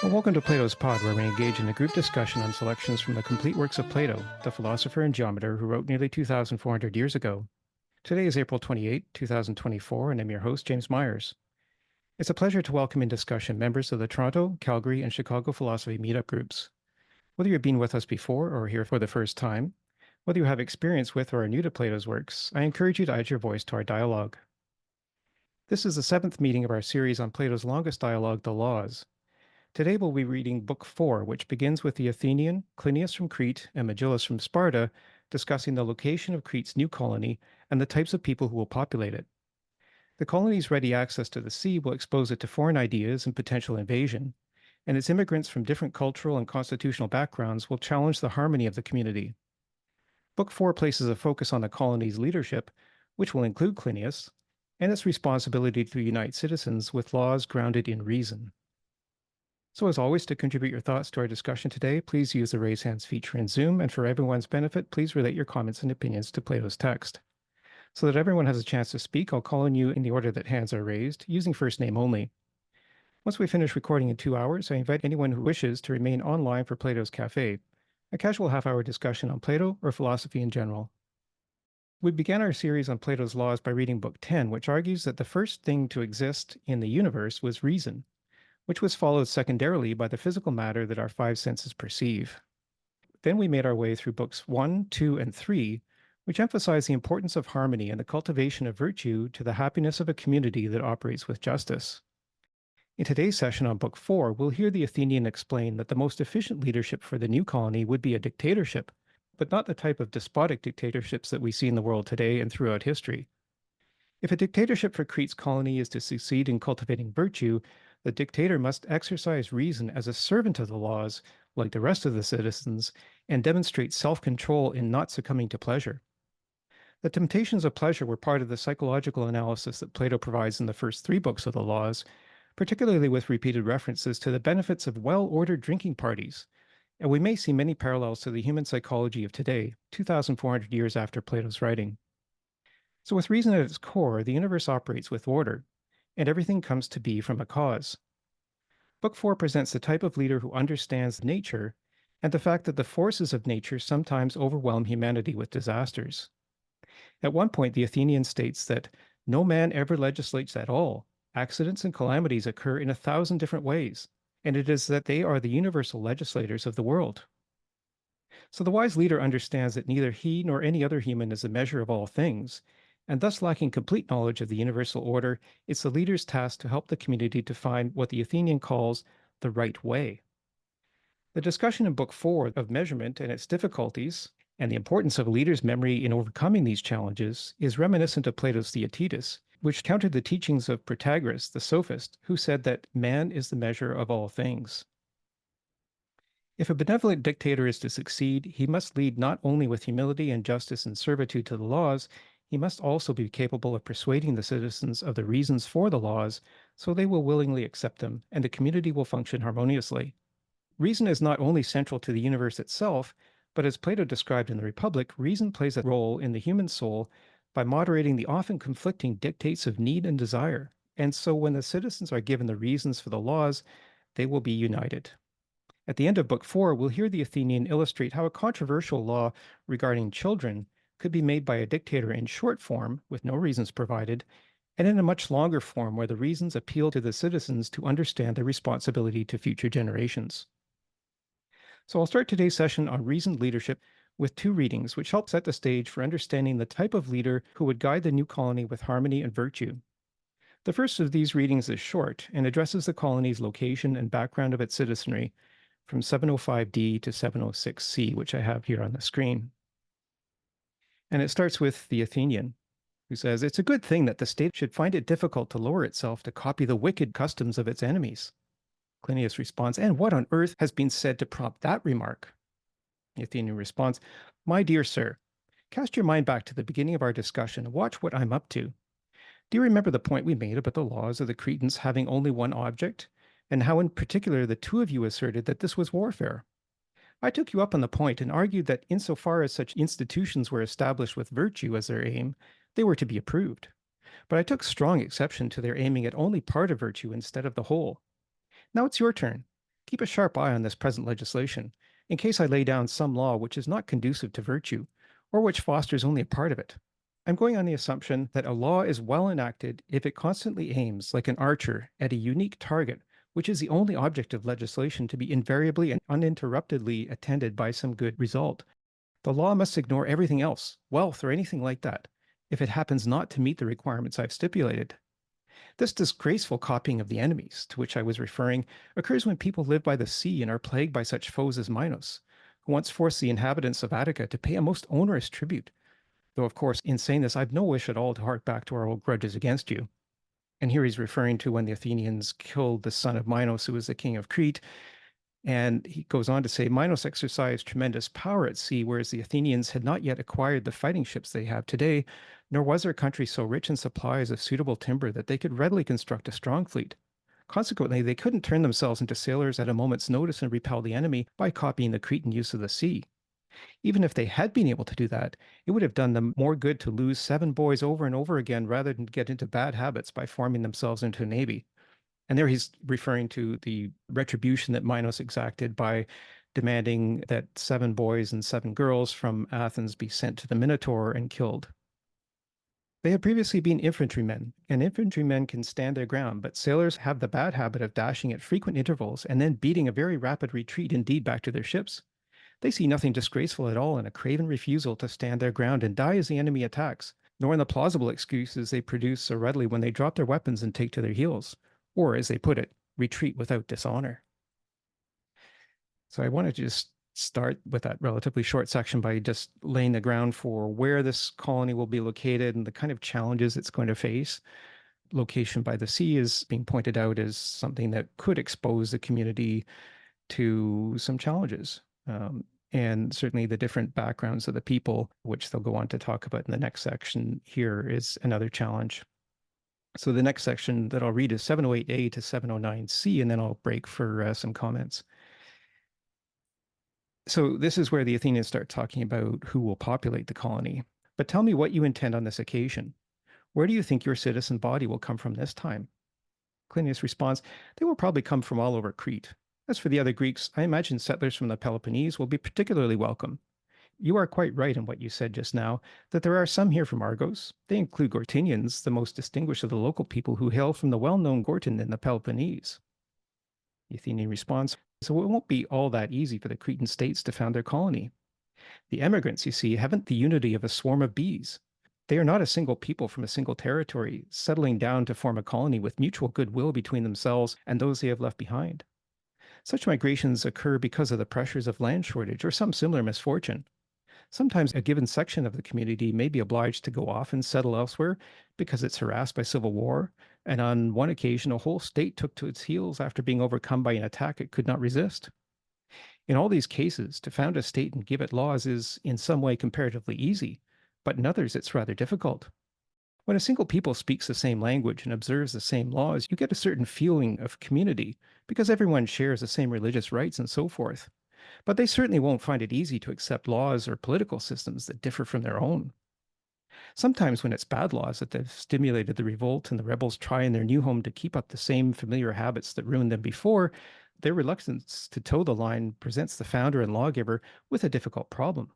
Well, welcome to Plato's Pod, where we engage in a group discussion on selections from the complete works of Plato, the philosopher and geometer who wrote nearly 2,400 years ago. Today is April 28, 2024, and I'm your host, James Myers. It's a pleasure to welcome in discussion members of the Toronto, Calgary, and Chicago Philosophy Meetup groups. Whether you've been with us before or are here for the first time, whether you have experience with or are new to Plato's works, I encourage you to add your voice to our dialogue. This is the seventh meeting of our series on Plato's longest dialogue, The Laws. Today we'll be reading Book 4, which begins with the Athenian, Clinias from Crete, and Megillus from Sparta, discussing the location of Crete's new colony and the types of people who will populate it. The colony's ready access to the sea will expose it to foreign ideas and potential invasion, and its immigrants from different cultural and constitutional backgrounds will challenge the harmony of the community. Book 4 places a focus on the colony's leadership, which will include Clinias, and its responsibility to unite citizens with laws grounded in reason. So as always, to contribute your thoughts to our discussion today, please use the raise hands feature in Zoom, and for everyone's benefit, please relate your comments and opinions to Plato's text. So that everyone has a chance to speak, I'll call on you in the order that hands are raised, using first name only. Once we finish recording in 2 hours, I invite anyone who wishes to remain online for Plato's Cafe, a casual half-hour discussion on Plato or philosophy in general. We began our series on Plato's Laws by reading Book 10, which argues that the first thing to exist in the universe was reason, which was followed secondarily by the physical matter that our five senses perceive. Then we made our way through books 1, 2, and 3, which emphasize the importance of harmony and the cultivation of virtue to the happiness of a community that operates with justice. In today's session on Book 4, we'll hear the Athenian explain that the most efficient leadership for the new colony would be a dictatorship, but not the type of despotic dictatorships that we see in the world today and throughout history. If a dictatorship for Crete's colony is to succeed in cultivating virtue, the dictator must exercise reason as a servant of the laws, like the rest of the citizens, and demonstrate self-control in not succumbing to pleasure. The temptations of pleasure were part of the psychological analysis that Plato provides in the first 3 books of the Laws, particularly with repeated references to the benefits of well-ordered drinking parties, and we may see many parallels to the human psychology of today, 2,400 years after Plato's writing. So with reason at its core, the universe operates with order, and everything comes to be from a cause. Book 4 presents the type of leader who understands nature and the fact that the forces of nature sometimes overwhelm humanity with disasters. At one point, the Athenian states that no man ever legislates at all. Accidents and calamities occur in 1,000 different ways, and it is that they are the universal legislators of the world. So the wise leader understands that neither he nor any other human is the measure of all things, and thus lacking complete knowledge of the universal order, it's the leader's task to help the community to find what the Athenian calls the right way. The discussion in Book 4 of measurement and its difficulties, and the importance of a leader's memory in overcoming these challenges, is reminiscent of Plato's Theaetetus, which countered the teachings of Protagoras, the sophist, who said that man is the measure of all things. If a benevolent dictator is to succeed, he must lead not only with humility and justice and servitude to the laws, he must also be capable of persuading the citizens of the reasons for the laws, so they will willingly accept them, and the community will function harmoniously. Reason is not only central to the universe itself, but as Plato described in the Republic, reason plays a role in the human soul by moderating the often conflicting dictates of need and desire. And so when the citizens are given the reasons for the laws, they will be united. At the end of Book 4, we'll hear the Athenian illustrate how a controversial law regarding children could be made by a dictator in short form, with no reasons provided, and in a much longer form where the reasons appeal to the citizens to understand their responsibility to future generations. So I'll start today's session on reasoned leadership with 2 readings, which help set the stage for understanding the type of leader who would guide the new colony with harmony and virtue. The first of these readings is short and addresses the colony's location and background of its citizenry from 705D to 706C, which I have here on the screen. And it starts with the Athenian, who says, "It's a good thing that the state should find it difficult to lower itself to copy the wicked customs of its enemies." Clinias responds, "And what on earth has been said to prompt that remark?" The Athenian responds, "My dear sir, cast your mind back to the beginning of our discussion and watch what I'm up to. Do you remember the point we made about the laws of the Cretans having only one object, and how in particular the 2 of you asserted that this was warfare? I took you up on the point and argued that insofar as such institutions were established with virtue as their aim, they were to be approved. But I took strong exception to their aiming at only part of virtue instead of the whole. Now it's your turn. Keep a sharp eye on this present legislation, in case I lay down some law which is not conducive to virtue, or which fosters only a part of it. I'm going on the assumption that a law is well enacted if it constantly aims, like an archer, at a unique target, which is the only object of legislation to be invariably and uninterruptedly attended by some good result. The law must ignore everything else, wealth or anything like that, if it happens not to meet the requirements I've stipulated. This disgraceful copying of the enemies, to which I was referring, occurs when people live by the sea and are plagued by such foes as Minos, who once forced the inhabitants of Attica to pay a most onerous tribute. Though, of course, in saying this, I've no wish at all to hark back to our old grudges against you. And here he's referring to when the Athenians killed the son of Minos, who was the king of Crete. And he goes on to say Minos exercised tremendous power at sea, whereas the Athenians had not yet acquired the fighting ships they have today, nor was their country so rich in supplies of suitable timber that they could readily construct a strong fleet. Consequently, they couldn't turn themselves into sailors at a moment's notice and repel the enemy by copying the Cretan use of the sea. Even if they had been able to do that, it would have done them more good to lose 7 boys over and over again rather than get into bad habits by forming themselves into a navy. And there he's referring to the retribution that Minos exacted by demanding that 7 boys and 7 girls from Athens be sent to the Minotaur and killed. They had previously been infantrymen, and infantrymen can stand their ground, but sailors have the bad habit of dashing at frequent intervals and then beating a very rapid retreat indeed back to their ships. They see nothing disgraceful at all in a craven refusal to stand their ground and die as the enemy attacks, nor in the plausible excuses they produce so readily when they drop their weapons and take to their heels, or, as they put it, retreat without dishonor. So I want to just start with that relatively short section by just laying the ground for where this colony will be located and the kind of challenges it's going to face. Location by the sea is being pointed out as something that could expose the community to some challenges. And certainly the different backgrounds of the people, which they'll go on to talk about in the next section here, is another challenge. So the next section that I'll read is 708A to 709C, and then I'll break for some comments. So this is where the Athenians start talking about who will populate the colony. But tell me what you intend on this occasion. Where do you think your citizen body will come from this time? Clinias responds, they will probably come from all over Crete. As for the other Greeks, I imagine settlers from the Peloponnese will be particularly welcome. You are quite right in what you said just now, that there are some here from Argos. They include Gortynians, the most distinguished of the local people who hail from the well-known Gortyn in the Peloponnese. The Athenian responds, so it won't be all that easy for the Cretan states to found their colony. The emigrants, you see, haven't the unity of a swarm of bees. They are not a single people from a single territory, settling down to form a colony with mutual goodwill between themselves and those they have left behind. Such migrations occur because of the pressures of land shortage or some similar misfortune. Sometimes a given section of the community may be obliged to go off and settle elsewhere because it's harassed by civil war, and on one occasion a whole state took to its heels after being overcome by an attack it could not resist. In all these cases, to found a state and give it laws is in some way comparatively easy, but in others it's rather difficult. When a single people speaks the same language and observes the same laws, you get a certain feeling of community because everyone shares the same religious rites and so forth. But they certainly won't find it easy to accept laws or political systems that differ from their own. Sometimes, when it's bad laws that have stimulated the revolt and the rebels try in their new home to keep up the same familiar habits that ruined them before, their reluctance to toe the line presents the founder and lawgiver with a difficult problem.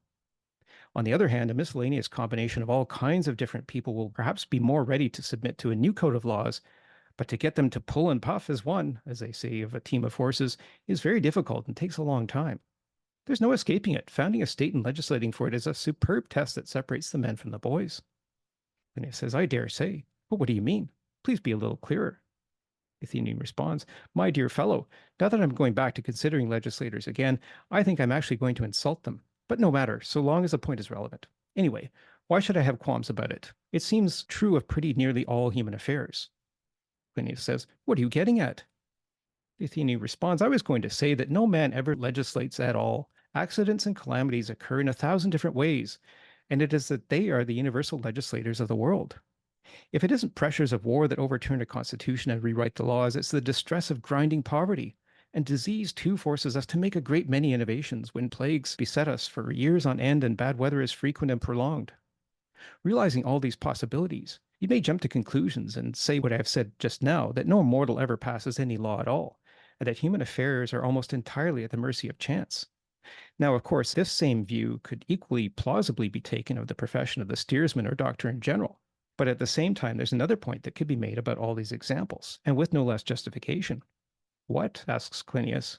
On the other hand, a miscellaneous combination of all kinds of different people will perhaps be more ready to submit to a new code of laws, but to get them to pull and puff as one, as they say of a team of horses, is very difficult and takes a long time. There's no escaping it. Founding a state and legislating for it is a superb test that separates the men from the boys. And he says, I dare say. But what do you mean? Please be a little clearer. Athenian responds, my dear fellow, now that I'm going back to considering legislators again, I think I'm actually going to insult them. But no matter, so long as the point is relevant. Anyway, why should I have qualms about it? It seems true of pretty nearly all human affairs. Clinias says, what are you getting at? The Athenian responds, I was going to say that no man ever legislates at all. Accidents and calamities occur in 1,000 different ways, and it is that they are the universal legislators of the world. If it isn't pressures of war that overturn a constitution and rewrite the laws, it's the distress of grinding poverty. And disease, too, forces us to make a great many innovations when plagues beset us for years on end and bad weather is frequent and prolonged. Realizing all these possibilities, you may jump to conclusions and say what I have said just now, that no mortal ever passes any law at all, and that human affairs are almost entirely at the mercy of chance. Now, of course, this same view could equally plausibly be taken of the profession of the steersman or doctor in general. But at the same time, there's another point that could be made about all these examples, and with no less justification. What, asks Clinias,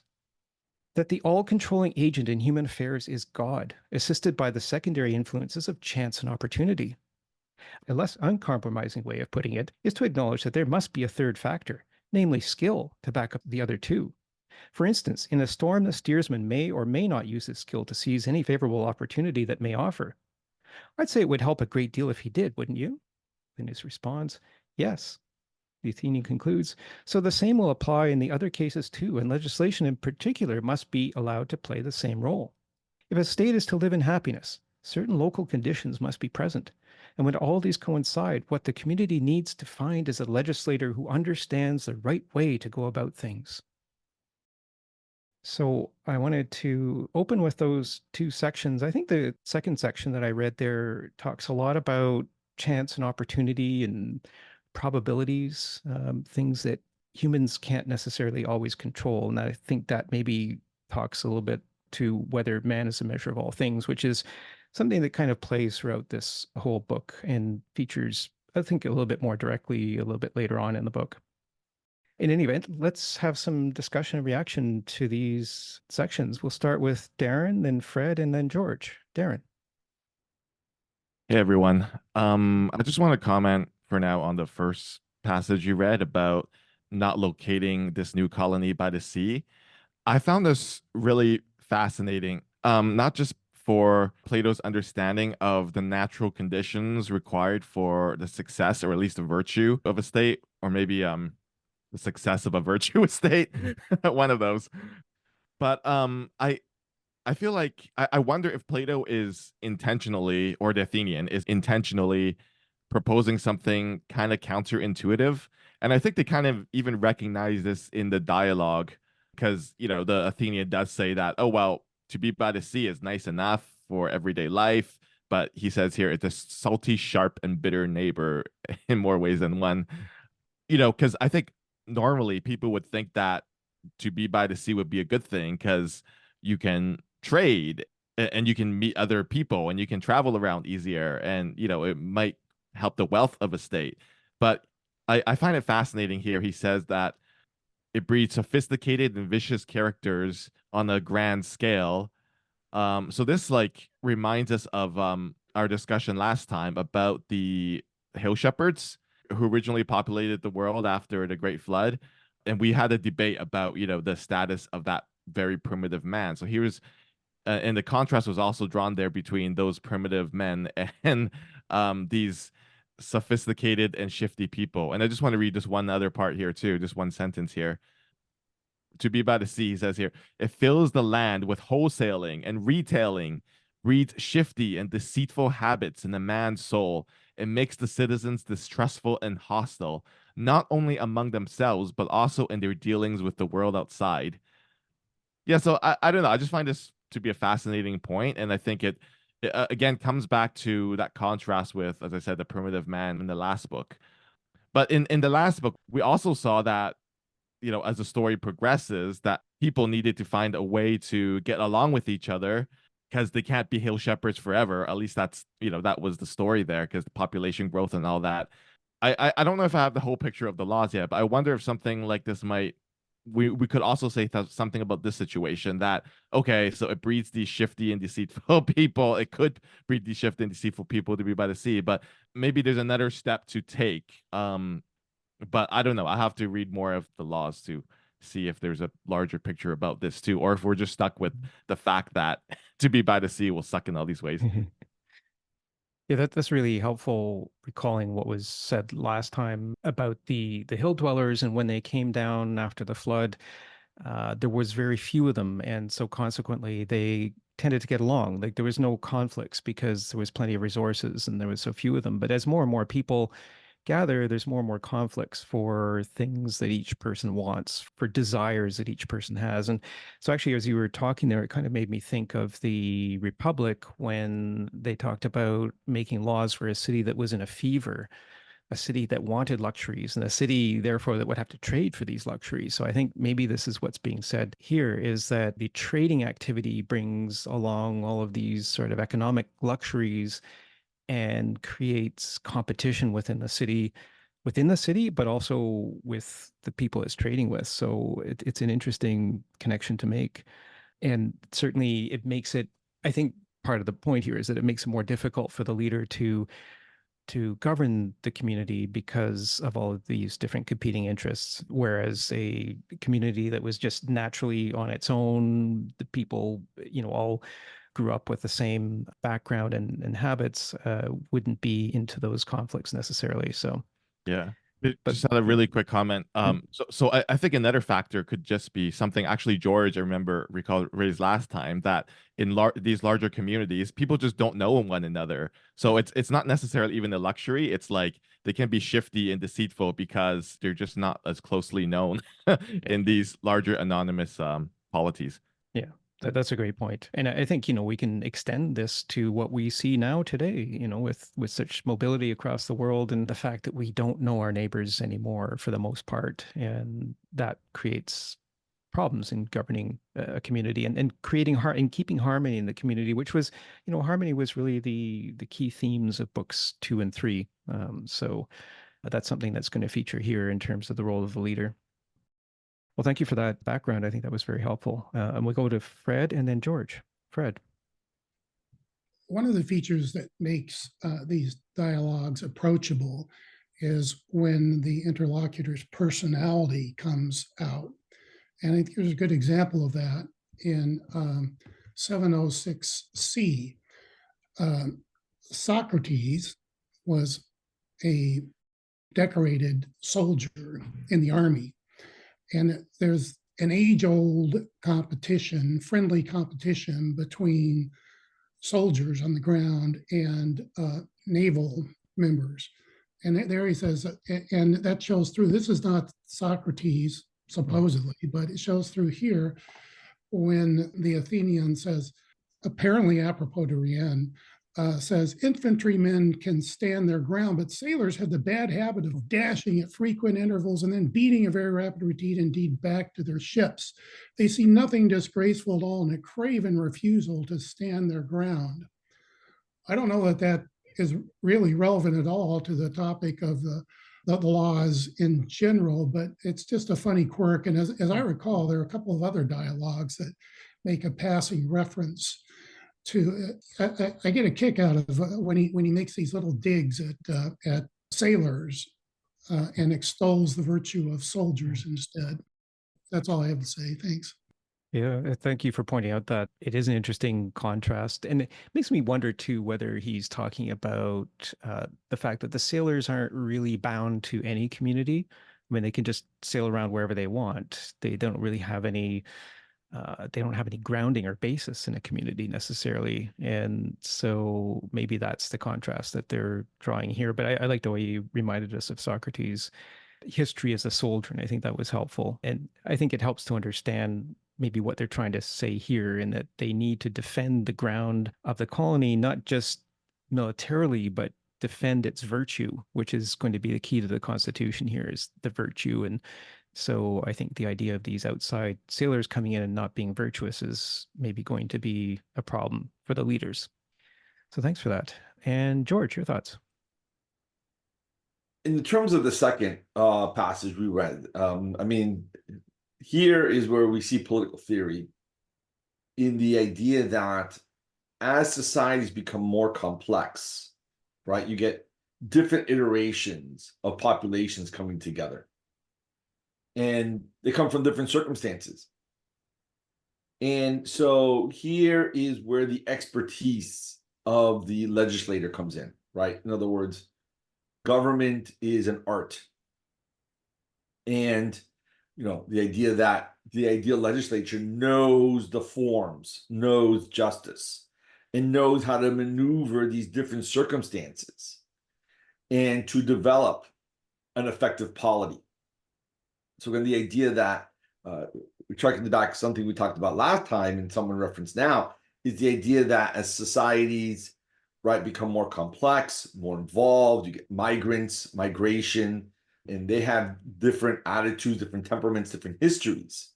that the all controlling agent in human affairs is God, assisted by the secondary influences of chance and opportunity. A less uncompromising way of putting it is to acknowledge that there must be a third factor, namely skill, to back up the other two. For instance, in a storm, the steersman may or may not use his skill to seize any favorable opportunity that may offer. I'd say it would help a great deal if he did, wouldn't you? Linus responds, yes. The Athenian concludes, so the same will apply in the other cases too, and legislation in particular must be allowed to play the same role. If a state is to live in happiness, certain local conditions must be present. And when all these coincide, what the community needs to find is a legislator who understands the right way to go about things. So I wanted to open with those two sections. I think the second section that I read there talks a lot about chance and opportunity and probabilities, things that humans can't necessarily always control. And I think that maybe talks a little bit to whether man is a measure of all things, which is something that kind of plays throughout this whole book and features, I think, a little bit more directly a little bit later on in the book. In any event, let's have some discussion and reaction to these sections. We'll start with Darren, then Fred, and then George. Darren. Hey everyone. I just want to comment for now on the first passage you read about not locating this new colony by the sea. I found this really fascinating, not just for Plato's understanding of the natural conditions required for the success or at least the virtue of a state, or maybe the success of a virtuous state, one of those. But I feel like I wonder if Plato is intentionally, or the Athenian is intentionally proposing something kind of counterintuitive. And I think they kind of even recognize this in the dialogue because, the Athenian does say that, oh, well, to be by the sea is nice enough for everyday life. But he says here, it's a salty, sharp, and bitter neighbor in more ways than one. Because I think normally people would think that to be by the sea would be a good thing because you can trade and you can meet other people and you can travel around easier and it might help the wealth of a state. But I find it fascinating here. He says that it breeds sophisticated and vicious characters on a grand scale. So this like reminds us of our discussion last time about the hill shepherds who originally populated the world after the Great Flood. And we had a debate about, the status of that very primitive man. So here's and the contrast was also drawn there between those primitive men and these sophisticated and shifty people. And I just want to read just one other part here too, just one sentence here. To be by the sea, he says here, it fills the land with wholesaling and retailing, breeds shifty and deceitful habits in the man's soul. It makes the citizens distrustful and hostile, not only among themselves, but also in their dealings with the world outside. Yeah, so I don't know. I just find this to be a fascinating point, and I think it again comes back to that contrast with, as I said, the primitive man in the last book. But in the last book, we also saw that as the story progresses, that people needed to find a way to get along with each other because they can't be hill shepherds forever. At least that's that was the story there because the population growth and all that. I don't know if I have the whole picture of the laws yet, but I wonder if something like this might we could also say something about this situation that okay, so it breeds these shifty and deceitful people. It could breed these shifty and deceitful people to be by the sea, but maybe there's another step to take. But I don't know. I have to read more of the laws to see if there's a larger picture about this too, or if we're just stuck with the fact that to be by the sea will suck in all these ways. Yeah, that's really helpful recalling what was said last time about the hill dwellers and when they came down after the flood, there was very few of them, and so consequently they tended to get along. Like there was no conflicts because there was plenty of resources and there was so few of them. But as more and more people gather, there's more and more conflicts for things that each person wants, for desires that each person has. And so, actually, as you were talking there, it kind of made me think of the Republic when they talked about making laws for a city that was in a fever. a city that wanted luxuries and a city, therefore, that would have to trade for these luxuries. So I think maybe this is what's being said here is that the trading activity brings along all of these sort of economic luxuries and creates competition within the city, but also with the people it's trading with. So it's an interesting connection to make. And certainly it makes it, I think part of the point here is that it makes it more difficult for the leader to govern the community because of all of these different competing interests. Whereas a community that was just naturally on its own, the people, all grew up with the same background and habits, wouldn't be into those conflicts necessarily. So, Yeah. but Just had a yeah. really quick comment. So I think another factor could just be something actually George, I remember recall raised last time that in these larger communities, people just don't know one another. So it's not necessarily even a luxury. It's like they can be shifty and deceitful because they're just not as closely known in these larger anonymous polities. Yeah, that's a great point. And I think, we can extend this to what we see now today, with such mobility across the world and the fact that we don't know our neighbors anymore for the most part. And that creates problems in governing a community and creating and keeping harmony in the community, which was, harmony was really the key themes of books 2 and 3. So that's something that's going to feature here in terms of the role of the leader. Well, thank you for that background. I think that was very helpful. And we'll go to Fred and then George. Fred. One of the features that makes these dialogues approachable is when the interlocutor's personality comes out. And I think there's a good example of that in 706C. Socrates was a decorated soldier in the army. And there's an age-old competition, friendly competition between soldiers on the ground and naval members. And there he says, and that shows through, this is not Socrates, supposedly, but it shows through here when the Athenian says, apparently apropos to Rienne, says infantrymen can stand their ground, but sailors have the bad habit of dashing at frequent intervals and then beating a very rapid retreat indeed back to their ships. They see nothing disgraceful at all in a craven refusal to stand their ground. I don't know that that is really relevant at all to the topic of the laws in general, but it's just a funny quirk. And as I recall, there are a couple of other dialogues that make a passing reference to. I get a kick out of when he makes these little digs at sailors and extols the virtue of soldiers instead. That's all I have to say. Thanks. Yeah, thank you for pointing out that it is an interesting contrast. And it makes me wonder too whether he's talking about the fact that the sailors aren't really bound to any community. I mean, they can just sail around wherever they want. They don't really have any they don't have any grounding or basis in a community necessarily. And so maybe that's the contrast that they're drawing here. But I like the way you reminded us of Socrates' history as a soldier, and I think that was helpful. And I think it helps to understand maybe what they're trying to say here in that they need to defend the ground of the colony, not just militarily, but defend its virtue, which is going to be the key to the Constitution here is the virtue. And so I think the idea of these outside sailors coming in and not being virtuous is maybe going to be a problem for the leaders. So thanks for that. And George, your thoughts? In terms of the second passage we read, I mean, here is where we see political theory in the idea that as societies become more complex, right, you get different iterations of populations coming together. And they come from different circumstances. And so here is where the expertise of the legislator comes in, right? In other words, government is an art. And, the idea that the ideal legislature knows the forms, knows justice, and knows how to maneuver these different circumstances and to develop an effective polity. So again, the idea that we're tracking back to something we talked about last time and someone referenced now is the idea that as societies right, become more complex, more involved. You get migrants, migration, and they have different attitudes, different temperaments, different histories.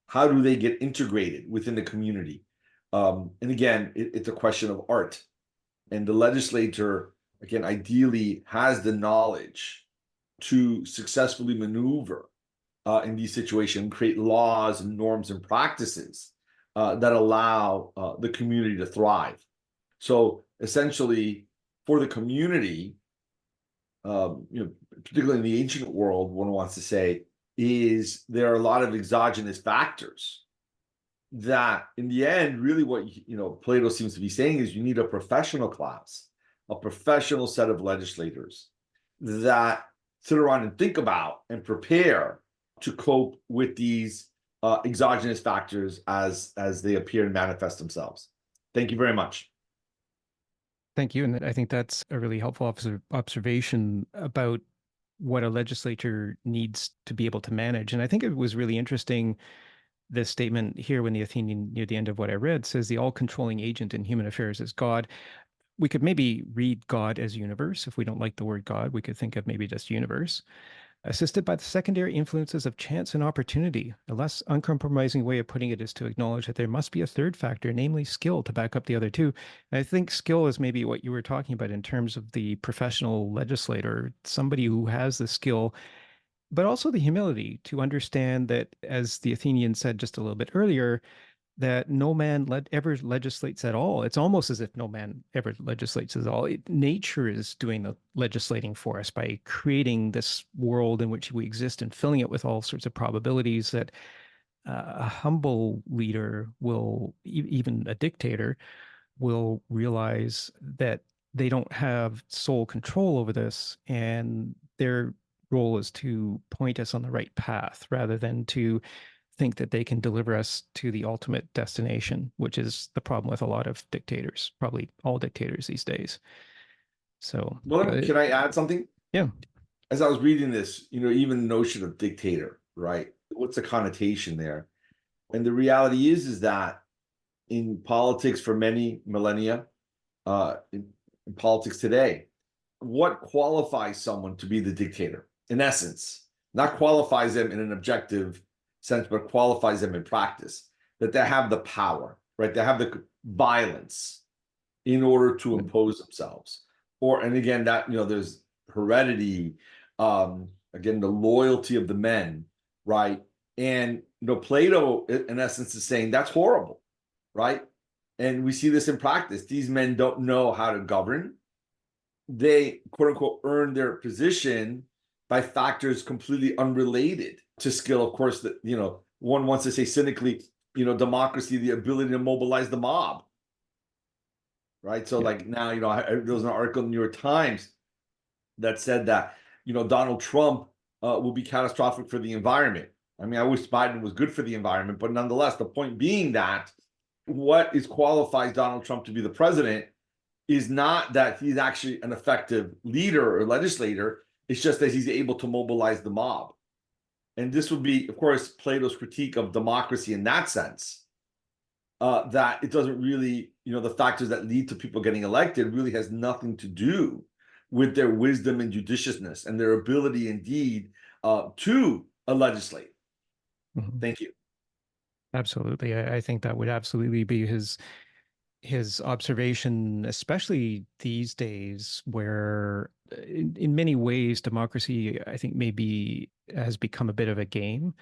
How do they get integrated within the community? And again, it's a question of art. And the legislator, again, ideally has the knowledge to successfully maneuver in these situations, create laws and norms and practices that allow the community to thrive. So essentially, for the community, particularly in the ancient world, one wants to say is there are a lot of exogenous factors that, in the end, really what Plato seems to be saying is you need a professional class, a professional set of legislators that sit around and think about and prepare to cope with these exogenous factors as they appear and manifest themselves. Thank you very much. Thank you. And I think that's a really helpful observation about what a legislature needs to be able to manage. And I think it was really interesting, this statement here when the Athenian, near the end of what I read, says the all-controlling agent in human affairs is God. We could maybe read God as universe. If we don't like the word God, we could think of maybe just universe. Assisted by the secondary influences of chance and opportunity. A less uncompromising way of putting it is to acknowledge that there must be a third factor, namely skill, to back up the other two. And I think skill is maybe what you were talking about in terms of the professional legislator, somebody who has the skill, but also the humility to understand that, as the Athenian said just a little bit earlier, that no man ever legislates at all. It's almost as if no man ever legislates at all. Nature is doing the legislating for us by creating this world in which we exist and filling it with all sorts of probabilities that a humble leader will, even a dictator, will realize that they don't have sole control over this, and their role is to point us on the right path rather than to think that they can deliver us to the ultimate destination, which is the problem with a lot of dictators, probably all dictators these days. So, Well, can I add something? Yeah. As I was reading this, even the notion of dictator, right? What's the connotation there? And the reality is that in politics for many millennia, in politics today, what qualifies someone to be the dictator? In essence, not qualifies them in an objective sense, but qualifies them in practice, that they have the power, right? They have the violence in order to impose themselves. And again, that, there's heredity, again, the loyalty of the men, right? And, Plato, in essence, is saying that's horrible, right? And we see this in practice. These men don't know how to govern. They, quote unquote, earn their position by factors completely unrelated to skill. Of course, that, one wants to say cynically, democracy, the ability to mobilize the mob, right? So like now, there was an article in the New York Times that said that, Donald Trump will be catastrophic for the environment. I mean, I wish Biden was good for the environment, but nonetheless, the point being that what qualifies Donald Trump to be the president is not that he's actually an effective leader or legislator. It's just that he's able to mobilize the mob. And this would be, of course, Plato's critique of democracy in that sense, that it doesn't really, the factors that lead to people getting elected really has nothing to do with their wisdom and judiciousness and their ability indeed to legislate. Mm-hmm. Thank you. Absolutely. I think that would absolutely be his observation, especially these days where in many ways democracy, I think, maybe has become a bit of a game.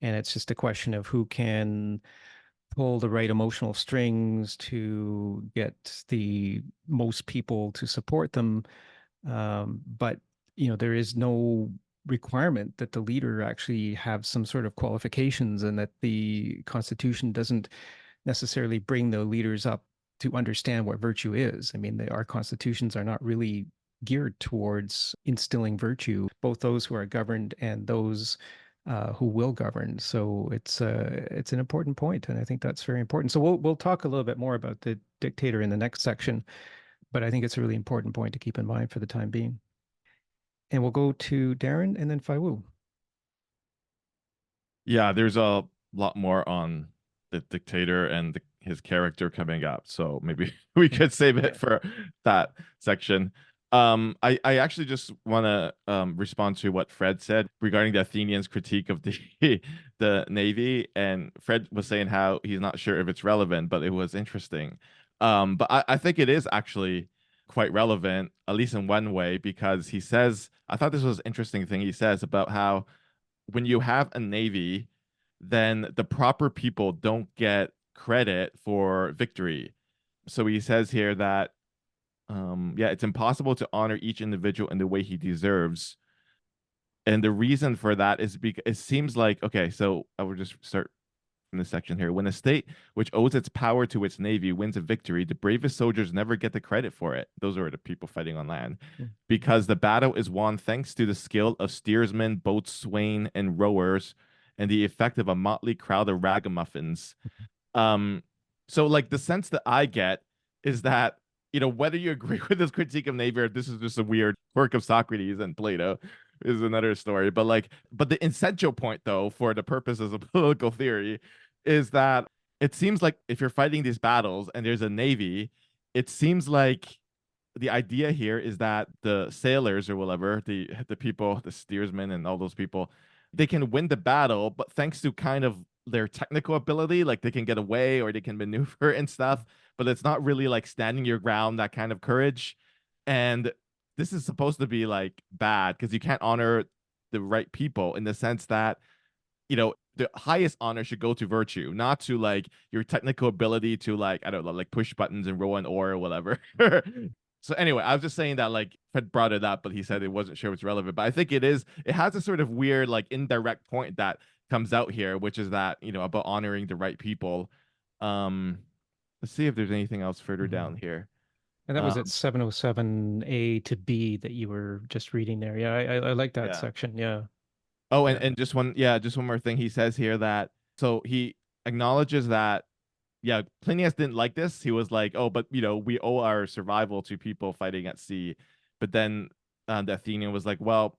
And it's just a question of who can pull the right emotional strings to get the most people to support them. But, there is no requirement that the leader actually have some sort of qualifications, and that the Constitution doesn't necessarily bring the leaders up to understand what virtue is. I mean, our constitutions are not really geared towards instilling virtue, both those who are governed and those who will govern. So it's an important point, and I think that's very important. So we'll talk a little bit more about the dictator in the next section, but I think it's a really important point to keep in mind for the time being. And we'll go to Darren and then Faiwu. Yeah, there's a lot more on the dictator and his character coming up. So maybe we could save it for that section. I actually just want to respond to what Fred said regarding the Athenians' critique of the Navy, and Fred was saying how he's not sure if it's relevant, but it was interesting. But I think it is actually quite relevant, at least in one way, because he says, I thought this was an interesting thing he says about how when you have a Navy, then the proper people don't get credit for victory. So he says here that it's impossible to honor each individual in the way he deserves. And the reason for that is because it seems like, okay, so I will just start from this section here. When a state which owes its power to its navy wins a victory, the bravest soldiers never get the credit for it. Those are the people fighting on land. Because the battle is won thanks to the skill of steersmen, boatswain, and rowers, and the effect of a motley crowd of ragamuffins. So like the sense that I get is that, you know, whether you agree with this critique of navy or this is just a weird work of Socrates and Plato is another story. But the essential point, though, for the purposes of political theory, is that it seems like if you're fighting these battles and there's a navy, it seems like the idea here is that the sailors or whatever, the people, the steersmen and all those people, they can win the battle, but thanks to kind of their technical ability, like they can get away or they can maneuver and stuff, but it's not really like standing your ground, that kind of courage. And this is supposed to be like bad because you can't honor the right people in the sense that, you know, the highest honor should go to virtue, not to like your technical ability to like, I don't know, like push buttons and row an oar or whatever. So anyway, I was just saying that like Fred brought it up, but he said it wasn't sure it's relevant. But I think it is. It has a sort of weird, like indirect point that comes out here, which is that, you know, about honoring the right people. Let's see if there's anything else further down here. And that was at 707A to B that you were just reading there. Yeah, I like that section. Yeah. Oh, and just one more thing. He says here that so he acknowledges that Clinias didn't like this. He was like, oh, but you know, we owe our survival to people fighting at sea. But then the Athenian was like, well,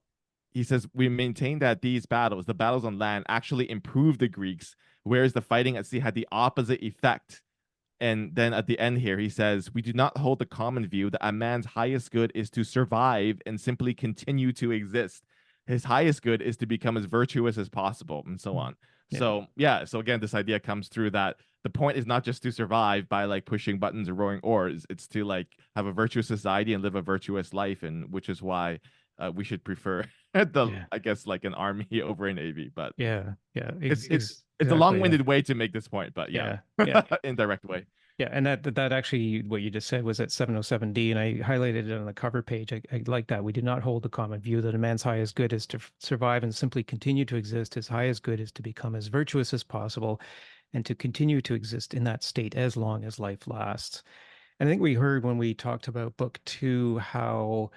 he says we maintain that these battles, the battles on land, actually improved the Greeks, whereas the fighting at sea had the opposite effect. And then at the end here, he says, we do not hold the common view that a man's highest good is to survive and simply continue to exist. His highest good is to become as virtuous as possible, and so on. So again, this idea comes through that the point is not just to survive by like pushing buttons or rowing oars. It's to like have a virtuous society and live a virtuous life, and which is why we should prefer I guess like an army over a navy. But it's a long-winded way to make this point, but indirect way. Yeah, and that actually what you just said was at 707D, and I highlighted it on the cover page. I like that. We do not hold the common view that a man's highest good is to survive and simply continue to exist. His highest good is to become as virtuous as possible and to continue to exist in that state as long as life lasts. And I think we heard when we talked about book 2 how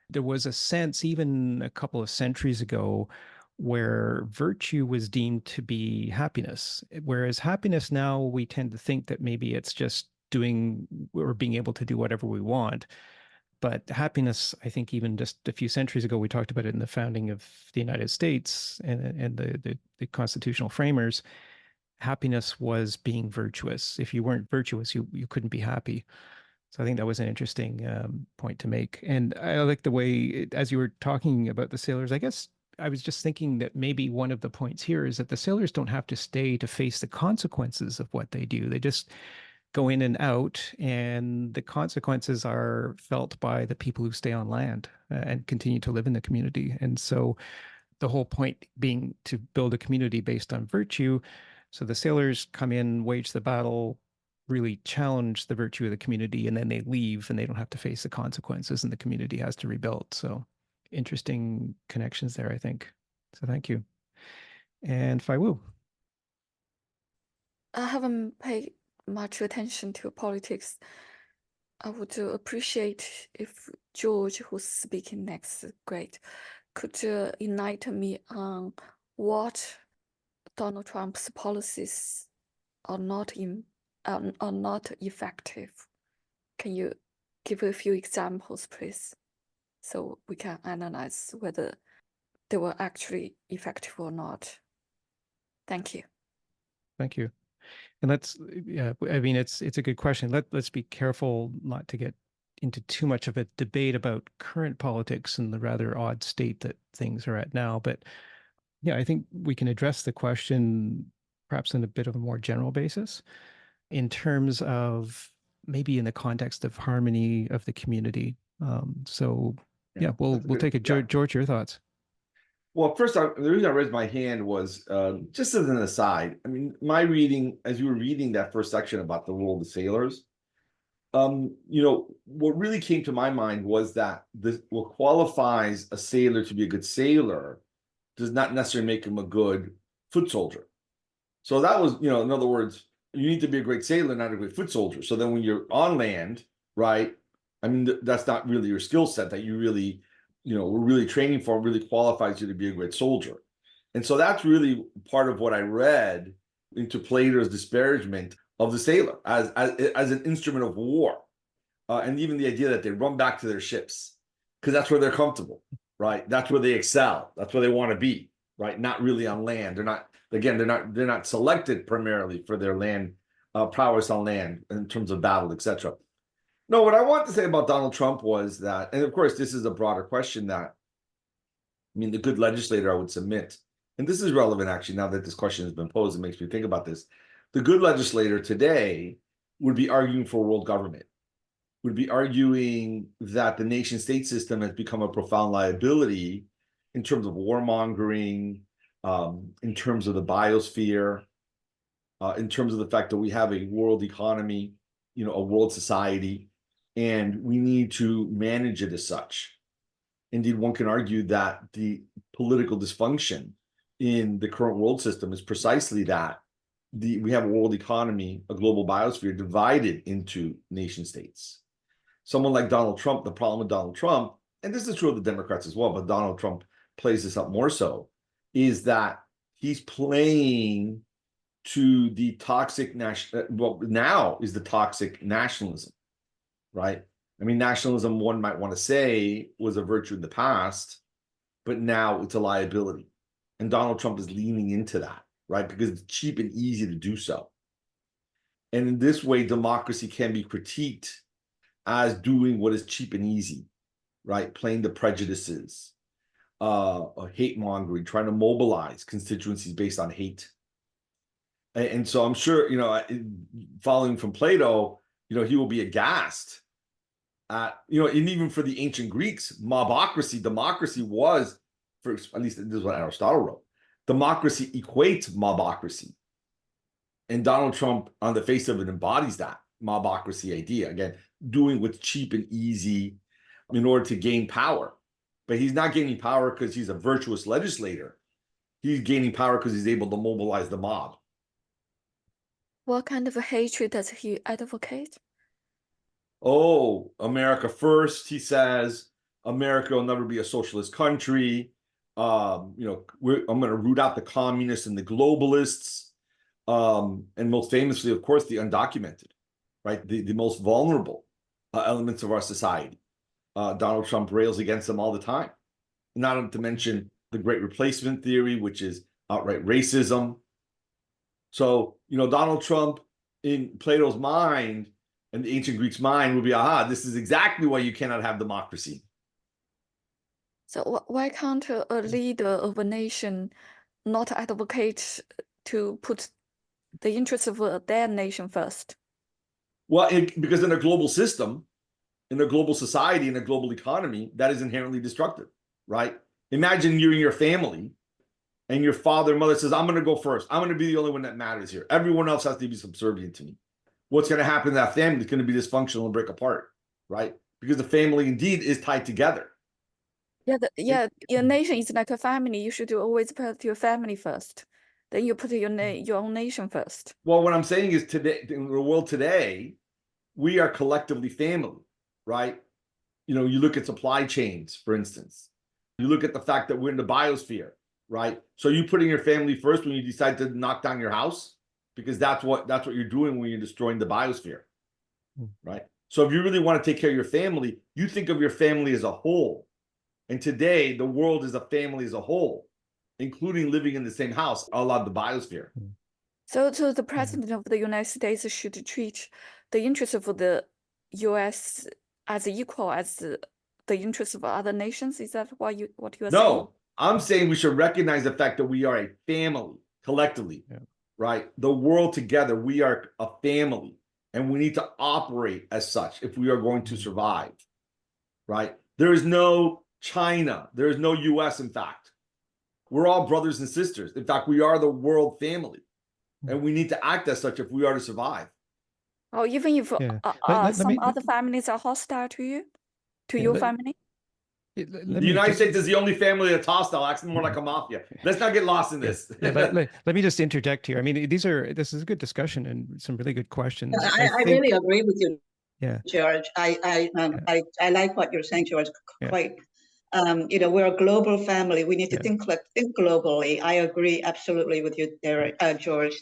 there was a sense even a couple of centuries ago where virtue was deemed to be happiness, whereas happiness now we tend to think that maybe it's just doing or being able to do whatever we want. But happiness, I think even just a few centuries ago, we talked about it in the founding of the United States and the constitutional framers, happiness was being virtuous. If you weren't virtuous, you couldn't be happy. So I think that was an interesting point to make. And I like the way, as you were talking about the sailors, I guess I was just thinking that maybe one of the points here is that the sailors don't have to stay to face the consequences of what they do. They just go in and out, and the consequences are felt by the people who stay on land and continue to live in the community. And so the whole point being to build a community based on virtue. So the sailors come in, wage the battle, really challenge the virtue of the community, and then they leave and they don't have to face the consequences, and the community has to rebuild. So interesting connections there, I think. So thank you. And Fai Wu. I haven't paid much attention to politics. I would appreciate if George, who's speaking next, great, could enlighten me on what Donald Trump's policies are not effective. Can you give a few examples, please, so we can analyze whether they were actually effective or not? Thank you. Thank you. And yeah, I mean, it's a good question. Let's be careful not to get into too much of a debate about current politics and the rather odd state that things are at now. But yeah, I think we can address the question perhaps in a bit of a more general basis in terms of maybe in the context of harmony of the community. So yeah, we'll take it. George, your thoughts? Well, first, the reason I raised my hand was just as an aside. I mean, my reading, as you were reading that first section about the role of the sailors, what really came to my mind was that what qualifies a sailor to be a good sailor does not necessarily make him a good foot soldier. So that was, in other words, you need to be a great sailor, not a great foot soldier. So then when you're on land, right, I mean, that's not really your skill set that you really, we're really training for, really qualifies you to be a great soldier. And so that's really part of what I read into Plato's disparagement of the sailor as an instrument of war. And even the idea that they run back to their ships because that's where they're comfortable, right? That's where they excel. That's where they want to be, right? Not really on land. They're not selected primarily for their land prowess on land in terms of battle, etc. No, what I want to say about Donald Trump was that, and of course, this is a broader question that, I mean, the good legislator I would submit, and this is relevant actually now that this question has been posed, it makes me think about this. The good legislator today would be arguing for world government, would be arguing that the nation state system has become a profound liability in terms of warmongering, in terms of the biosphere, in terms of the fact that we have a world economy, a world society, and we need to manage it as such. Indeed, one can argue that the political dysfunction in the current world system is precisely that. We have a world economy, a global biosphere divided into nation states. Someone like Donald Trump, the problem with Donald Trump, and this is true of the Democrats as well, but Donald Trump plays this up more so, is that he's playing to the toxic now is the toxic nationalism, right? I mean, nationalism, one might want to say, was a virtue in the past, but now it's a liability. And Donald Trump is leaning into that, right? Because it's cheap and easy to do so. And in this way, democracy can be critiqued as doing what is cheap and easy, right? Playing the prejudices, hate mongering, trying to mobilize constituencies based on hate. And so I'm sure, following from Plato, he will be aghast at, and even for the ancient Greeks, democracy was, for at least this is what Aristotle wrote, democracy equates mobocracy. And Donald Trump, on the face of it, embodies that mobocracy idea. Again, doing what's cheap and easy in order to gain power. But he's not gaining power because he's a virtuous legislator. He's gaining power because he's able to mobilize the mob. What kind of a hatred does he advocate? Oh, America first, he says. America will never be a socialist country. I'm going to root out the communists and the globalists. And most famously, of course, the undocumented, right? The most vulnerable elements of our society. Donald Trump rails against them all the time. Not to mention the Great Replacement theory, which is outright racism. So, Donald Trump, in Plato's mind and the ancient Greeks' mind, would be, this is exactly why you cannot have democracy. So why can't a leader of a nation not advocate to put the interests of their nation first? Well, because in a global system, in a global society, in a global economy, that is inherently destructive, right? Imagine you're in your family and your father and mother says, I'm going to go first. I'm going to be the only one that matters here. Everyone else has to be subservient to me. What's going to happen to that family is going to be dysfunctional and break apart, right? Because the family indeed is tied together. Your nation is like a family. You should always put your family first. Then you put your own nation first. Well, what I'm saying is today, in the world today, we are collectively family, right? You look at supply chains, for instance. You look at the fact that we're in the biosphere, right? So you putting your family first when you decide to knock down your house, because that's what you're doing when you're destroying the biosphere, right? So if you really want to take care of your family, you think of your family as a whole. And today, the world is a family as a whole, including living in the same house, a la the biosphere. So the president of the United States should treat the interests of the U.S. as equal as the interests of other nations. Is that what you are saying? No, I'm saying we should recognize the fact that we are a family collectively, right? The world together, we are a family, and we need to operate as such if we are going to survive, right? There is no China, there is no US, in fact. We're all brothers and sisters. In fact, we are the world family, and we need to act as such if we are to survive. Oh, even if some other families are hostile to you, your family? The United States is the only family that's hostile, acting more like a mafia. Let's not get lost in this. Let me just interject here. I mean, this is a good discussion and some really good questions. I really agree with you, George. I like what you're saying, George. Quite. We're a global family. We need to think globally. I agree absolutely with you there, George.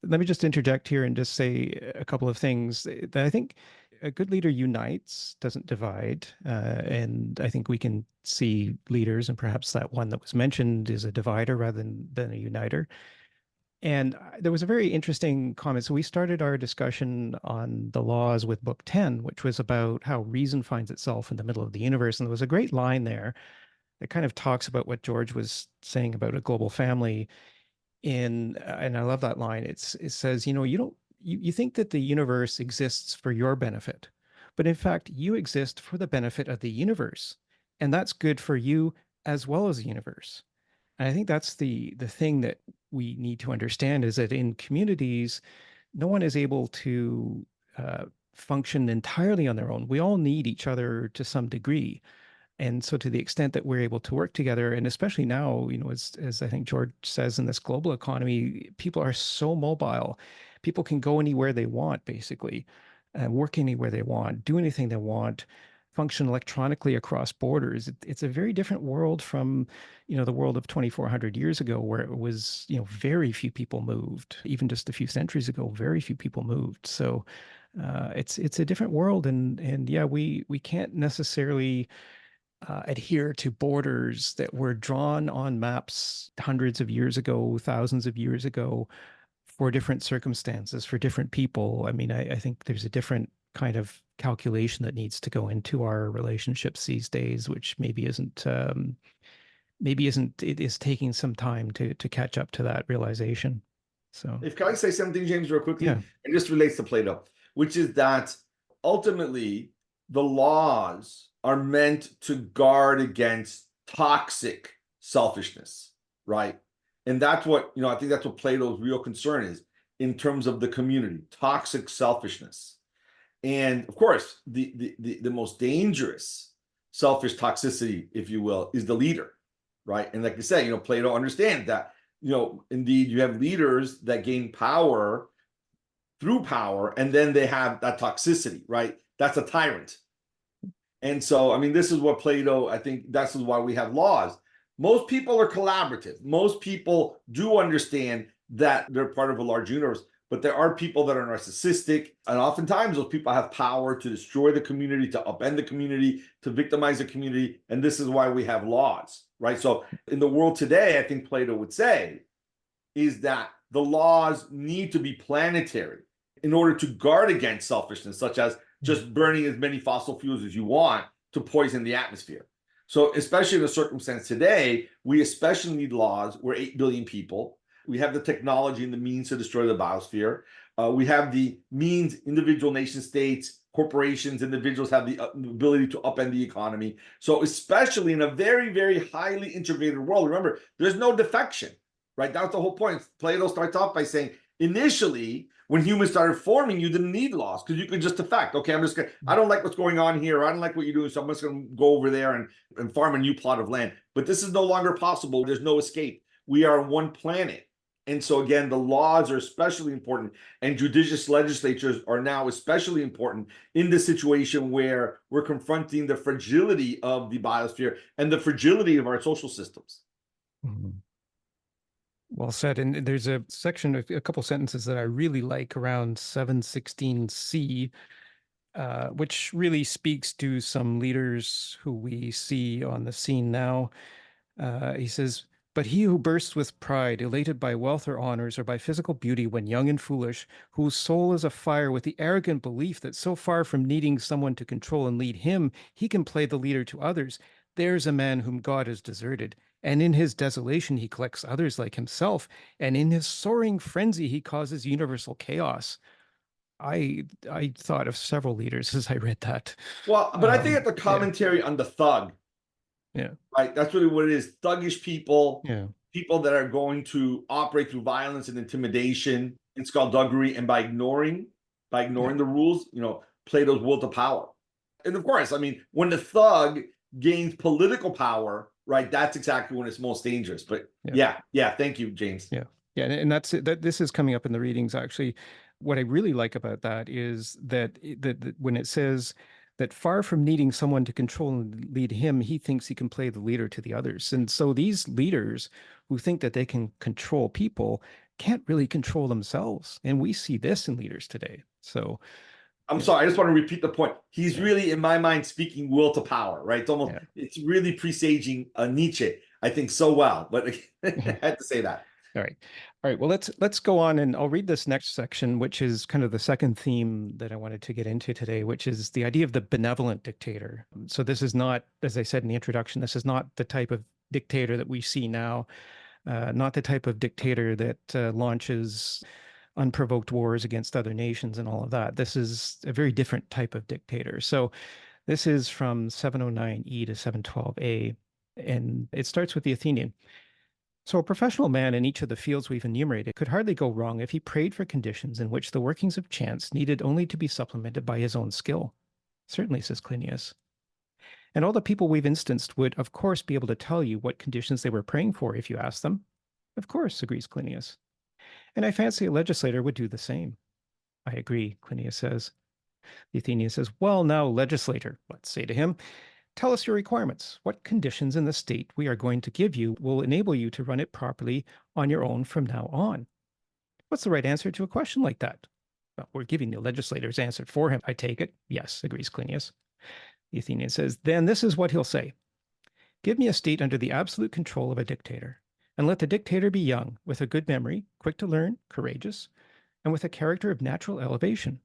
Let me just interject here and just say a couple of things that I think a good leader unites, doesn't divide. And I think we can see leaders, and perhaps that one that was mentioned is a divider rather than a uniter. And there was a very interesting comment. So we started our discussion on the laws with book 10, which was about how reason finds itself in the middle of the universe. And there was a great line there that kind of talks about what George was saying about a global family. And I love that line. It says, you think that the universe exists for your benefit, but in fact, you exist for the benefit of the universe. And that's good for you as well as the universe. And I think that's the thing that we need to understand, is that in communities, no one is able to function entirely on their own. We all need each other to some degree. And so to the extent that we're able to work together, and especially now, as I think George says, in this global economy, people are so mobile. People can go anywhere they want, basically, work anywhere they want, do anything they want, function electronically across borders. It's a very different world from, the world of 2,400 years ago, where it was, very few people moved. Even just a few centuries ago, very few people moved. So it's a different world. And yeah, we can't necessarily adhere to borders that were drawn on maps hundreds of years ago, thousands of years ago, for different circumstances, for different people. I mean, I think there's a different kind of calculation that needs to go into our relationships these days, which maybe isn't, it is taking some time to catch up to that realization. So if can I say something, James, real quickly? Yeah. It just relates to Plato, which is that ultimately the laws are meant to guard against toxic selfishness, right? And that's what, I think that's what Plato's real concern is in terms of the community, toxic selfishness. And of course, the most dangerous selfish toxicity, if you will, is the leader, right? And like you say, Plato understands that, indeed you have leaders that gain power through power, and then they have that toxicity, right? That's a tyrant. And so, I mean, this is what Plato, I think this is why we have laws. Most people are collaborative. Most people do understand that they're part of a large universe, but there are people that are narcissistic. And oftentimes those people have power to destroy the community, to upend the community, to victimize the community. And this is why we have laws, right? So in the world today, I think Plato would say is that the laws need to be planetary in order to guard against selfishness, such as just burning as many fossil fuels as you want to poison the atmosphere. So especially in the circumstance today, we especially need laws. We're 8 billion people. We have the technology and the means to destroy the biosphere. We have the means, individual nation states, corporations, individuals have the ability to upend the economy. So especially in a very, very highly integrated world, remember, there's no defection, right? That's the whole point. Plato starts off by saying, initially, when humans started forming, you didn't need laws because you could just defect. Okay, I don't like what's going on here. I don't like what you're doing, so I'm just going to go over there and farm a new plot of land. But this is no longer possible. There's no escape. We are one planet. And so again, the laws are especially important, and judicious legislatures are now especially important in the situation where we're confronting the fragility of the biosphere and the fragility of our social systems. Mm-hmm. Well said. And there's a section, a couple sentences that I really like around 716c, which really speaks to some leaders who we see on the scene now. He says, But he who bursts with pride, elated by wealth or honors, or by physical beauty when young and foolish, whose soul is afire with the arrogant belief that so far from needing someone to control and lead him, he can play the leader to others, there's a man whom God has deserted. And in his desolation, he collects others like himself, and in his soaring frenzy, he causes universal chaos. I thought of several leaders as I read that. Well, but I think it's a commentary on the thug. Yeah. Right. That's really what it is. Thuggish people, Yeah. people that are going to operate through violence and intimidation and skullduggery, and by ignoring the rules, Plato's will to power. And of course, I mean, when the thug gains political power, right, that's exactly when it's most dangerous. But yeah, thank you, James. Yeah. And that's it. This is coming up in the readings, actually. What I really like about that is that when it says that far from needing someone to control and lead him, he thinks he can play the leader to the others. And so these leaders who think that they can control people can't really control themselves. And we see this in leaders today. So I'm sorry, I just want to repeat the point. He's really, in my mind, speaking will to power, right? It's really presaging Nietzsche, I think, so well, but I had to say that. All right. Well, let's go on, and I'll read this next section, which is kind of the second theme that I wanted to get into today, which is the idea of the benevolent dictator. So this is not, as I said in the introduction, this is not the type of dictator that we see now, not the type of dictator that launches unprovoked wars against other nations and all of that. This is a very different type of dictator. So this is from 709E to 712A, and it starts with the Athenian. So a professional man in each of the fields we've enumerated could hardly go wrong if he prayed for conditions in which the workings of chance needed only to be supplemented by his own skill. Certainly, says Clinias. And all the people we've instanced would, of course, be able to tell you what conditions they were praying for if you asked them. Of course, agrees Clinias. And I fancy a legislator would do the same. I agree, Clinias says. The Athenian says, well, now, legislator, let's say to him, tell us your requirements. What conditions in the state we are going to give you will enable you to run it properly on your own from now on? What's the right answer to a question like that? Well, we're giving the legislator's answer for him, I take it. Yes, agrees Clinias. The Athenian says, then this is what he'll say. Give me a state under the absolute control of a dictator, and let the dictator be young, with a good memory, quick to learn, courageous, and with a character of natural elevation.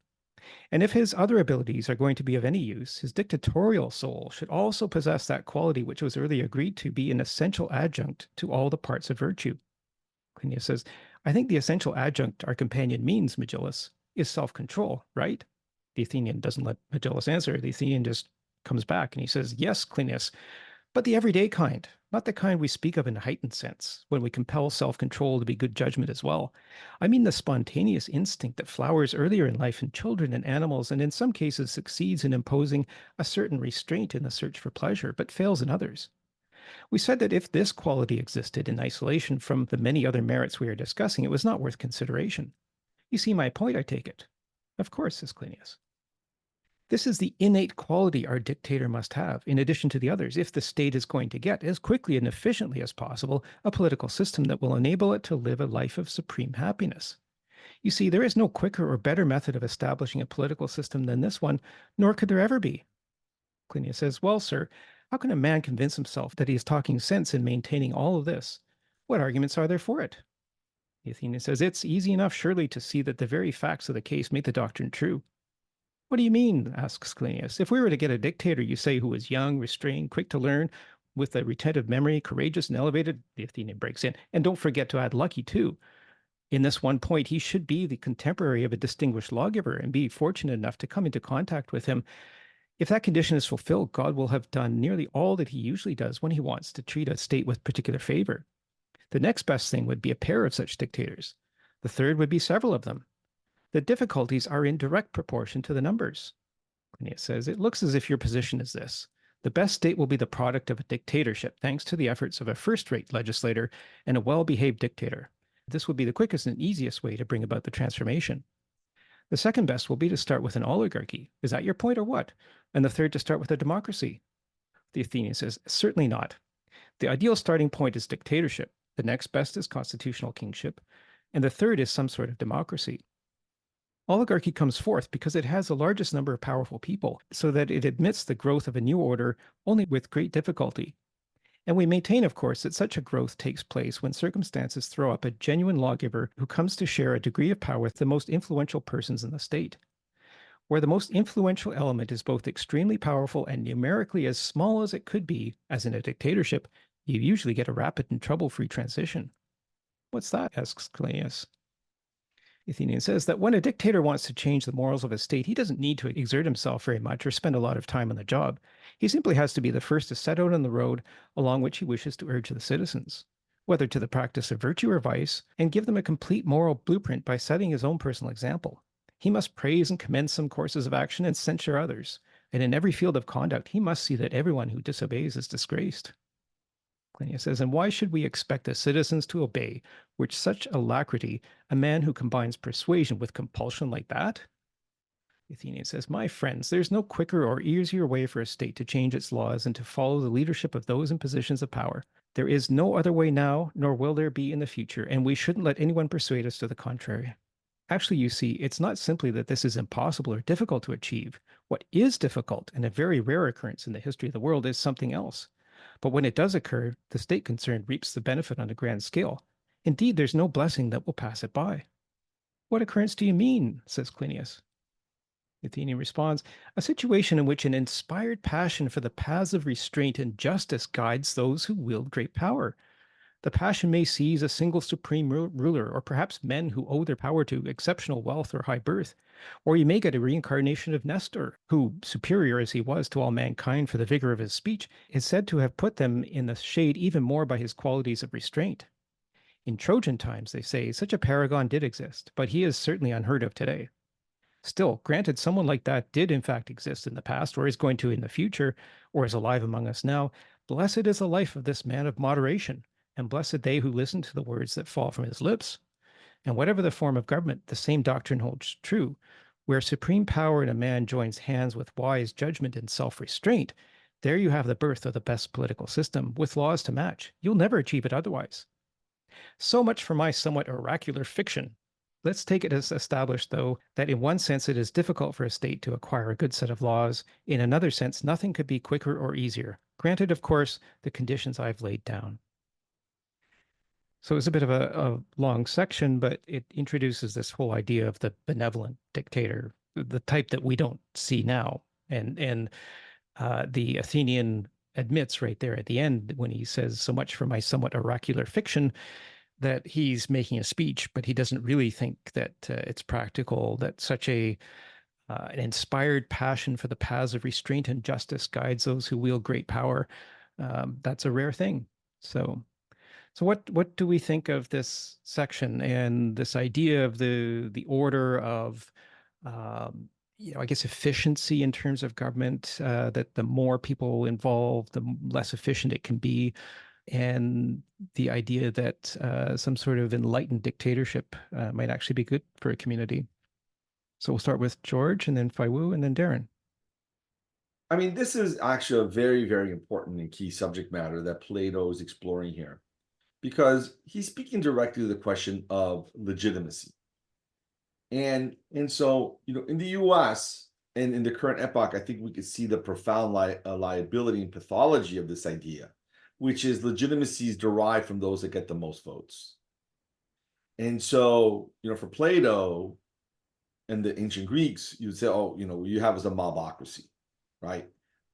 And if his other abilities are going to be of any use, his dictatorial soul should also possess that quality which was earlier agreed to be an essential adjunct to all the parts of virtue. Clinias says, I think the essential adjunct our companion means, Megillus, is self-control, right? The Athenian doesn't let Megillus answer. The Athenian just comes back and he says, yes, Clinias, but the everyday kind, not the kind we speak of in a heightened sense, when we compel self-control to be good judgment as well. I mean the spontaneous instinct that flowers earlier in life in children and animals, and in some cases succeeds in imposing a certain restraint in the search for pleasure, but fails in others. We said that if this quality existed in isolation from the many other merits we are discussing, it was not worth consideration. You see my point, I take it. Of course, says Clinias. This is the innate quality our dictator must have, in addition to the others, if the state is going to get, as quickly and efficiently as possible, a political system that will enable it to live a life of supreme happiness. You see, there is no quicker or better method of establishing a political system than this one, nor could there ever be. Clinias says, well, sir, how can a man convince himself that he is talking sense in maintaining all of this? What arguments are there for it? The Athenian says, it's easy enough, surely, to see that the very facts of the case make the doctrine true. What do you mean? Asks Clinias. If we were to get a dictator, you say, who is young, restrained, quick to learn, with a retentive memory, courageous and elevated, the Athenian breaks in, and don't forget to add lucky too. In this one point, he should be the contemporary of a distinguished lawgiver and be fortunate enough to come into contact with him. If that condition is fulfilled, God will have done nearly all that he usually does when he wants to treat a state with particular favor. The next best thing would be a pair of such dictators. The third would be several of them. The difficulties are in direct proportion to the numbers. Clinias says, it looks as if your position is this. The best state will be the product of a dictatorship, thanks to the efforts of a first-rate legislator and a well-behaved dictator. This would be the quickest and easiest way to bring about the transformation. The second best will be to start with an oligarchy. Is that your point or what? And the third to start with a democracy. The Athenian says, certainly not. The ideal starting point is dictatorship. The next best is constitutional kingship. And the third is some sort of democracy. Oligarchy comes forth because it has the largest number of powerful people, so that it admits the growth of a new order only with great difficulty. And we maintain, of course, that such a growth takes place when circumstances throw up a genuine lawgiver who comes to share a degree of power with the most influential persons in the state. Where the most influential element is both extremely powerful and numerically as small as it could be, as in a dictatorship, you usually get a rapid and trouble-free transition. What's that? Asks Clinias. Athenian says that when a dictator wants to change the morals of a state, he doesn't need to exert himself very much or spend a lot of time on the job. He simply has to be the first to set out on the road along which he wishes to urge the citizens, whether to the practice of virtue or vice, and give them a complete moral blueprint by setting his own personal example. He must praise and commend some courses of action and censure others, and in every field of conduct, he must see that everyone who disobeys is disgraced. Clinias says, and why should we expect the citizens to obey with such alacrity a man who combines persuasion with compulsion like that? Athenian says, my friends, there's no quicker or easier way for a state to change its laws than to follow the leadership of those in positions of power. There is no other way now, nor will there be in the future, and we shouldn't let anyone persuade us to the contrary. Actually, you see, it's not simply that this is impossible or difficult to achieve. What is difficult, and a very rare occurrence in the history of the world, is something else. But when it does occur, the state concerned reaps the benefit on a grand scale. Indeed, there's no blessing that will pass it by. What occurrence do you mean? Says Clinias. Athenian responds, a situation in which an inspired passion for the paths of restraint and justice guides those who wield great power. The passion may seize a single supreme ruler, or perhaps men who owe their power to exceptional wealth or high birth. Or you may get a reincarnation of Nestor, who, superior as he was to all mankind for the vigor of his speech, is said to have put them in the shade even more by his qualities of restraint. In Trojan times, they say, such a paragon did exist, but he is certainly unheard of today. Still, granted someone like that did in fact exist in the past, or is going to in the future, or is alive among us now, blessed is the life of this man of moderation, and blessed they who listen to the words that fall from his lips. And whatever the form of government, the same doctrine holds true. Where supreme power in a man joins hands with wise judgment and self-restraint, there you have the birth of the best political system, with laws to match. You'll never achieve it otherwise. So much for my somewhat oracular fiction. Let's take it as established, though, that in one sense it is difficult for a state to acquire a good set of laws. In another sense, nothing could be quicker or easier. Granted, of course, the conditions I've laid down. So it's a bit of a long section, but it introduces this whole idea of the benevolent dictator, the type that we don't see now. And the Athenian admits right there at the end when he says, so much for my somewhat oracular fiction, that he's making a speech, but he doesn't really think that it's practical, that such an inspired passion for the paths of restraint and justice guides those who wield great power. That's a rare thing. So what do we think of this section and this idea of the order of, I guess, efficiency in terms of government, that the more people involved, the less efficient it can be, and the idea that some sort of enlightened dictatorship might actually be good for a community. So we'll start with George, and then Faiwu, and then Darren. I mean, this is actually a very, very important and key subject matter that Plato is exploring here, because he's speaking directly to the question of legitimacy. And so, in the US and in the current epoch, I think we could see the profound liability and pathology of this idea, which is legitimacy is derived from those that get the most votes. And so, for Plato and the ancient Greeks, you'd say, oh, you have as a mobocracy, right?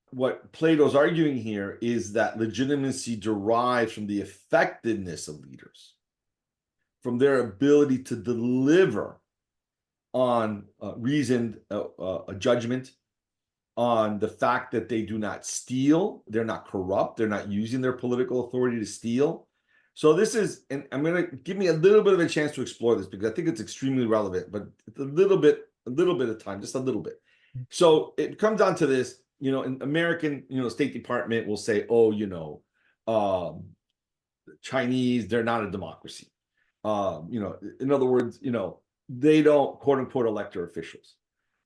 What Plato's arguing here is that legitimacy derives from the effectiveness of leaders, from their ability to deliver on reasoned judgment, on the fact that they do not steal, they're not corrupt, they're not using their political authority to steal. So this is, and I'm going to give me a little bit of a chance to explore this because I think it's extremely relevant, but it's a little bit of time, just a little bit. So it comes down to this, in American, State Department will say, oh, Chinese, they're not a democracy. In other words, they don't, quote unquote, elect their officials.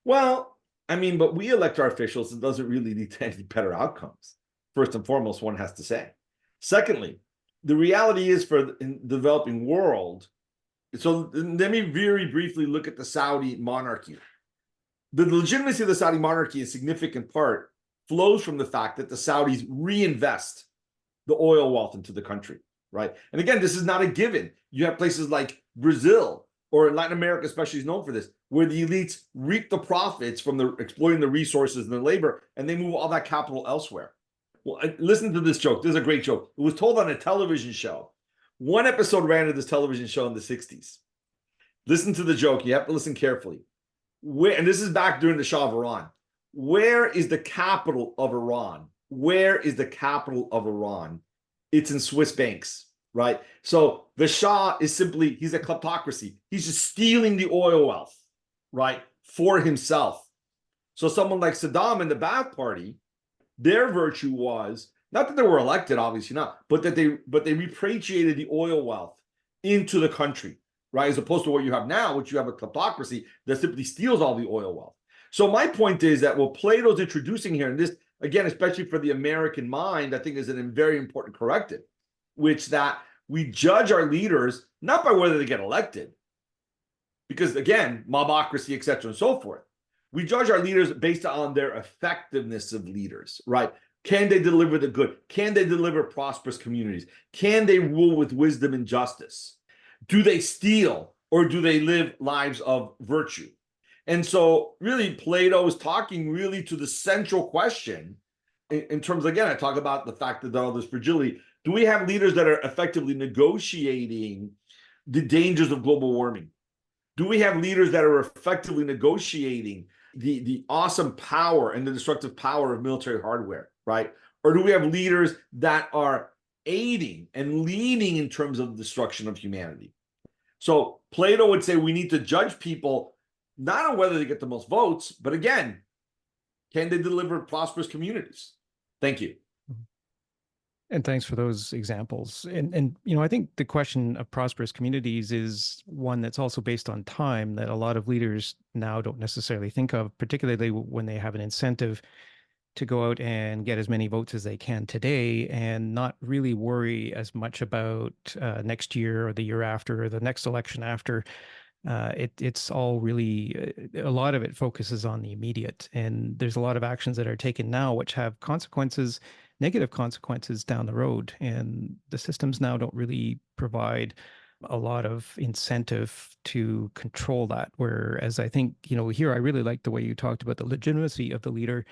Well, I mean, but we elect our officials. It doesn't really lead to any better outcomes. First and foremost, one has to say. Secondly, the reality is in the developing world. So let me very briefly look at the Saudi monarchy. The legitimacy of the Saudi monarchy, in significant part, flows from the fact that the Saudis reinvest the oil wealth into the country, right? And again, this is not a given. You have places like Brazil or Latin America, especially, is known for this, where the elites reap the profits from exploiting the resources and the labor, and they move all that capital elsewhere. Well, listen to this joke. This is a great joke. It was told on a television show. One episode ran of this television show in the 60s. Listen to the joke. You have to listen carefully. And this is back during the Shah of Iran. Where is the capital of Iran? Where is the capital of Iran? It's in Swiss banks, right? So the Shah is simply, he's a kleptocracy. He's just stealing the oil wealth, right, for himself. So someone like Saddam and the Ba'ath Party, their virtue was not that they were elected, obviously not, but that they repatriated the oil wealth into the country, right? As opposed to what you have now, which you have a kleptocracy that simply steals all the oil wealth. So my point is that what Plato's introducing here, and this, again, especially for the American mind, I think is a very important corrective, which that we judge our leaders not by whether they get elected, because again, mobocracy, et cetera, and so forth. We judge our leaders based on their effectiveness of leaders, right? Can they deliver the good? Can they deliver prosperous communities? Can they rule with wisdom and justice? Do they steal, or do they live lives of virtue? And so really Plato is talking really to the central question in terms, again, I talk about the fact that all this fragility. Do we have leaders that are effectively negotiating the dangers of global warming? Do we have leaders that are effectively negotiating the awesome power and the destructive power of military hardware, right? Or do we have leaders that are aiding and leading in terms of the destruction of humanity? So Plato would say we need to judge people not on whether they get the most votes, but again, can they deliver prosperous communities? Thank you. And thanks for those examples. And you know, I think the question of prosperous communities is one that's also based on time that a lot of leaders now don't necessarily think of, particularly when they have an incentive to go out and get as many votes as they can today and not really worry as much about next year or the year after or the next election after. It's all really, a lot of it focuses on the immediate, and there's a lot of actions that are taken now which have consequences, negative consequences down the road, and the systems now don't really provide a lot of incentive to control that. Whereas I think, you know, here I really like the way you talked about the legitimacy of the leader,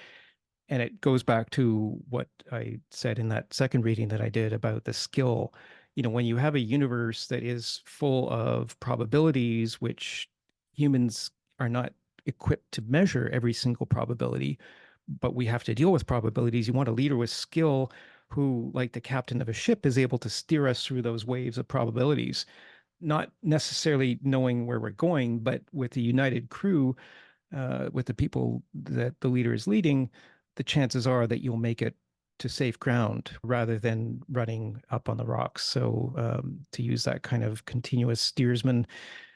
and it goes back to what I said in that second reading that I did about the skill. You know, when you have a universe that is full of probabilities, which humans are not equipped to measure every single probability, but we have to deal with probabilities. You want a leader with skill who, like the captain of a ship, is able to steer us through those waves of probabilities, not necessarily knowing where we're going, but with the united crew, with the people that the leader is leading, the chances are that you'll make it to safe ground rather than running up on the rocks. So to use that kind of continuous steersman,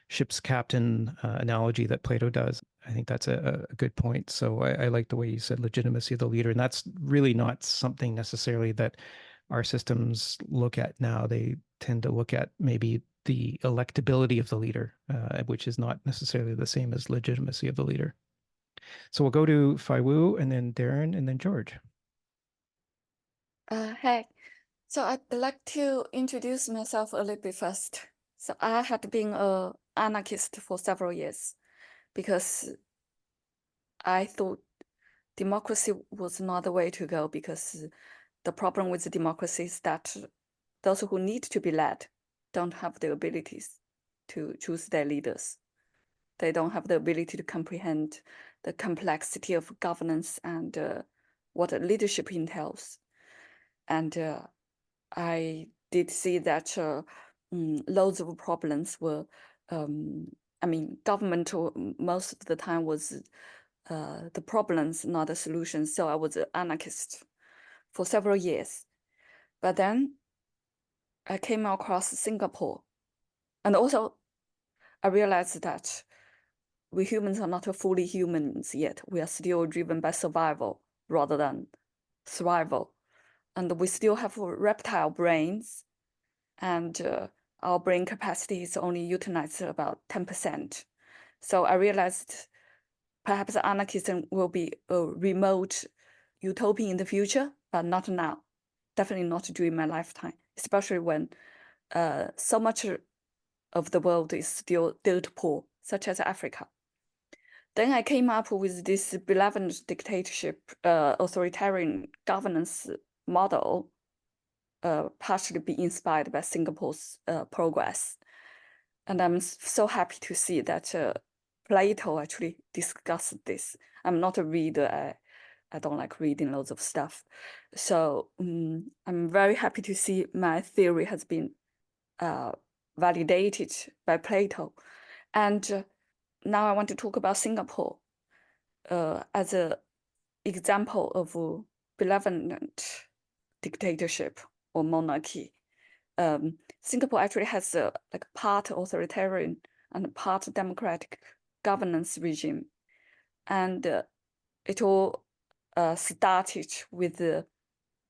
ship's captain analogy that Plato does, I think that's a good point. So I like the way you said legitimacy of the leader. And that's really not something necessarily that our systems look at now. They tend to look at maybe the electability of the leader, which is not necessarily the same as legitimacy of the leader. So we'll go to Faiwu and then Darren and then George. Hey, so I'd like to introduce myself a little bit first. So I had been an anarchist for several years because I thought democracy was not the way to go, because the problem with the democracy is that those who need to be led don't have the abilities to choose their leaders. They don't have the ability to comprehend the complexity of governance and what leadership entails. And I did see that loads of problems were, I mean, government most of the time was the problems, not the solutions. So I was an anarchist for several years. But then I came across Singapore. And also I realized that we humans are not fully humans yet. We are still driven by survival rather than thrival. And we still have reptile brains, and our brain capacity is only utilized about 10%. So I realized perhaps anarchism will be a remote utopia in the future, but not now. definitely not during my lifetime, especially when so much of the world is still dirt poor, such as Africa. Then I came up with this benevolent dictatorship, authoritarian governance model, partially be inspired by Singapore's progress. And I'm so happy to see that Plato actually discussed this. I'm not a reader. I don't like reading loads of stuff. So I'm very happy to see my theory has been validated by Plato. And now I want to talk about Singapore as an example of a benevolent dictatorship or monarchy. Singapore actually has a like part authoritarian and part democratic governance regime, and it all started with a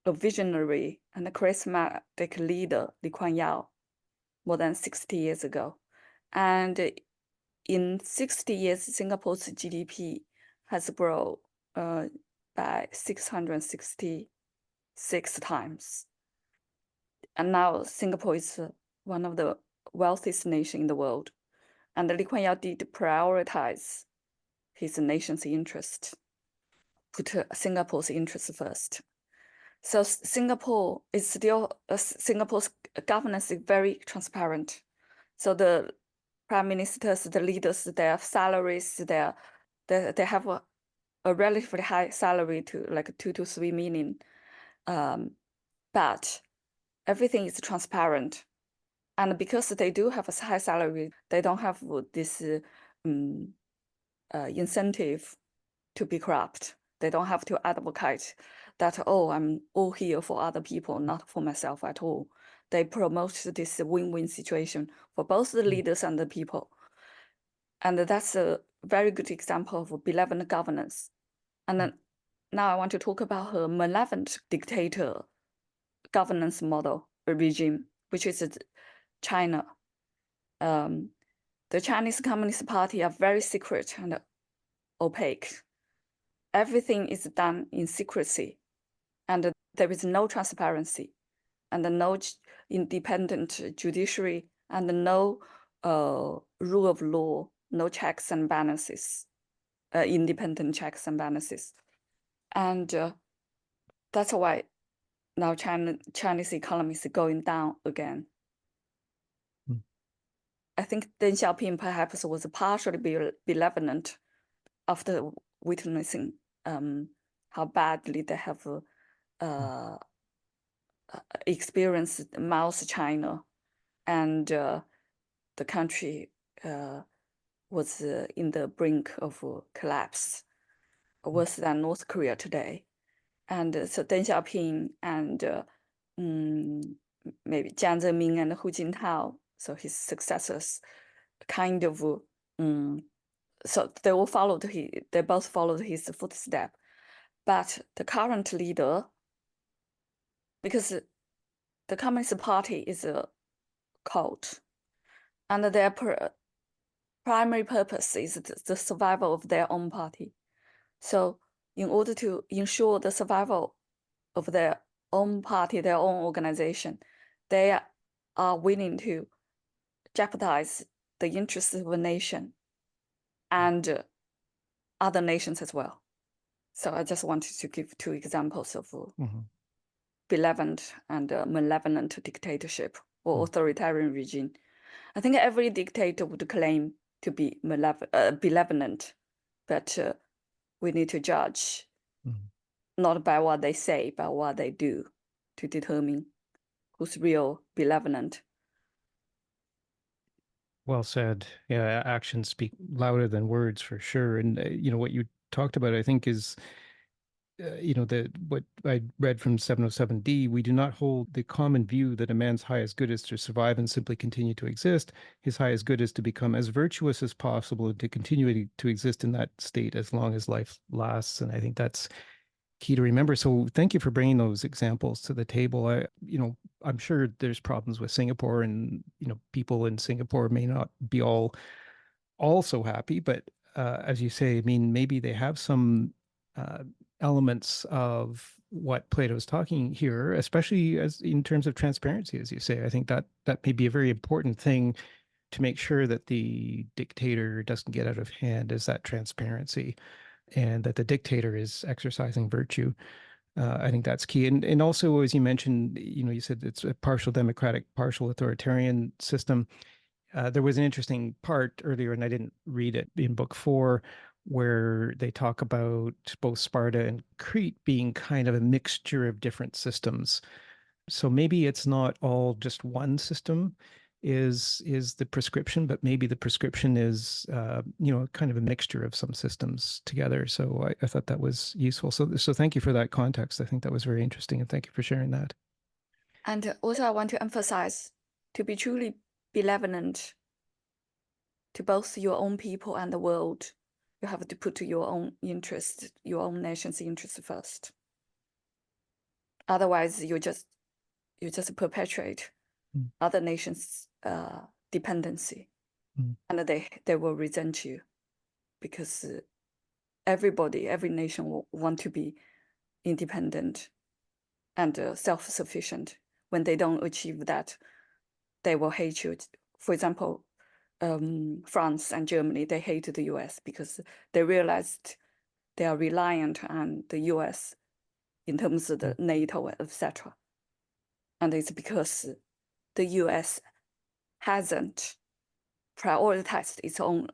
visionary and a charismatic leader, Lee Kuan Yew, more than 60 years ago. And in 60 years, Singapore's GDP has grown by 666 times. And now Singapore is one of the wealthiest nations in the world. And Lee Kuan Yew did prioritize his nation's interest, put Singapore's interest first. So Singapore is still, Singapore's governance is very transparent. So the prime ministers, the leaders, their salaries, they have a relatively high salary to like 2 to 3 million. But everything is transparent. And because they do have a high salary, they don't have this incentive to be corrupt. They don't have to advocate that, oh, I'm all here for other people, not for myself at all. They promote this win-win situation for both the leaders and the people. And that's a very good example of benevolent governance. And then now I want to talk about her malevolent dictator governance model regime, which is China. The Chinese Communist Party are very secret and opaque. Everything is done in secrecy, and there is no transparency, and no independent judiciary, and no rule of law, no checks and balances, independent checks and balances. And that's why now Chinese economy is going down again. I think Deng Xiaoping perhaps was partially benevolent after witnessing how badly they have experienced Mao's China, and the country was in the brink of collapse, worse than North Korea today. And so Deng Xiaoping and maybe Jiang Zemin and Hu Jintao, so his successors, kind of, so they all followed they both followed his footstep. But the current leader, because the Communist Party is a cult, and their primary purpose is the survival of their own party. So in order to ensure the survival of their own party, their own organization, they are willing to jeopardize the interests of a nation and other nations as well. So I just wanted to give 2 examples of benevolent and malevolent dictatorship or authoritarian regime. I think every dictator would claim to be benevolent, but we need to judge not by what they say, but what they do to determine who's real benevolent. Well said. Yeah, actions speak louder than words for sure. And what you talked about, I think, is what I read from 707D. We do not hold the common view that a man's highest good is to survive and simply continue to exist. His highest good is to become as virtuous as possible and to continue to exist in that state as long as life lasts. And I think that's key to remember. So thank you for bringing those examples to the table. I'm sure there's problems with Singapore, and people in Singapore may not be all so happy, but as you say, I mean, maybe they have some elements of what Plato's talking here, especially as in terms of transparency, as you say. I think that may be a very important thing to make sure that the dictator doesn't get out of hand, is that transparency, and that the dictator is exercising virtue. I think that's key. And also, as you mentioned, you said it's a partial democratic, partial authoritarian system. There was an interesting part earlier, and I didn't read it, in book 4, where they talk about both Sparta and Crete being kind of a mixture of different systems. So maybe it's not all just one system is the prescription, but maybe the prescription is kind of a mixture of some systems together. So I thought that was useful. So thank you for that context. I think that was very interesting, and thank you for sharing that. And also I want to emphasize, to be truly benevolent to both your own people and the world, you have to put your own interest, your own nation's interest first. Otherwise, you just perpetuate other nations' dependency, and they will resent you, because every nation will want to be independent and self-sufficient. When they don't achieve that, they will hate you. For example, France and Germany, they hate the US because they realized they are reliant on the US in terms of the NATO, etc. And it's because the US hasn't prioritized its own,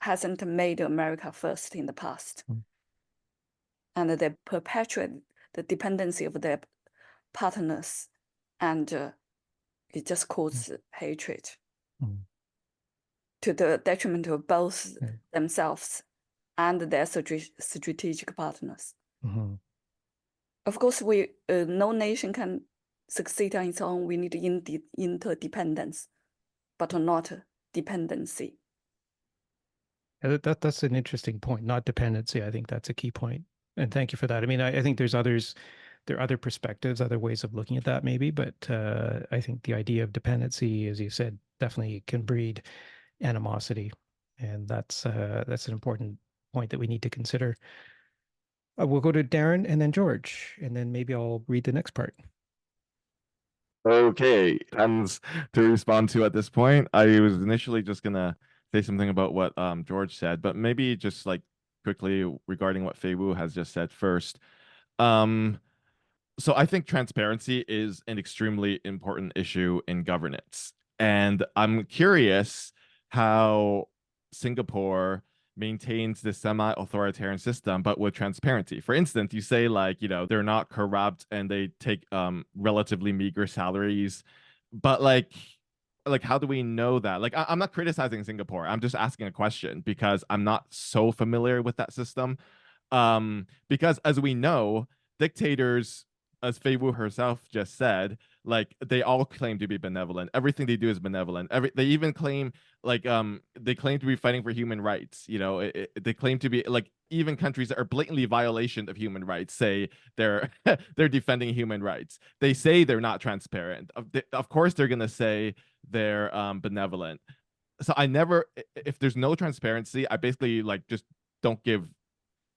hasn't made America first in the past. And they perpetuate the dependency of their partners, and it just causes hatred to the detriment of both themselves and their strategic partners. Of course, no nation can succeed on its own. We need interdependence, but not dependency. That's an interesting point, not dependency. I think that's a key point. And thank you for that. I mean, I think there are other perspectives, other ways of looking at that maybe, but I think the idea of dependency, as you said, definitely can breed animosity. And that's an important point that we need to consider. We'll go to Darren and then George, and then maybe I'll read the next part. Okay, tons to respond to at this point. I was initially just gonna say something about what George said, but maybe just like quickly regarding what Fei Wu has just said first. So I think transparency is an extremely important issue in governance. And I'm curious how Singapore maintains this semi-authoritarian system, but with transparency. For instance, you say they're not corrupt and they take relatively meager salaries, but like how do we know that? Like, I'm not criticizing Singapore. I'm just asking a question because I'm not so familiar with that system. Because as we know, dictators, as Fei Wu herself just said, like they all claim to be benevolent. Everything they do is benevolent. They even claim they claim to be fighting for human rights. They claim to be like, even countries that are blatantly violation of human rights say they're they're defending human rights. They say they're not transparent. Of course, they're gonna say they're benevolent. So if there's no transparency, I basically just don't give.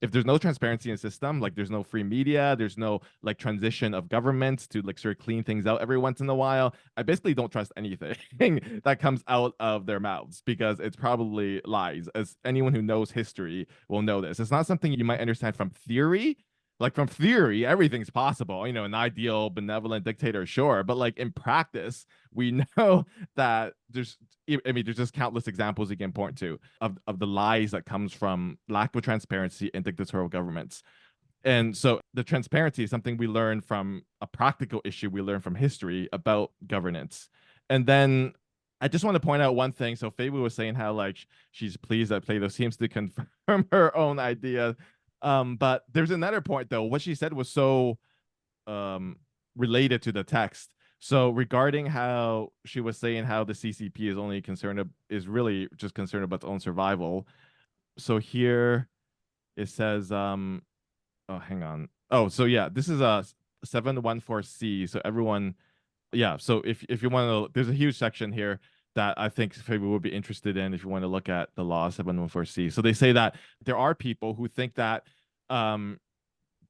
If there's no transparency in the system, like there's no free media, there's no like transition of governments to like sort of clean things out every once in a while, I basically don't trust anything that comes out of their mouths because it's probably lies. As anyone who knows history will know this. It's not something you might understand from theory. Like from theory, everything's possible. An ideal benevolent dictator, sure. But like in practice, we know that there's just countless examples you can point to of the lies that comes from lack of transparency in dictatorial governments. And so the transparency is something we learn from a practical issue we learn from history about governance. And then I just want to point out one thing. So Fei Wu was saying how like she's pleased that Plato seems to confirm her own idea. But there's another point though. What she said was so related to the text. So regarding how she was saying how the CCP is really just concerned about its own survival. So here it says, oh, hang on. Oh, so yeah, this is a 714C. So everyone, yeah. So if you want to, there's a huge section here that I think Faber would be interested in if you want to look at the law 714C. So they say that there are people who think that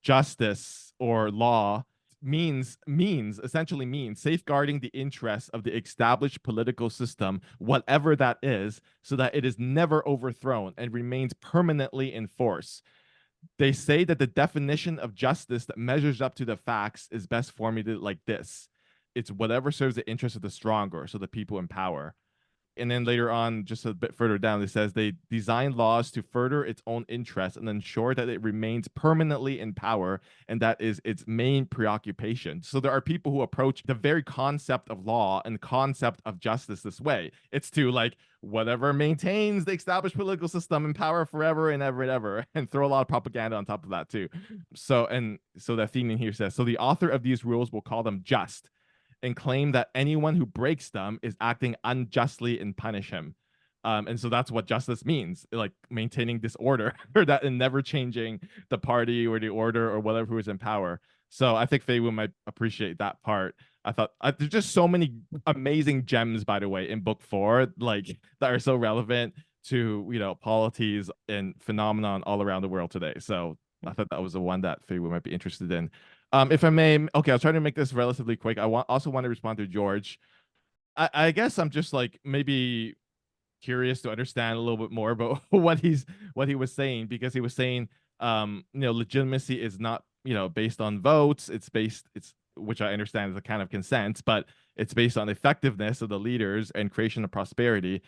justice or law essentially means safeguarding the interests of the established political system, whatever that is, so that it is never overthrown and remains permanently in force. They say that the definition of justice that measures up to the facts is best formulated like this: it's whatever serves the interests of the stronger, so the people in power. And then later on, just a bit further down, it says they design laws to further its own interests and ensure that it remains permanently in power, and that is its main preoccupation. So there are people who approach the very concept of law and concept of justice this way. It's to like whatever maintains the established political system in power forever and ever and ever, and throw a lot of propaganda on top of that too. So the Athenian here says, so the author of these rules will call them just, and claim that anyone who breaks them is acting unjustly and punish him. And so that's what justice means, like maintaining this order or that, and never changing the party or the order or whatever who is in power. So I think Feiwu might appreciate that part. I thought there's just so many amazing gems, by the way, in book 4, like that are so relevant to, you know, polities and phenomenon all around the world today. So I thought that was the one that Feiwu might be interested in. If I may, okay, I'll try to make this relatively quick. I also want to respond to George. I guess I'm just like maybe curious to understand a little bit more about what he was saying, because he was saying, you know, legitimacy is not, you know, based on votes. It's which I understand is a kind of consent, but it's based on effectiveness of the leaders and creation of prosperity.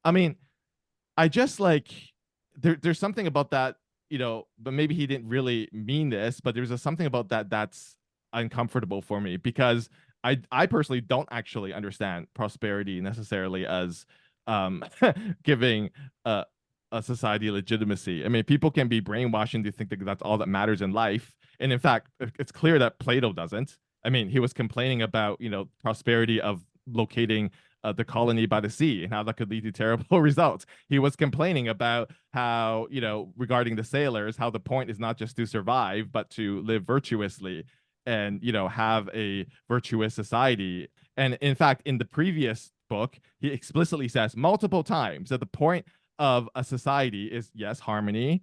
I mean, I just like there's something about that, you know, but maybe he didn't really mean this, but there's something about that that's uncomfortable for me, because I personally don't actually understand prosperity necessarily as giving a society legitimacy. I mean, people can be brainwashed to think that that's all that matters in life, and in fact, it's clear that Plato doesn't. I mean, he was complaining about, you know, prosperity of locating the colony by the sea and how that could lead to terrible results. He was complaining about how, you know, regarding the sailors, how the point is not just to survive, but to live virtuously and, you know, have a virtuous society. And in fact, in the previous book, he explicitly says multiple times that the point of a society is, yes, harmony,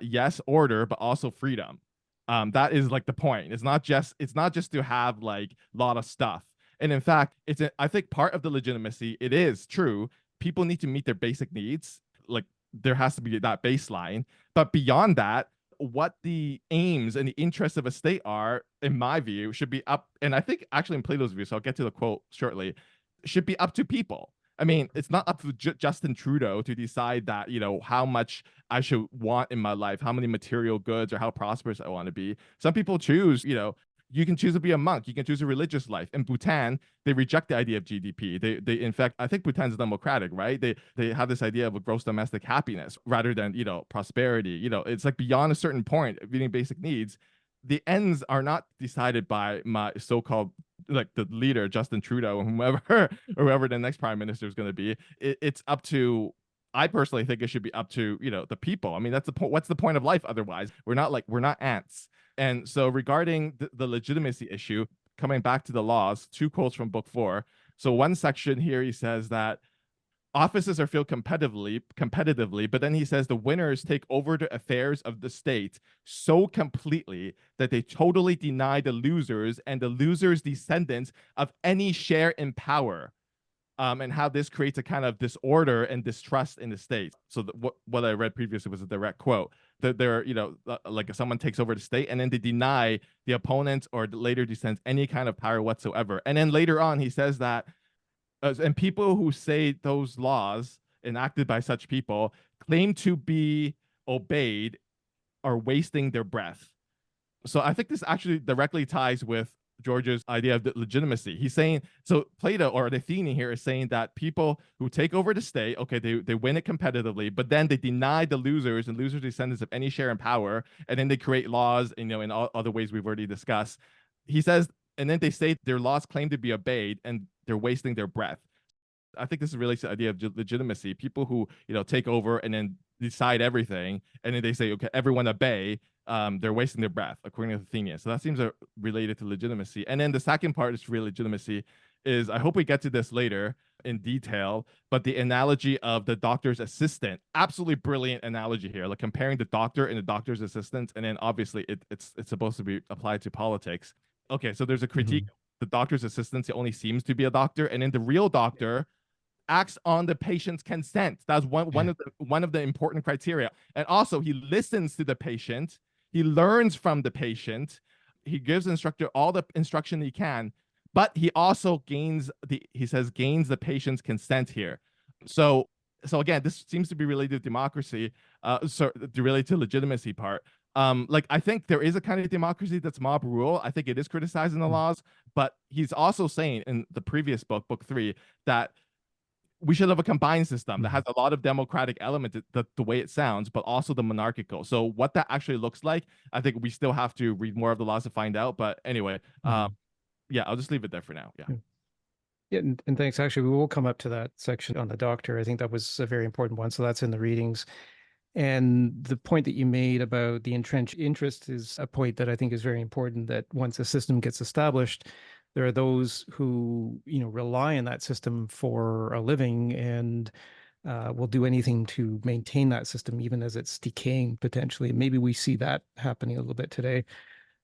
yes, order, but also freedom. That is like the point. It's not just to have like a lot of stuff. And in fact, I think part of the legitimacy, it is true, people need to meet their basic needs. Like there has to be that baseline. But beyond that, what the aims and the interests of a state are, in my view, should be up. And I think actually in Plato's view, so I'll get to the quote shortly, should be up to people. I mean, it's not up to Justin Trudeau to decide that, you know, how much I should want in my life, how many material goods or how prosperous I want to be. Some people choose, you know, you can choose to be a monk. You can choose a religious life. In Bhutan, they reject the idea of GDP. They in fact, I think Bhutan's democratic, right? They have this idea of a gross domestic happiness rather than, you know, prosperity. You know, it's like beyond a certain point of meeting basic needs, the ends are not decided by my so-called like the leader, Justin Trudeau, or whoever the next prime minister is going to be. It's up to. I personally think it should be up to, you know, the people. I mean, that's the point. What's the point of life otherwise? We're not ants. And so regarding the legitimacy issue, coming back to the laws, 2 quotes from book 4. So one section here, he says that offices are filled competitively, but then he says the winners take over the affairs of the state so completely that they totally deny the losers and the losers' descendants of any share in power. And how this creates a kind of disorder and distrust in the state. So what I read previously was a direct quote. That they're, you know, like if someone takes over the state and then they deny the opponent or the later descendants any kind of power whatsoever. And then later on, he says that, and people who say those laws enacted by such people claim to be obeyed are wasting their breath. So I think this actually directly ties with George's idea of legitimacy. He's saying, so Plato or the Athenian here is saying that people who take over the state, okay, they win it competitively, but then they deny the losers and losers' descendants of any share in power, and then they create laws, you know, in all other ways we've already discussed. He says, and then they say their laws claim to be obeyed and they're wasting their breath. I think this relates to the idea of legitimacy. People who, you know, take over and then decide everything, and then they say, okay, everyone obey. They're wasting their breath, according to Athenian. So that seems related to legitimacy. And then the second part is real legitimacy is, I hope we get to this later in detail, but the analogy of the doctor's assistant, absolutely brilliant analogy here, like comparing the doctor and the doctor's assistant, and then obviously it's supposed to be applied to politics. Okay, so there's a critique. The doctor's assistant only seems to be a doctor, and then the real doctor acts on the patient's consent. That's one of the important criteria. And also, he listens to the patient. He learns from the patient. He gives the instructor all the instruction he can, but he also gains the patient's consent here. So again, this seems to be related to democracy, related to legitimacy part. Like, I think there is a kind of democracy that's mob rule. I think it is criticized in the laws, but he's also saying in the previous book, book 3, that we should have a combined system that has a lot of democratic elements, the way it sounds, but also the monarchical. So what that actually looks like, I think we still have to read more of the laws to find out. But anyway, yeah, I'll just leave it there for now. Yeah, and thanks. Actually, we will come up to that section on the doctor. I think that was a very important one. So that's in the readings. And the point that you made about the entrenched interest is a point that I think is very important, that once a system gets established, there are those who, rely on that system for a living and will do anything to maintain that system, even as it's decaying potentially. Maybe we see that happening a little bit today.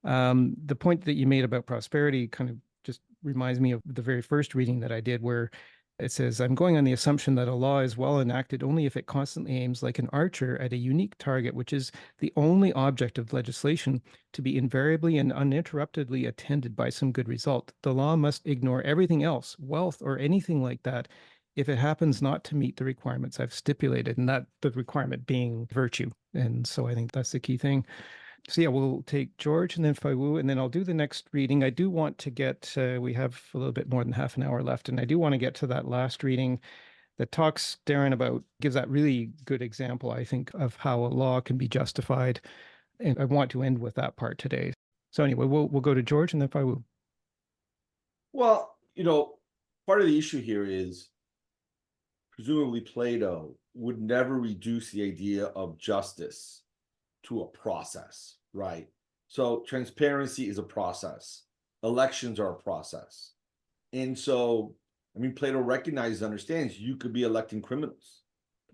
The point that you made about prosperity kind of just reminds me of the very first reading that I did, where it says, I'm going on the assumption that a law is well enacted only if it constantly aims like an archer at a unique target, which is the only object of legislation, to be invariably and uninterruptedly attended by some good result. The law must ignore everything else, wealth or anything like that, if it happens not to meet the requirements I've stipulated, and that the requirement being virtue. And so I think that's the key thing. So yeah, we'll take George and then Faiwu, and then I'll do the next reading. I do want to get, we have a little bit more than half an hour left, and I do want to get to that last reading that talks, Darren, gives that really good example, I think, of how a law can be justified. And I want to end with that part today. So anyway, we'll go to George and then Faiwu. Well, part of the issue here is presumably Plato would never reduce the idea of justice to a process, right? So transparency is a process. Elections are a process. And so, Plato recognizes, understands you could be electing criminals.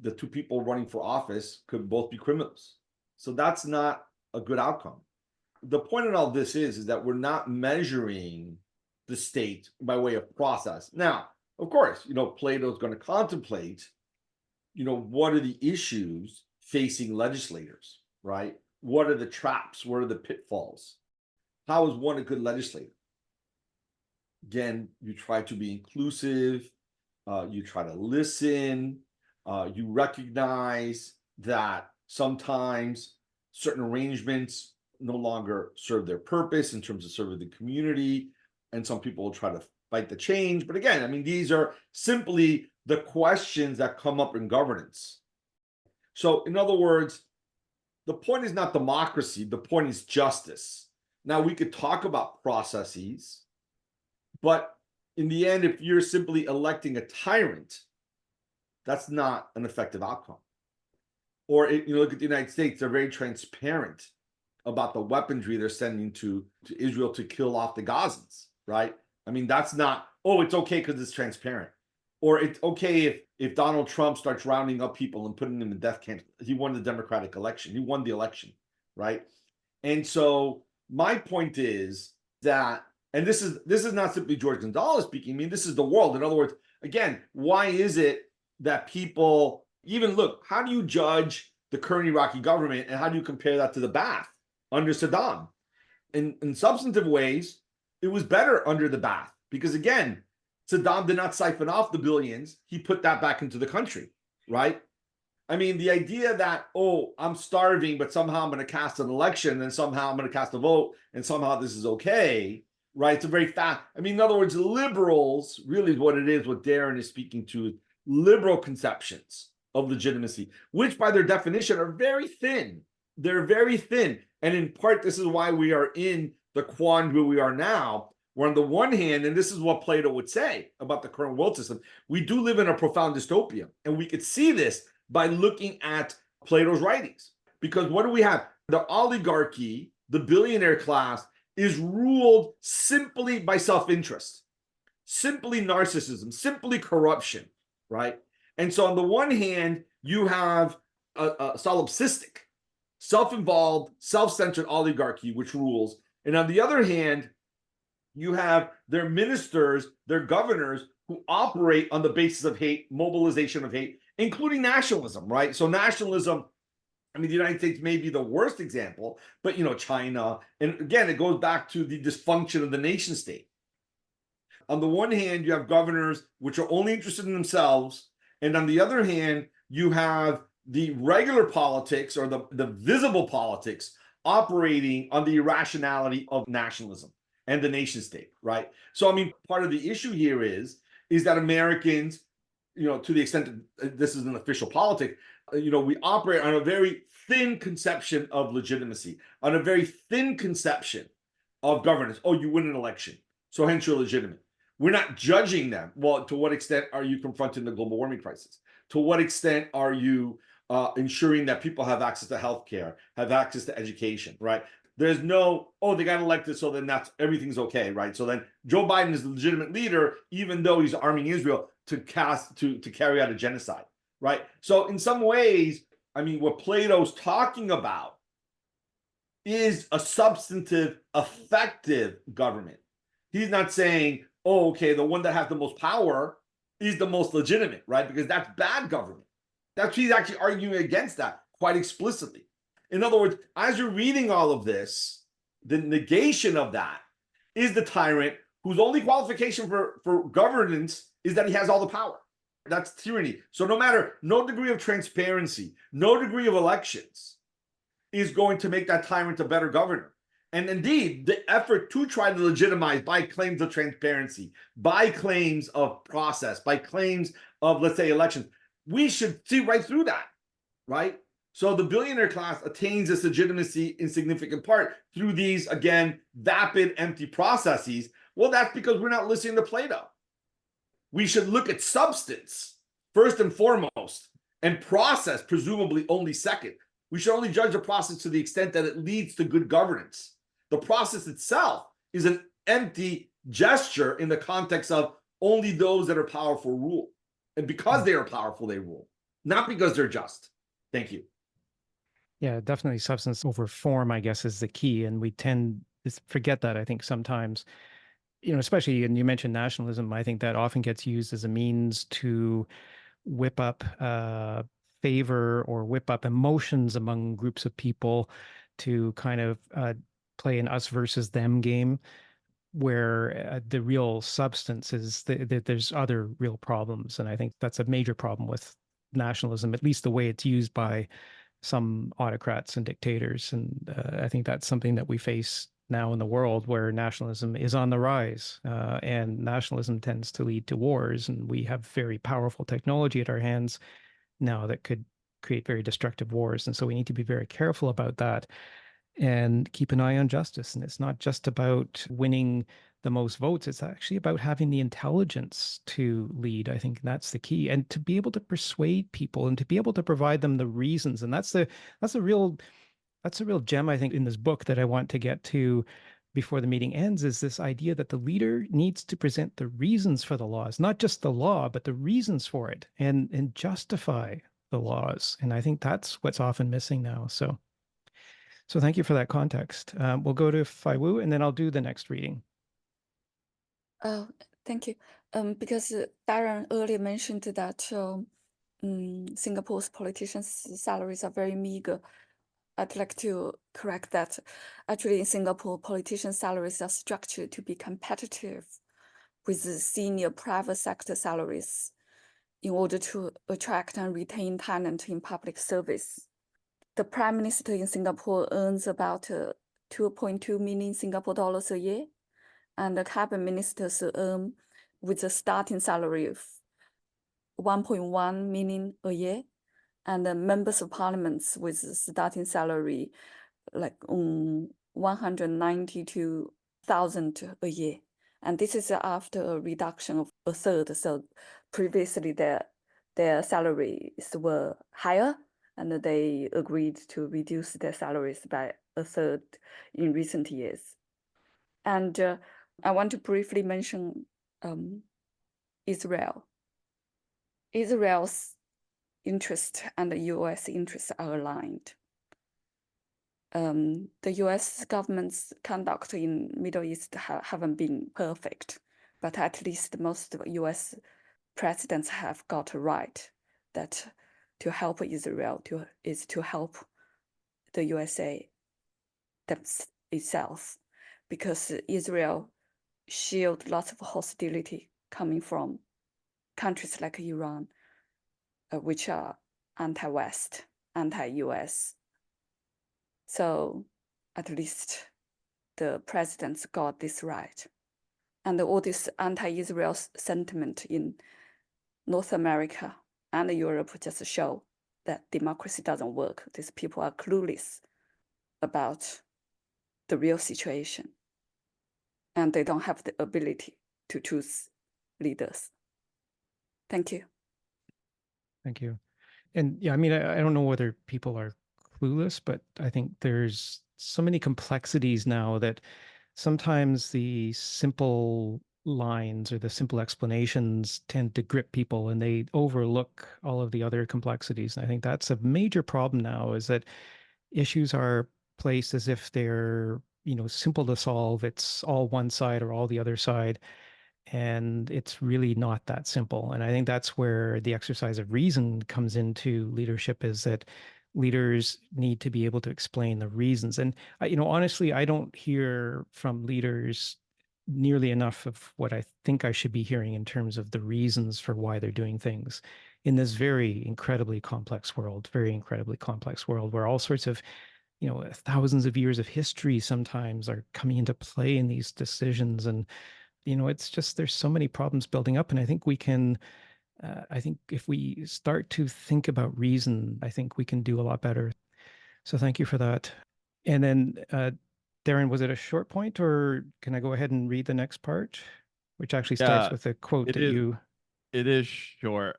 The two people running for office could both be criminals. So that's not a good outcome. The point in all this is that we're not measuring the state by way of process. Now, of course, Plato is going to contemplate, what are the issues facing legislators, right? What are the traps? What are the pitfalls? How is one a good legislator? Again, you try to be inclusive, you try to listen, you recognize that sometimes certain arrangements no longer serve their purpose in terms of serving the community, and some people will try to fight the change. But again, these are simply the questions that come up in governance. So in other words, the point is not democracy, the point is justice. Now, we could talk about processes, but in the end, if you're simply electing a tyrant, that's not an effective outcome. Or you look at the United States, they're very transparent about the weaponry they're sending to Israel to kill off the Gazans, right? That's not, it's okay because it's transparent. Or it's okay if Donald Trump starts rounding up people and putting them in death camps. He won the Democratic election. He won the election, right? And so my point is that, and this is not simply George Gonzalez speaking, this is the world. In other words, again, why is it that people even look, how do you judge the current Iraqi government and how do you compare that to the Ba'ath under Saddam? In substantive ways, it was better under the Ba'ath because, again, Saddam did not siphon off the billions. He put that back into the country, right? The idea that, I'm starving, but somehow I'm going to cast an election and somehow I'm going to cast a vote and somehow this is okay, right? It's a very fast, in other words, liberals, really is what it is, what Darren is speaking to, liberal conceptions of legitimacy, which by their definition are very thin. They're very thin. And in part, this is why we are in the quandary we are now, where on the one hand, and this is what Plato would say about the current world system, we do live in a profound dystopia. And we could see this by looking at Plato's writings. Because what do we have? The oligarchy, the billionaire class, is ruled simply by self-interest. simply narcissism, simply corruption, right? And so on the one hand, you have a solipsistic, self-involved, self-centered oligarchy which rules. And on the other hand, you have their ministers, their governors who operate on the basis of hate, mobilization of hate, including nationalism, right? So nationalism, I mean, the United States may be the worst example, but, you know, China, and again, it goes back to the dysfunction of the nation state. On the one hand, you have governors which are only interested in themselves, and on the other hand, you have the regular politics or the visible politics operating on the irrationality of nationalism and the nation state, right? So, I mean, part of the issue here is that Americans, you know, to the extent that this is an official politic, you know, we operate on a very thin conception of legitimacy, on a very thin conception of governance. Oh, you win an election, so hence you're legitimate. We're not judging them. Well, to what extent are you confronting the global warming crisis? To what extent are you ensuring that people have access to healthcare, have access to education, right? There's no, oh, they got elected, so then that's everything's okay, right? So then Joe Biden is the legitimate leader, even though he's arming Israel to carry out a genocide, right? So in some ways, I mean, what Plato's talking about is a substantive, effective government. He's not saying, oh, okay, the one that has the most power is the most legitimate, right? Because that's bad government. He's actually arguing against that quite explicitly. In other words, as you're reading all of this, the negation of that is the tyrant whose only qualification for governance is that he has all the power. That's tyranny. So no degree of transparency, no degree of elections is going to make that tyrant a better governor. And indeed, the effort to try to legitimize by claims of transparency, by claims of process, by claims of, let's say, elections, we should see right through that, right? So the billionaire class attains this legitimacy in significant part through these, again, vapid, empty processes. Well, that's because we're not listening to Plato. We should look at substance first and foremost, and process presumably only second. We should only judge the process to the extent that it leads to good governance. The process itself is an empty gesture in the context of only those that are powerful rule. And because they are powerful, they rule, not because they're just. Thank you. Yeah, definitely substance over form, I guess, is the key. And we tend to forget that, I think, sometimes, you know, especially, and you mentioned nationalism, I think that often gets used as a means to whip up favor or whip up emotions among groups of people to kind of play an us versus them game, where the real substance is that there's other real problems. And I think that's a major problem with nationalism, at least the way it's used by some autocrats and dictators. And I think that's something that we face now in the world, where nationalism is on the rise, and nationalism tends to lead to wars. And we have very powerful technology at our hands now that could create very destructive wars. And so we need to be very careful about that and keep an eye on justice. And it's not just about winning the most votes. It's actually about having the intelligence to lead. I think that's the key, and to be able to persuade people and to be able to provide them the reasons. And that's a real gem, I think, in this book that I want to get to before the meeting ends, is this idea that the leader needs to present the reasons for the laws, not just the law, but the reasons for it, and justify the laws. And I think that's what's often missing now. So thank you for that context. We'll go to Fai Wu, and then I'll do the next reading. Oh, thank you. Because Darren earlier mentioned that Singapore's politicians' salaries are very meager. I'd like to correct that. Actually, in Singapore, politicians' salaries are structured to be competitive with the senior private sector salaries in order to attract and retain talent in public service. The Prime Minister in Singapore earns about 2.2 million Singapore dollars a year, and the cabinet ministers earn with a starting salary of 1.1 million a year, and the members of parliaments with a starting salary like 192,000 a year. And this is after a reduction of a third. So previously their salaries were higher, and they agreed to reduce their salaries by a third in recent years. And I want to briefly mention Israel. Israel's interest and the U.S. interests are aligned. The U.S. government's conduct in Middle East haven't been perfect, but at least most of U.S. presidents have got right that to help Israel is to help the USA itself, because Israel shield lots of hostility coming from countries like Iran, which are anti-West, anti-US. So at least the presidents got this right. And all this anti-Israel sentiment in North America and Europe just show that democracy doesn't work. These people are clueless about the real situation, and they don't have the ability to choose leaders. Thank you. Thank you. And yeah, I mean, I don't know whether people are clueless, but I think there's so many complexities now that sometimes the simple lines or the simple explanations tend to grip people and they overlook all of the other complexities. And I think that's a major problem now, is that issues are placed as if they're, simple to solve. It's all one side or all the other side. And it's really not that simple. And I think that's where the exercise of reason comes into leadership, is that leaders need to be able to explain the reasons. And, honestly, I don't hear from leaders nearly enough of what I think I should be hearing in terms of the reasons for why they're doing things in this very incredibly complex world where all sorts of, thousands of years of history sometimes are coming into play in these decisions. And it's just, there's so many problems building up. And I think we can, I think if we start to think about reason, I think we can do a lot better. So thank you for that. And then, Darren, was it a short point, or can I go ahead and read the next part, which actually starts with a quote that you... It is short.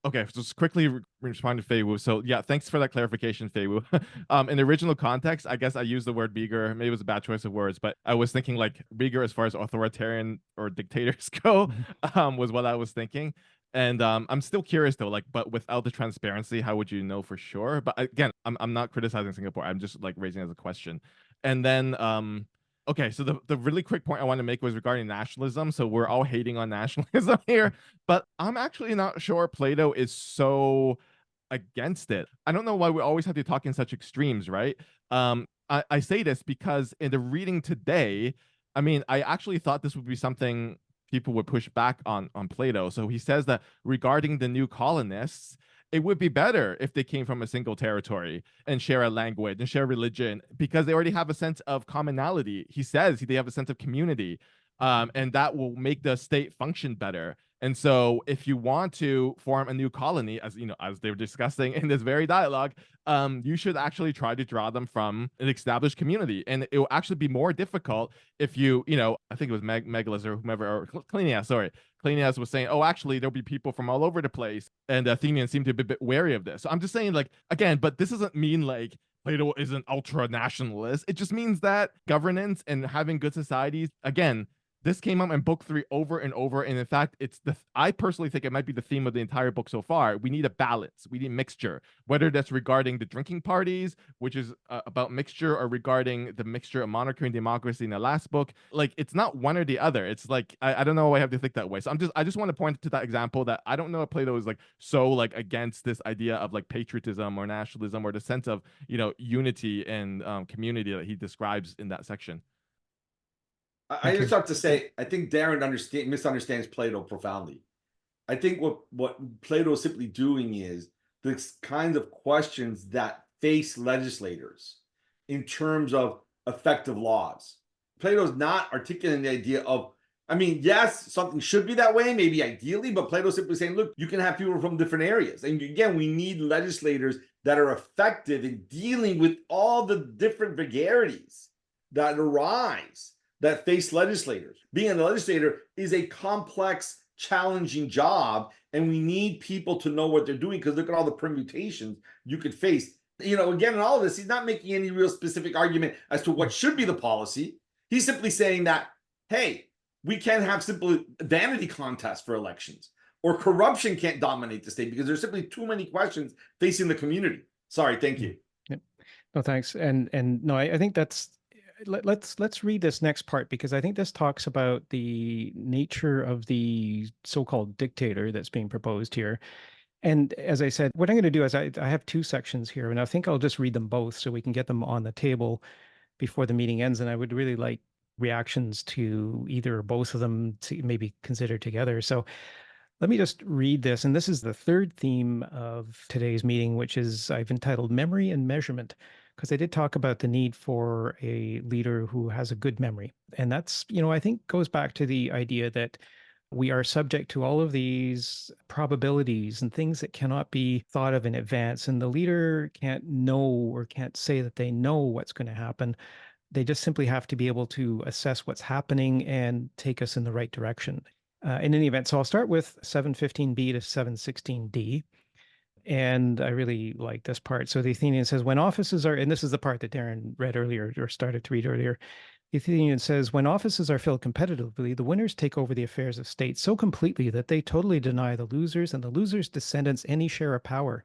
Okay, so just quickly respond to Fei Wu. So yeah, thanks for that clarification, Fei Wu. In the original context, I guess I used the word beager. Maybe it was a bad choice of words, but I was thinking like beager as far as authoritarian or dictators go, was what I was thinking. And I'm still curious though, like, but without the transparency, how would you know for sure? But again, I'm not criticizing Singapore. I'm just like raising it as a question. And then okay, so the really quick point I want to make was regarding nationalism. So we're all hating on nationalism here, but I'm actually not sure Plato is so against it. I don't know why we always have to talk in such extremes, right? I say this because in the reading today, I mean, I actually thought this would be something people would push back on Plato. So he says that regarding the new colonists, it would be better if they came from a single territory and share a language and share religion, because they already have a sense of commonality. He says they have a sense of community, and that will make the state function better. And so if you want to form a new colony, as as they were discussing in this very dialogue, you should actually try to draw them from an established community. And it will actually be more difficult if you, I think it was Megillus or whomever, or Clinias, sorry. Clinias was saying, oh, actually, there'll be people from all over the place. And the Athenians seem to be a bit wary of this. So I'm just saying, like, again, but this doesn't mean like Plato is an ultra nationalist. It just means that governance and having good societies, again, this came up in book 3 over and over. And in fact, I personally think it might be the theme of the entire book so far. We need a balance. We need mixture, whether that's regarding the drinking parties, which is about mixture, or regarding the mixture of monarchy and democracy in the last book. Like, it's not one or the other. It's like, I don't know why I have to think that way. So I just want to point to that example that I don't know if Plato is like so like against this idea of like patriotism or nationalism or the sense of, unity and community that he describes in that section. I just have to say, I think Darren misunderstands Plato profoundly. I think what Plato is simply doing is the kinds of questions that face legislators in terms of effective laws. Plato's not articulating the idea of, I mean, yes, something should be that way, maybe ideally, but Plato's simply saying, look, you can have people from different areas. And again, we need legislators that are effective in dealing with all the different vagaries that arise that face legislators. Being a legislator is a complex, challenging job, and we need people to know what they're doing, because look at all the permutations you could face. Again, in all of this, he's not making any real specific argument as to what should be the policy. He's simply saying that, hey, we can't have simple vanity contests for elections, or corruption can't dominate the state because there's simply too many questions facing the community. Sorry, thank you. Yep. No, thanks. And no, I think that's let's read this next part, because I think this talks about the nature of the so-called dictator that's being proposed here. And as I said, what I'm going to do is I have two sections here, and I think I'll just read them both so we can get them on the table before the meeting ends. And I would really like reactions to either or both of them to maybe consider together. So let me just read this. And this is the third theme of today's meeting, which is I've entitled Memory and Measurement, because I did talk about the need for a leader who has a good memory. And that's, I think goes back to the idea that we are subject to all of these probabilities and things that cannot be thought of in advance. And the leader can't know or can't say that they know what's going to happen. They just simply have to be able to assess what's happening and take us in the right direction. In any event, so I'll start with 715b to 716d. And I really like this part. So the Athenian says, when offices are, and this is the part that Darren read earlier or started to read earlier. The Athenian says, when offices are filled competitively, the winners take over the affairs of state so completely that they totally deny the losers and the losers' descendants any share of power.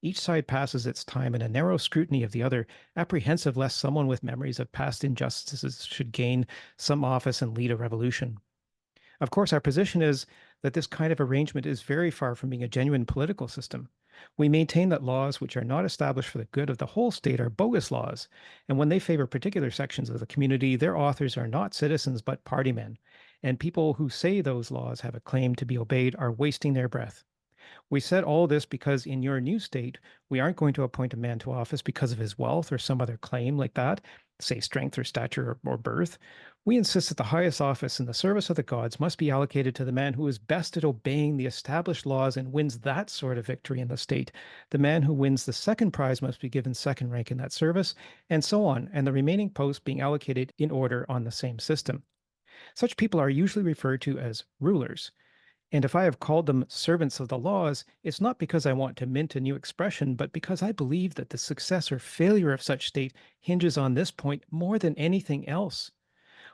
Each side passes its time in a narrow scrutiny of the other, apprehensive lest someone with memories of past injustices should gain some office and lead a revolution. Of course, our position is that this kind of arrangement is very far from being a genuine political system. We maintain that laws which are not established for the good of the whole state are bogus laws, and when they favor particular sections of the community, their authors are not citizens but partymen, and people who say those laws have a claim to be obeyed are wasting their breath. We said all this because in your new state, we aren't going to appoint a man to office because of his wealth or some other claim like that, say strength or stature or birth. We insist that the highest office in the service of the gods must be allocated to the man who is best at obeying the established laws and wins that sort of victory in the state. The man who wins the second prize must be given second rank in that service, and so on, and the remaining posts being allocated in order on the same system. Such people are usually referred to as rulers. And if I have called them servants of the laws, it's not because I want to mint a new expression, but because I believe that the success or failure of such state hinges on this point more than anything else.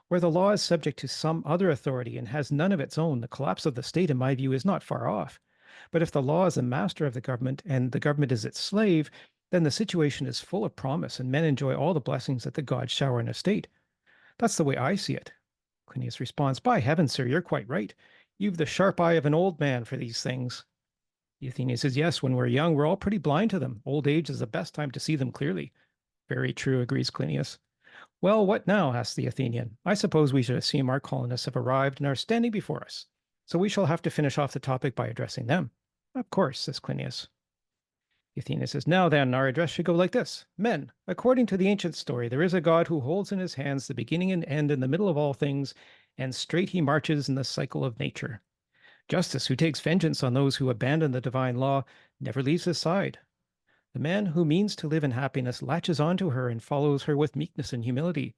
Where the law is subject to some other authority and has none of its own, the collapse of the state, in my view, is not far off. But if the law is the master of the government and the government is its slave, then the situation is full of promise and men enjoy all the blessings that the gods shower in a state. That's the way I see it. Clinias responds, by heaven, sir, you're quite right. You've the sharp eye of an old man for these things. The Athenian says, yes, when we're young, we're all pretty blind to them. Old age is the best time to see them clearly. Very true, agrees Clinias. Well, what now? Asks the Athenian. I suppose we should assume our colonists have arrived and are standing before us. So we shall have to finish off the topic by addressing them. Of course, says Clinias. The Athenian says, now then, our address should go like this. Men, according to the ancient story, there is a god who holds in his hands the beginning and end in the middle of all things, and straight he marches in the cycle of nature. Justice, who takes vengeance on those who abandon the divine law, never leaves his side. The man who means to live in happiness latches onto her and follows her with meekness and humility.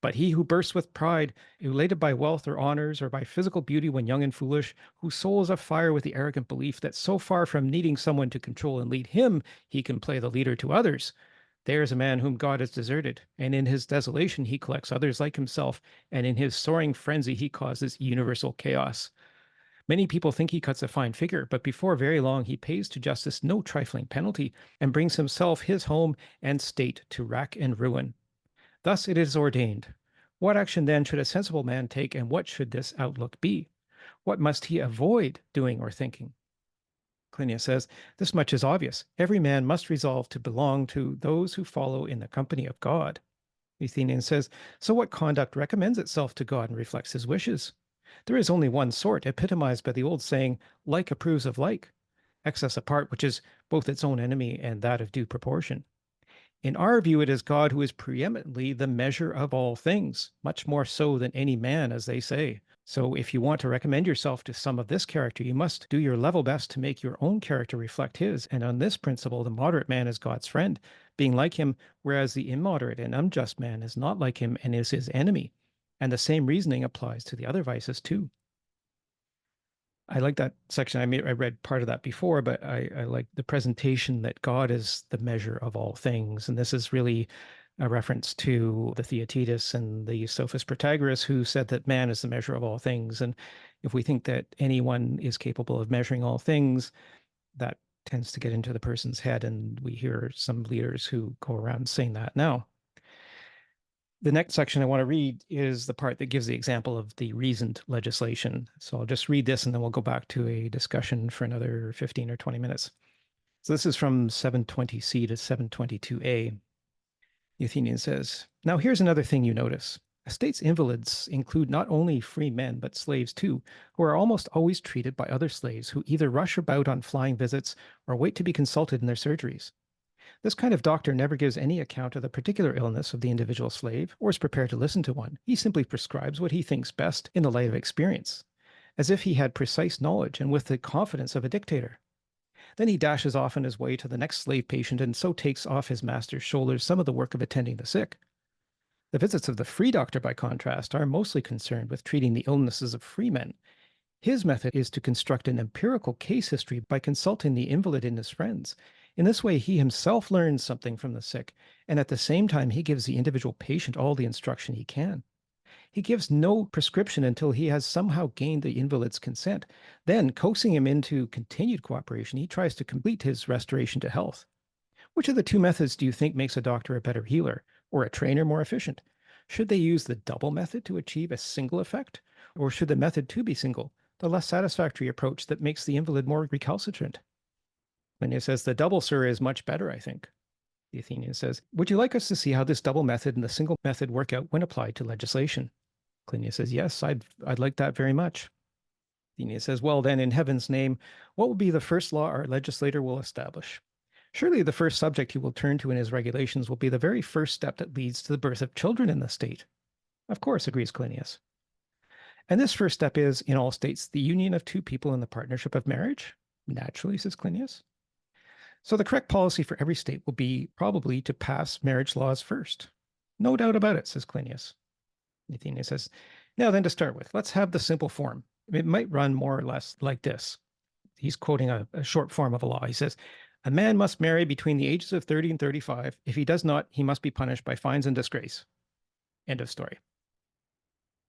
But he who bursts with pride, elated by wealth or honors or by physical beauty when young and foolish, whose soul is afire with the arrogant belief that so far from needing someone to control and lead him, he can play the leader to others, there's a man whom God has deserted, and in his desolation he collects others like himself, and in his soaring frenzy he causes universal chaos. Many people think he cuts a fine figure, but before very long he pays to justice no trifling penalty, and brings himself, his home, and state to rack and ruin. Thus it is ordained. What action then should a sensible man take, and what should this outlook be? What must he avoid doing or thinking? Clinias says, this much is obvious. Every man must resolve to belong to those who follow in the company of God. The Athenian says, so what conduct recommends itself to God and reflects his wishes? There is only one sort, epitomized by the old saying, like approves of like, excess apart, which is both its own enemy and that of due proportion. In our view, it is God who is preeminently the measure of all things, much more so than any man, as they say. So if you want to recommend yourself to some of this character, you must do your level best to make your own character reflect his. And on this principle, the moderate man is God's friend, being like him, whereas the immoderate and unjust man is not like him and is his enemy. And the same reasoning applies to the other vices too. I like that section. I read part of that before, but I like the presentation that God is the measure of all things. And this is really a reference to the Theaetetus and the sophist Protagoras, who said that man is the measure of all things. And if we think that anyone is capable of measuring all things, that tends to get into the person's head. And we hear some leaders who go around saying that now. The next section I want to read is the part that gives the example of the reasoned legislation. So I'll just read this and then we'll go back to a discussion for another 15 or 20 minutes. So this is from 720c to 722a. The Athenian says, "Now here's another thing you notice. A state's invalids include not only free men, but slaves too, who are almost always treated by other slaves who either rush about on flying visits or wait to be consulted in their surgeries. This kind of doctor never gives any account of the particular illness of the individual slave, or is prepared to listen to one. He simply prescribes what he thinks best in the light of experience, as if he had precise knowledge and with the confidence of a dictator. Then he dashes off on his way to the next slave patient and so takes off his master's shoulders some of the work of attending the sick. The visits of the free doctor, by contrast, are mostly concerned with treating the illnesses of free men. His method is to construct an empirical case history by consulting the invalid and his friends. In this way, he himself learns something from the sick, and at the same time, he gives the individual patient all the instruction he can. He gives no prescription until he has somehow gained the invalid's consent. Then, coaxing him into continued cooperation, he tries to complete his restoration to health. Which of the two methods do you think makes a doctor a better healer, or a trainer more efficient? Should they use the double method to achieve a single effect, or should the method two be single, the less satisfactory approach that makes the invalid more recalcitrant?" Clinias says, "The double, sir, is much better, I think." The Athenian says, "Would you like us to see how this double method and the single method work out when applied to legislation?" Clinias says, "Yes, I'd like that very much." Athenian says, "Well, then, in heaven's name, what will be the first law our legislator will establish? Surely the first subject he will turn to in his regulations will be the very first step that leads to the birth of children in the state." "Of course," agrees Clinias. "And this first step is, in all states, the union of two people in the partnership of marriage?" "Naturally," says Clinias. "So the correct policy for every state will be probably to pass marriage laws first." "No doubt about it," says Clinias. Athenian says, "Now then, to start with, let's have the simple form. It might run more or less like this." He's quoting a short form of a law. He says, "A man must marry between the ages of 30 and 35. If he does not, he must be punished by fines and disgrace." End of story.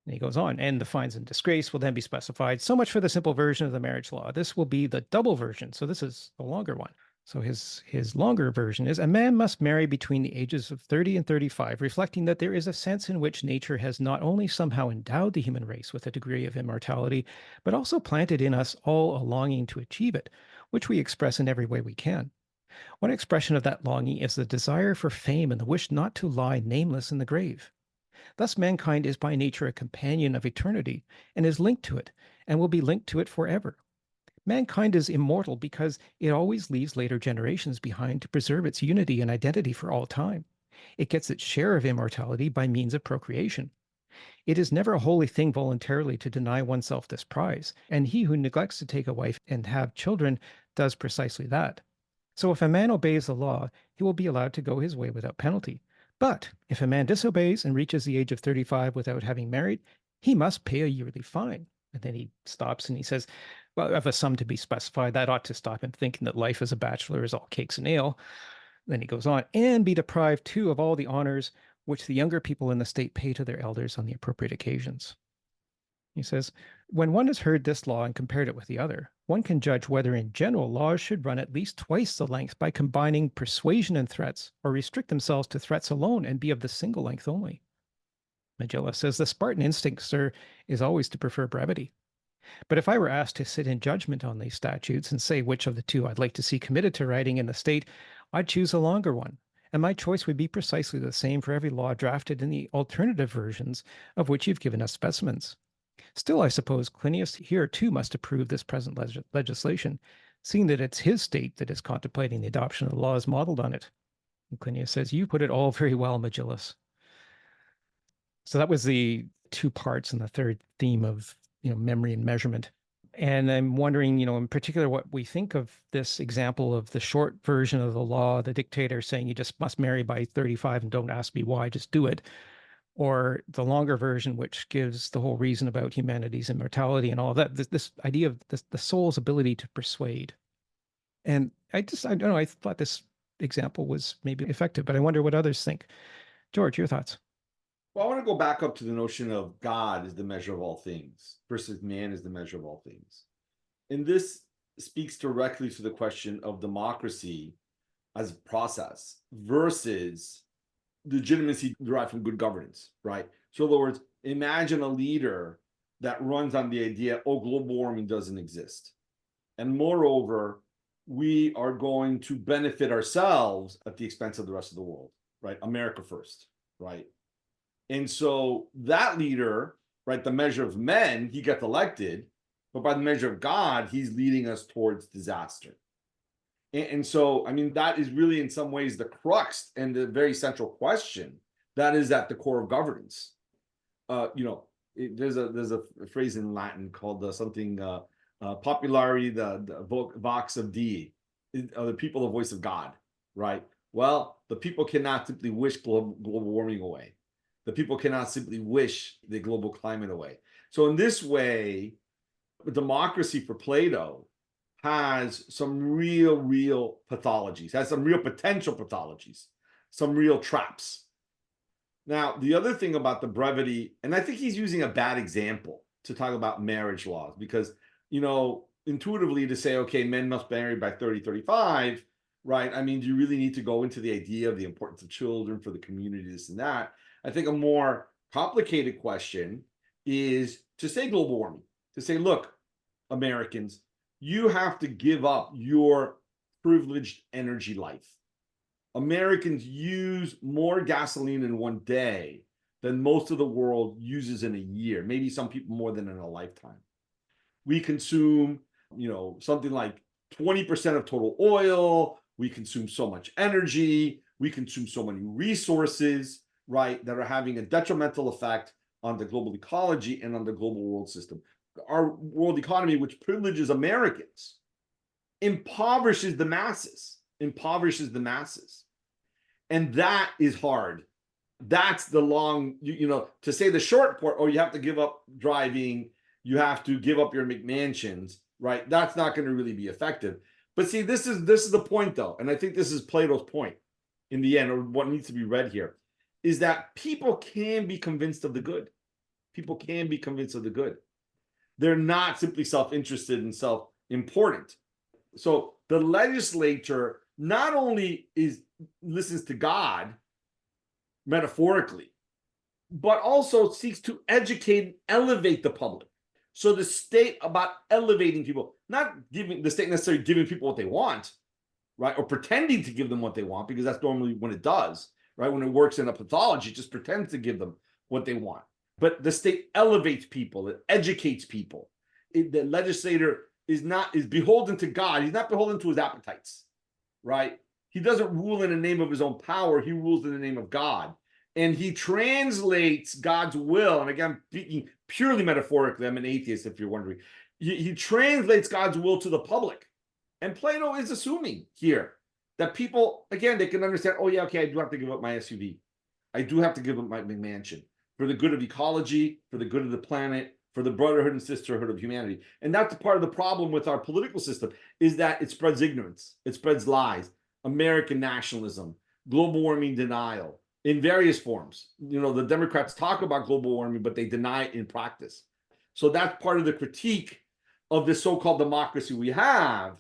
And he goes on, "And the fines and disgrace will then be specified. So much for the simple version of the marriage law. This will be the double version." So this is the longer one. So his longer version is, "A man must marry between the ages of 30 and 35, reflecting that there is a sense in which nature has not only somehow endowed the human race with a degree of immortality, but also planted in us all a longing to achieve it, which we express in every way we can. One expression of that longing is the desire for fame and the wish not to lie nameless in the grave. Thus mankind is by nature a companion of eternity, and is linked to it, and will be linked to it forever. Mankind is immortal because it always leaves later generations behind to preserve its unity and identity for all time. It gets its share of immortality by means of procreation. It is never a holy thing voluntarily to deny oneself this prize, and he who neglects to take a wife and have children does precisely that. So if a man obeys the law, he will be allowed to go his way without penalty. But if a man disobeys and reaches the age of 35 without having married, he must pay a yearly fine." And then he stops and he says, "Well, of a sum to be specified, that ought to stop him thinking that life as a bachelor is all cakes and ale." Then he goes on, "And be deprived too of all the honors which the younger people in the state pay to their elders on the appropriate occasions." He says, "When one has heard this law and compared it with the other, one can judge whether in general laws should run at least twice the length by combining persuasion and threats, or restrict themselves to threats alone and be of the single length only." Megillus says, "The Spartan instinct, sir, is always to prefer brevity. But if I were asked to sit in judgment on these statutes and say which of the two I'd like to see committed to writing in the state, I'd choose a longer one, and my choice would be precisely the same for every law drafted in the alternative versions of which you've given us specimens. Still, I suppose Clinias here too must approve this present legislation, seeing that it's his state that is contemplating the adoption of the laws modeled on it." And Clinias says, "You put it all very well, Megillus." So that was the two parts and the third theme of memory and measurement. And I'm wondering, in particular, what we think of this example of the short version of the law, the dictator saying you just must marry by 35 and don't ask me why, just do it. Or the longer version, which gives the whole reason about humanity's immortality and all of that, this idea of the soul's ability to persuade. And I don't know, I thought this example was maybe effective, but I wonder what others think. George, your thoughts? Well, I want to go back up to the notion of God is the measure of all things versus man is the measure of all things. And this speaks directly to the question of democracy as a process versus legitimacy derived from good governance, right? So in other words, imagine a leader that runs on the idea, oh, global warming doesn't exist. And moreover, we are going to benefit ourselves at the expense of the rest of the world, right? America first, right? And so that leader, right, the measure of men, he gets elected, but by the measure of God, he's leading us towards disaster. And so, I mean, that is really in some ways the crux and the very central question that is at the core of governance. There's a phrase in Latin called something popularity, the vox of Dei, the people, the voice of God, right? Well, the people cannot simply wish global warming away. The people cannot simply wish the global climate away. So in this way, democracy for Plato has some real pathologies, has some real potential pathologies, some real traps. Now, the other thing about the brevity, and I think he's using a bad example to talk about marriage laws, because, intuitively to say, okay, men must marry by 30, 35, right? I mean, do you really need to go into the idea of the importance of children for the community, this and that? I think a more complicated question is to say global warming, to say, look, Americans, you have to give up your privileged energy life. Americans use more gasoline in one day than most of the world uses in a year, maybe some people more than in a lifetime. We consume, something like 20% of total oil. We consume so much energy. We consume so many resources, right, that are having a detrimental effect on the global ecology and on the global world system. Our world economy, which privileges Americans, impoverishes the masses. And that is hard. That's the long, to say the short part, you have to give up driving, you have to give up your McMansions, right? That's not going to really be effective. But see, this is the point, though, and I think this is Plato's point in the end, or what needs to be read here, is that people can be convinced of the good. People can be convinced of the good. They're not simply self-interested and self-important. So the legislature not only listens to God metaphorically, but also seeks to educate and elevate the public. So the state about elevating people, not giving the state necessarily giving people what they want, right? Or pretending to give them what they want, because that's normally when it does, right? When it works in a pathology, it just pretends to give them what they want. But the state elevates people, it educates people. The legislator is beholden to God. He's not beholden to his appetites, right? He doesn't rule in the name of his own power. He rules in the name of God. And he translates God's will. And again, speaking purely metaphorically, I'm an atheist, if you're wondering. He translates God's will to the public. And Plato is assuming here that people, again, they can understand, oh, yeah, okay, I do have to give up my SUV. I do have to give up my mansion for the good of ecology, for the good of the planet, for the brotherhood and sisterhood of humanity. And that's part of the problem with our political system, is that it spreads ignorance, it spreads lies, American nationalism, global warming denial in various forms. The Democrats talk about global warming, but they deny it in practice. So that's part of the critique of this so-called democracy we have,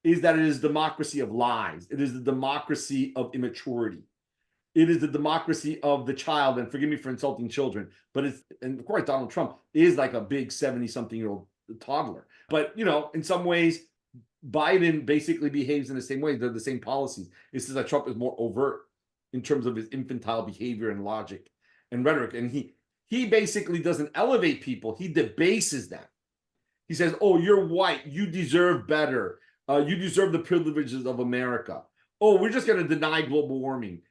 is that it is democracy of lies. It is the democracy of immaturity. It is the democracy of the child, and forgive me for insulting children, but and of course, Donald Trump is like a big 70-something-year-old toddler. But, in some ways, Biden basically behaves in the same way. They're the same policies. It's just that Trump is more overt in terms of his infantile behavior and logic and rhetoric. And he basically doesn't elevate people. He debases them. He says, oh, you're white. You deserve better. You deserve the privileges of America. Oh, we're just going to deny global warming.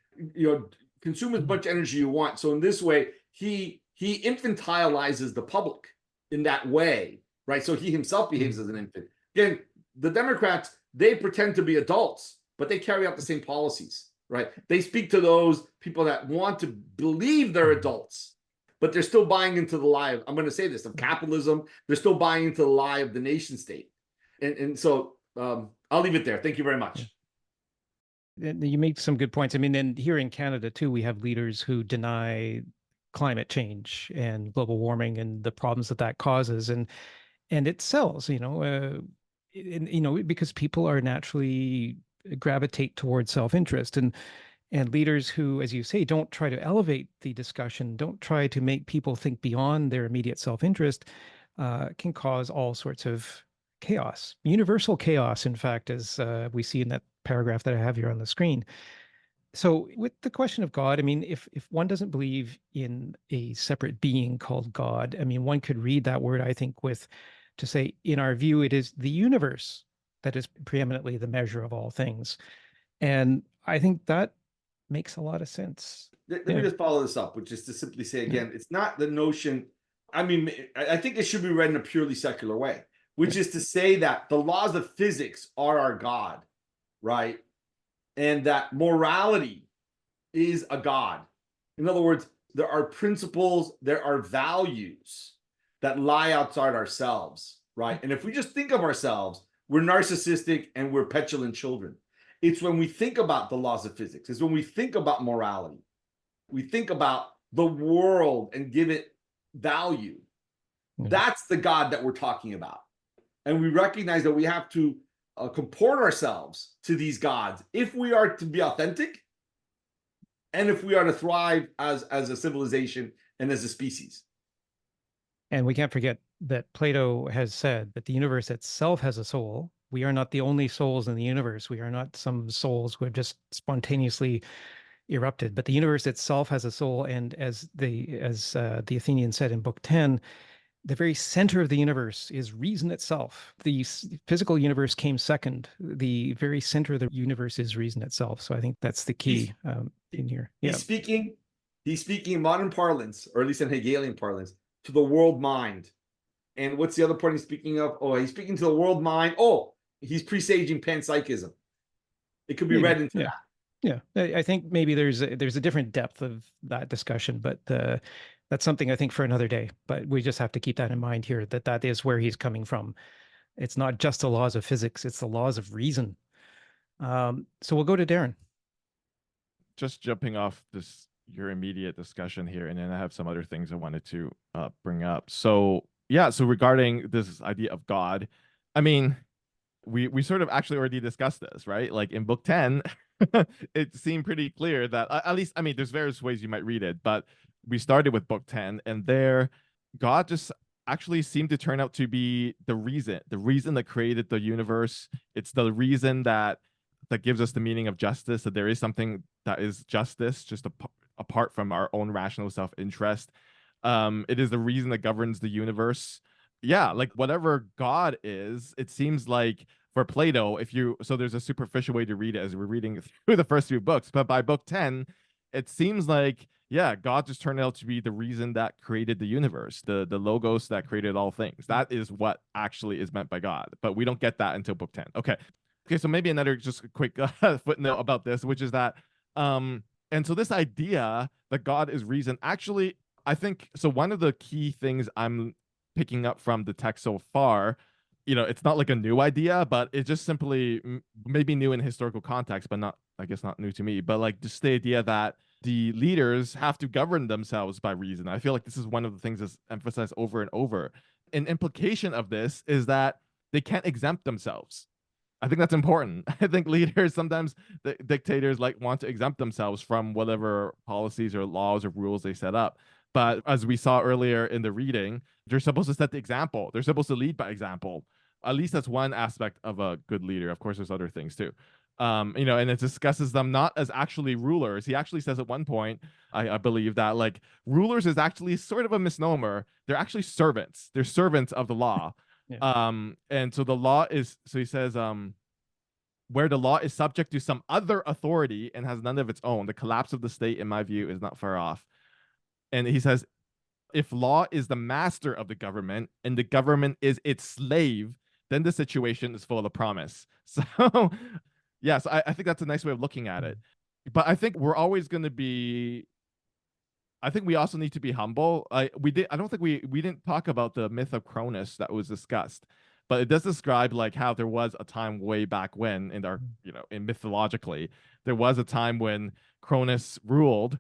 Consume as much energy you want. So in this way, he infantilizes the public in that way, right? So he himself behaves as an infant. Again, the Democrats, they pretend to be adults, but they carry out the same policies, right? They speak to those people that want to believe they're adults, but they're still buying into the lie of, I'm going to say this, of capitalism. They're still buying into the lie of the nation state. And so I'll leave it there. Thank you very much. And you make some good points. I mean, and here in Canada too, we have leaders who deny climate change and global warming and the problems that that causes, and it sells, because people are naturally gravitate towards self-interest, and leaders who, as you say, don't try to elevate the discussion, don't try to make people think beyond their immediate self-interest, can cause all sorts of chaos, universal chaos, in fact, as we see in that paragraph that I have here on the screen. So with the question of God, I mean, if one doesn't believe in a separate being called God, I mean, one could read that word, I think, to say, in our view, it is the universe that is preeminently the measure of all things. And I think that makes a lot of sense. Let me just follow this up, which is to simply say again, it's not the notion. I mean, I think it should be read in a purely secular way, which is to say that the laws of physics are our God, right? And that morality is a God. In other words, there are principles, there are values that lie outside ourselves, right? And if we just think of ourselves, we're narcissistic and we're petulant children. It's when we think about the laws of physics, it's when we think about morality, we think about the world and give it value. That's the God that we're talking about. And we recognize that we have to comport ourselves to these gods if we are to be authentic and if we are to thrive as a civilization and as a species. And we can't forget that Plato has said that the universe itself has a soul. We are not the only souls in the universe. We are not some souls who have just spontaneously erupted, but the universe itself has a soul. And as the Athenian said in Book 10, the very center of the universe is reason itself. The physical universe came second. The very center of the universe is reason itself. So I think that's the key in here. He's speaking in modern parlance, or at least in Hegelian parlance, to the world mind. And what's the other part he's speaking of? Oh, he's speaking to the world mind. Oh, he's presaging panpsychism. It could be read into that. Yeah, I think maybe there's a different depth of that discussion, but that's something I think for another day. But we just have to keep that in mind here, that is where he's coming from. It's not just the laws of physics, it's the laws of reason. So we'll go to Darren. Just jumping off your immediate discussion here, and then I have some other things I wanted to bring up. So yeah, so regarding this idea of God, I mean, we sort of actually already discussed this, right? Like in Book 10, it seemed pretty clear that, at least, I mean, there's various ways you might read it, but we started with Book 10, and there, God just actually seemed to turn out to be the reason that created the universe. It's the reason that gives us the meaning of justice, that there is something that is justice, just apart from our own rational self-interest. It is the reason that governs the universe. Yeah, like whatever God is, it seems like for Plato, so there's a superficial way to read it as we're reading through the first few books, but by Book 10, it seems like, yeah, God just turned out to be the reason that created the universe, the logos that created all things. That is what actually is meant by God, but we don't get that until Book 10. Okay, so maybe another just quick footnote about this, which is that, and so this idea that God is reason, actually, I think, so one of the key things I'm picking up from the text so far, it's not like a new idea, but it's just simply maybe new in historical context, but not, I guess, not new to me, but like just the idea that the leaders have to govern themselves by reason. I feel like this is one of the things that's emphasized over and over. An implication of this is that they can't exempt themselves. I think that's important. I think leaders, sometimes the dictators want to exempt themselves from whatever policies or laws or rules they set up. But as we saw earlier in the reading, they're supposed to set the example. They're supposed to lead by example. At least that's one aspect of a good leader. Of course, there's other things too. And it discusses them not as actually rulers. He actually says at one point, I believe, that rulers is actually sort of a misnomer. They're actually servants. They're servants of the law. Yeah. And so the law is, so he says, where the law is subject to some other authority and has none of its own, the collapse of the state, in my view, is not far off. And he says, if law is the master of the government and the government is its slave, then the situation is full of promise. So, yes, I think that's a nice way of looking at it. But I think we're always going to be, I think we also need to be humble. I don't think we didn't talk about the myth of Cronus that was discussed. but it does describe like how there was a time way back when in our, in mythologically, there was a time when Cronus ruled,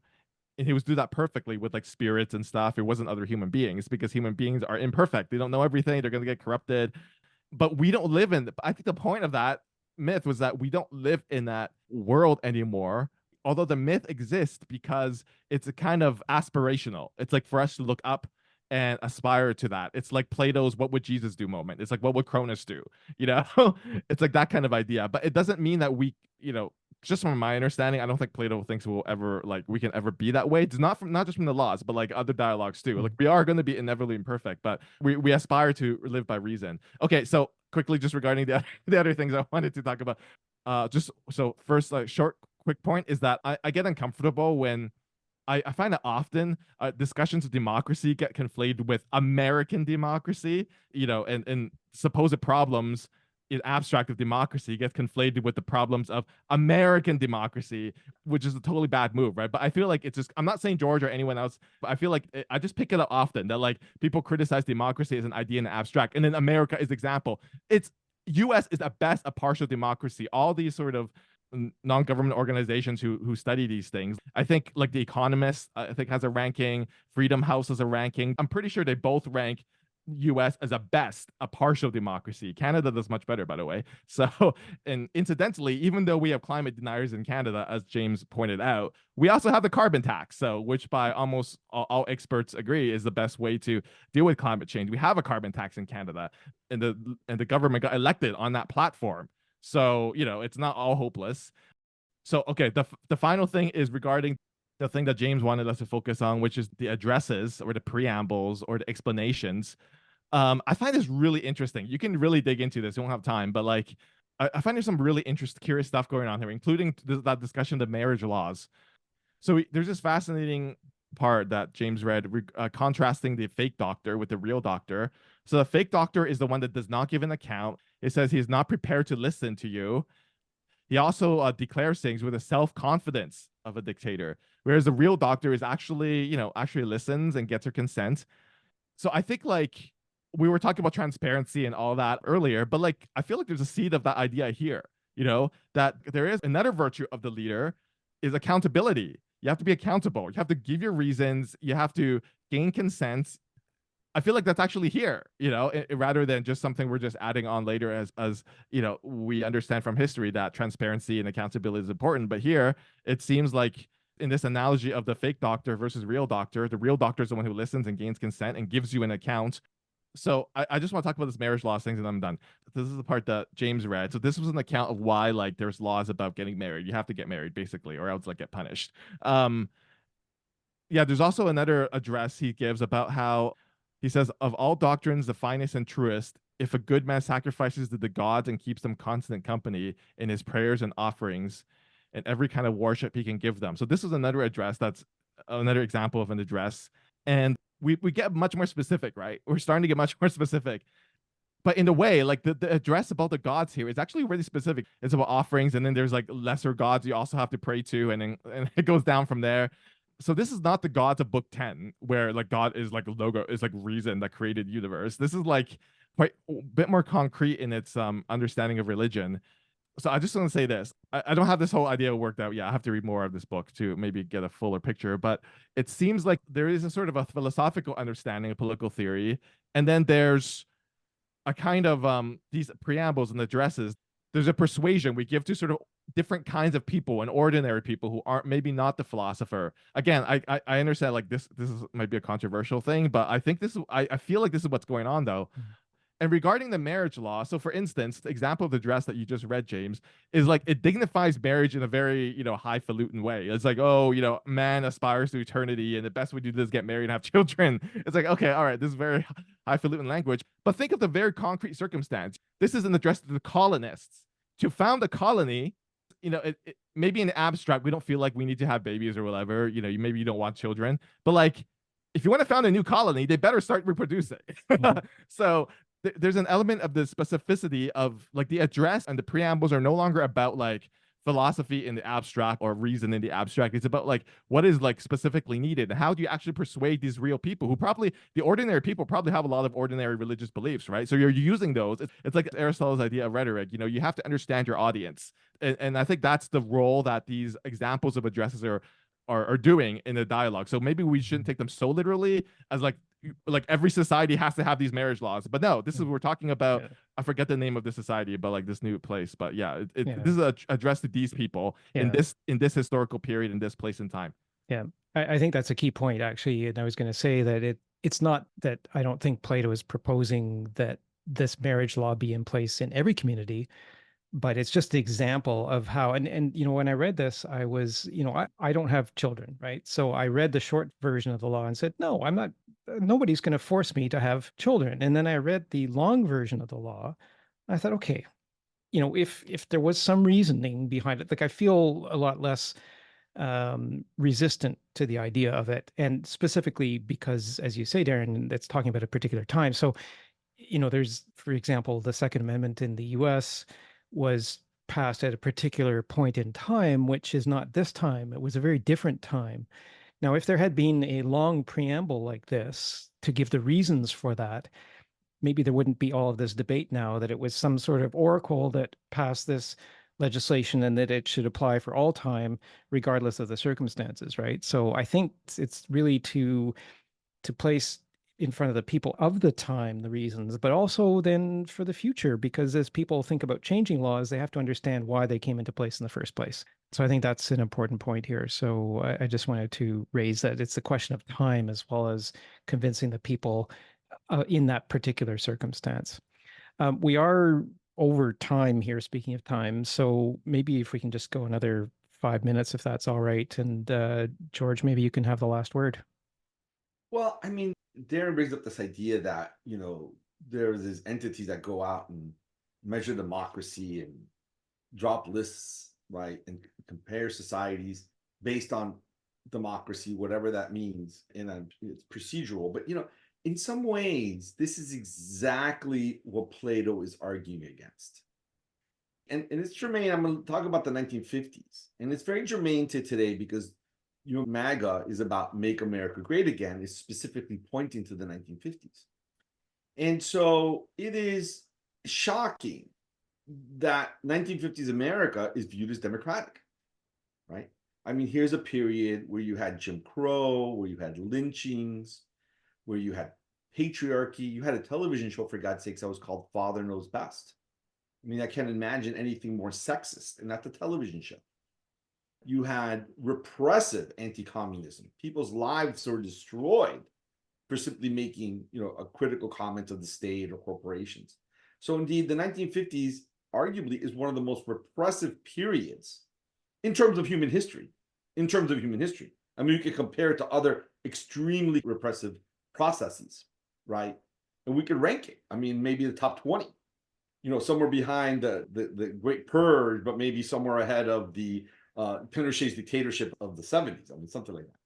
and he was do that perfectly with like spirits and stuff. It wasn't other human beings, because human beings are imperfect. They don't know everything. They're going to get corrupted. But we don't live in, I think the point of that myth was that we don't live in that world anymore. Although the myth exists because it's a kind of aspirational. It's like for us to look up and aspire to that. It's like Plato's "What would Jesus do" moment. It's like, what would Cronus do? It's like that kind of idea. But it doesn't mean that we, just from my understanding, I don't think Plato thinks we'll ever like we can ever be that way. It's not just from the laws, but like other dialogues too. Like we are going to be inevitably imperfect, but we aspire to live by reason. Okay, so quickly, just regarding the other things I wanted to talk about. Just so first, like short, quick point is that I get uncomfortable when I find that often discussions of democracy get conflated with American democracy, and supposed problems in abstract of democracy gets conflated with the problems of American democracy, which is a totally bad move, right? But I feel like it's just, I'm not saying George or anyone else, but I feel like I just pick it up often that like people criticize democracy as an idea in the abstract, and then America is example. It's US is at best a partial democracy. All these sort of non-government organizations who study these things, I think like The Economist, I think has a ranking, Freedom House has a ranking. I'm pretty sure they both rank US as a best a partial democracy. Canada does much better, by the way. So, and incidentally, even though we have climate deniers in Canada, as James pointed out, we also have the carbon tax, so which by almost all experts agree is the best way to deal with climate change. We have a carbon tax in Canada, and the government got elected on that platform. So, it's not all hopeless. So, okay, the final thing is regarding the thing that James wanted us to focus on, which is the addresses or the preambles or the explanations. I find this really interesting. You can really dig into this. You won't have time, but like, I find there's some really curious stuff going on here, including that discussion of marriage laws. So there's this fascinating part that James read, contrasting the fake doctor with the real doctor. So the fake doctor is the one that does not give an account. It says he is not prepared to listen to you. He also declares things with a self-confidence of a dictator, whereas the real doctor is actually, actually listens and gets her consent. So I think like we were talking about transparency and all that earlier, but like I feel like there's a seed of that idea here, that there is another virtue of the leader is accountability. You have to be accountable. You have to give your reasons. You have to gain consent. I feel like that's actually here, rather than just something we're just adding on later as we understand from history that transparency and accountability is important. But here it seems like in this analogy of the fake doctor versus real doctor, the real doctor is the one who listens and gains consent and gives you an account. So I just want to talk about this marriage laws things and I'm done. This is the part that James read. So this was an account of why like there's laws about getting married. You have to get married basically, or else like get punished. Yeah, there's also another address he gives about how he says, of all doctrines, the finest and truest, if a good man sacrifices to the gods and keeps them constant company in his prayers and offerings and every kind of worship he can give them. So this is another address that's another example of an address. And we get much more specific, right? We're starting to get much more specific. But in a way, like the address about the gods here is actually really specific. It's about offerings, and then there's like lesser gods you also have to pray to, and it goes down from there. So this is not the gods of book 10 where like God is like logo is like reason that created universe. This is like quite a bit more concrete in its understanding of religion. So I just want to say this. I don't have this whole idea worked out yet. I have to read more of this book to maybe get a fuller picture, but it seems like there is a sort of a philosophical understanding of political theory, and then there's a kind of these preambles and addresses. There's a persuasion we give to sort of different kinds of people and ordinary people who aren't maybe not the philosopher. Again, I understand like this might be a controversial thing, but I think I feel like this is what's going on though. And regarding the marriage law, so for instance, the example of the address that you just read, James, is like it dignifies marriage in a very, highfalutin way. It's like, oh, man aspires to eternity and the best way to do this is get married and have children. It's like, okay, all right, this is very highfalutin language. But think of the very concrete circumstance. This is an address to the colonists. To found a colony, maybe in the abstract, we don't feel like we need to have babies or whatever. Maybe you don't want children. But like, if you want to found a new colony, they better start reproducing. So there's an element of the specificity of like the address and the preambles are no longer about like philosophy in the abstract or reason in the abstract. It's about like what is like specifically needed and how do you actually persuade these real people who probably, the ordinary people probably have a lot of ordinary religious beliefs, right? So you're using those. It's like Aristotle's idea of rhetoric. You know, you have to understand your audience, and I think that's the role that these examples of addresses are doing in the dialogue. So maybe we shouldn't take them so literally as like every society has to have these marriage laws. But no, this is we're talking about. Yeah. I forget the name of the society, but like this new place. But yeah, Yeah. this is addressed to these people in this historical period, in this place and time. Yeah, I think that's a key point, actually. And I was going to say that it's not that I don't think Plato is proposing that this marriage law be in place in every community, but it's just the example of how, and you know, when I read this, I was, you know, I don't have children, right? So I read the short version of the law and said, no, I'm not, nobody's going to force me to have children. And then I read the long version of the law. I thought, okay, you know, if there was some reasoning behind it, like I feel a lot less resistant to the idea of it, and specifically because, as you say, Darren, it's talking about a particular time. So, you know, there's, for example, the Second Amendment in the U.S. was passed at a particular point in time, which is not this time. It was a very different time. Now, if there had been a long preamble like this to give the reasons for that, maybe there wouldn't be all of this debate now that it was some sort of oracle that passed this legislation and that it should apply for all time, regardless of the circumstances, right? So I think it's really to place in front of the people of the time the reasons, but also then for the future, because as people think about changing laws, they have to understand why they came into place in the first place. So I think that's an important point here. So I just wanted to raise that it's a question of time as well as convincing the people in that particular circumstance. We are over time here, speaking of time. So maybe if we can just go another 5 minutes, if that's all right. And George, maybe you can have the last word. Well, I mean, Darren brings up this idea that, you know, there's these entities that go out and measure democracy and drop lists, right, and compare societies based on democracy, whatever that means, and it's procedural. But, you know, in some ways, this is exactly what Plato is arguing against. And it's germane. I'm going to talk about the 1950s. And it's very germane to today because, you know, MAGA is about Make America Great Again, is specifically pointing to the 1950s. And so it is shocking that 1950s America is viewed as democratic, right? I mean, here's a period where you had Jim Crow, where you had lynchings, where you had patriarchy. You had a television show, for God's sakes, that was called Father Knows Best. I mean, I can't imagine anything more sexist than that, the television show. You had repressive anti-communism. People's lives were destroyed for simply making, you know, a critical comment of the state or corporations. So indeed, the 1950s arguably is one of the most repressive periods in terms of human history. In terms of human history. I mean, you could compare it to other extremely repressive processes, right? And we could rank it. I mean, maybe the top 20, you know, somewhere behind the Great Purge, but maybe somewhere ahead of the Pinochet's dictatorship of the 70s. I mean, something like that.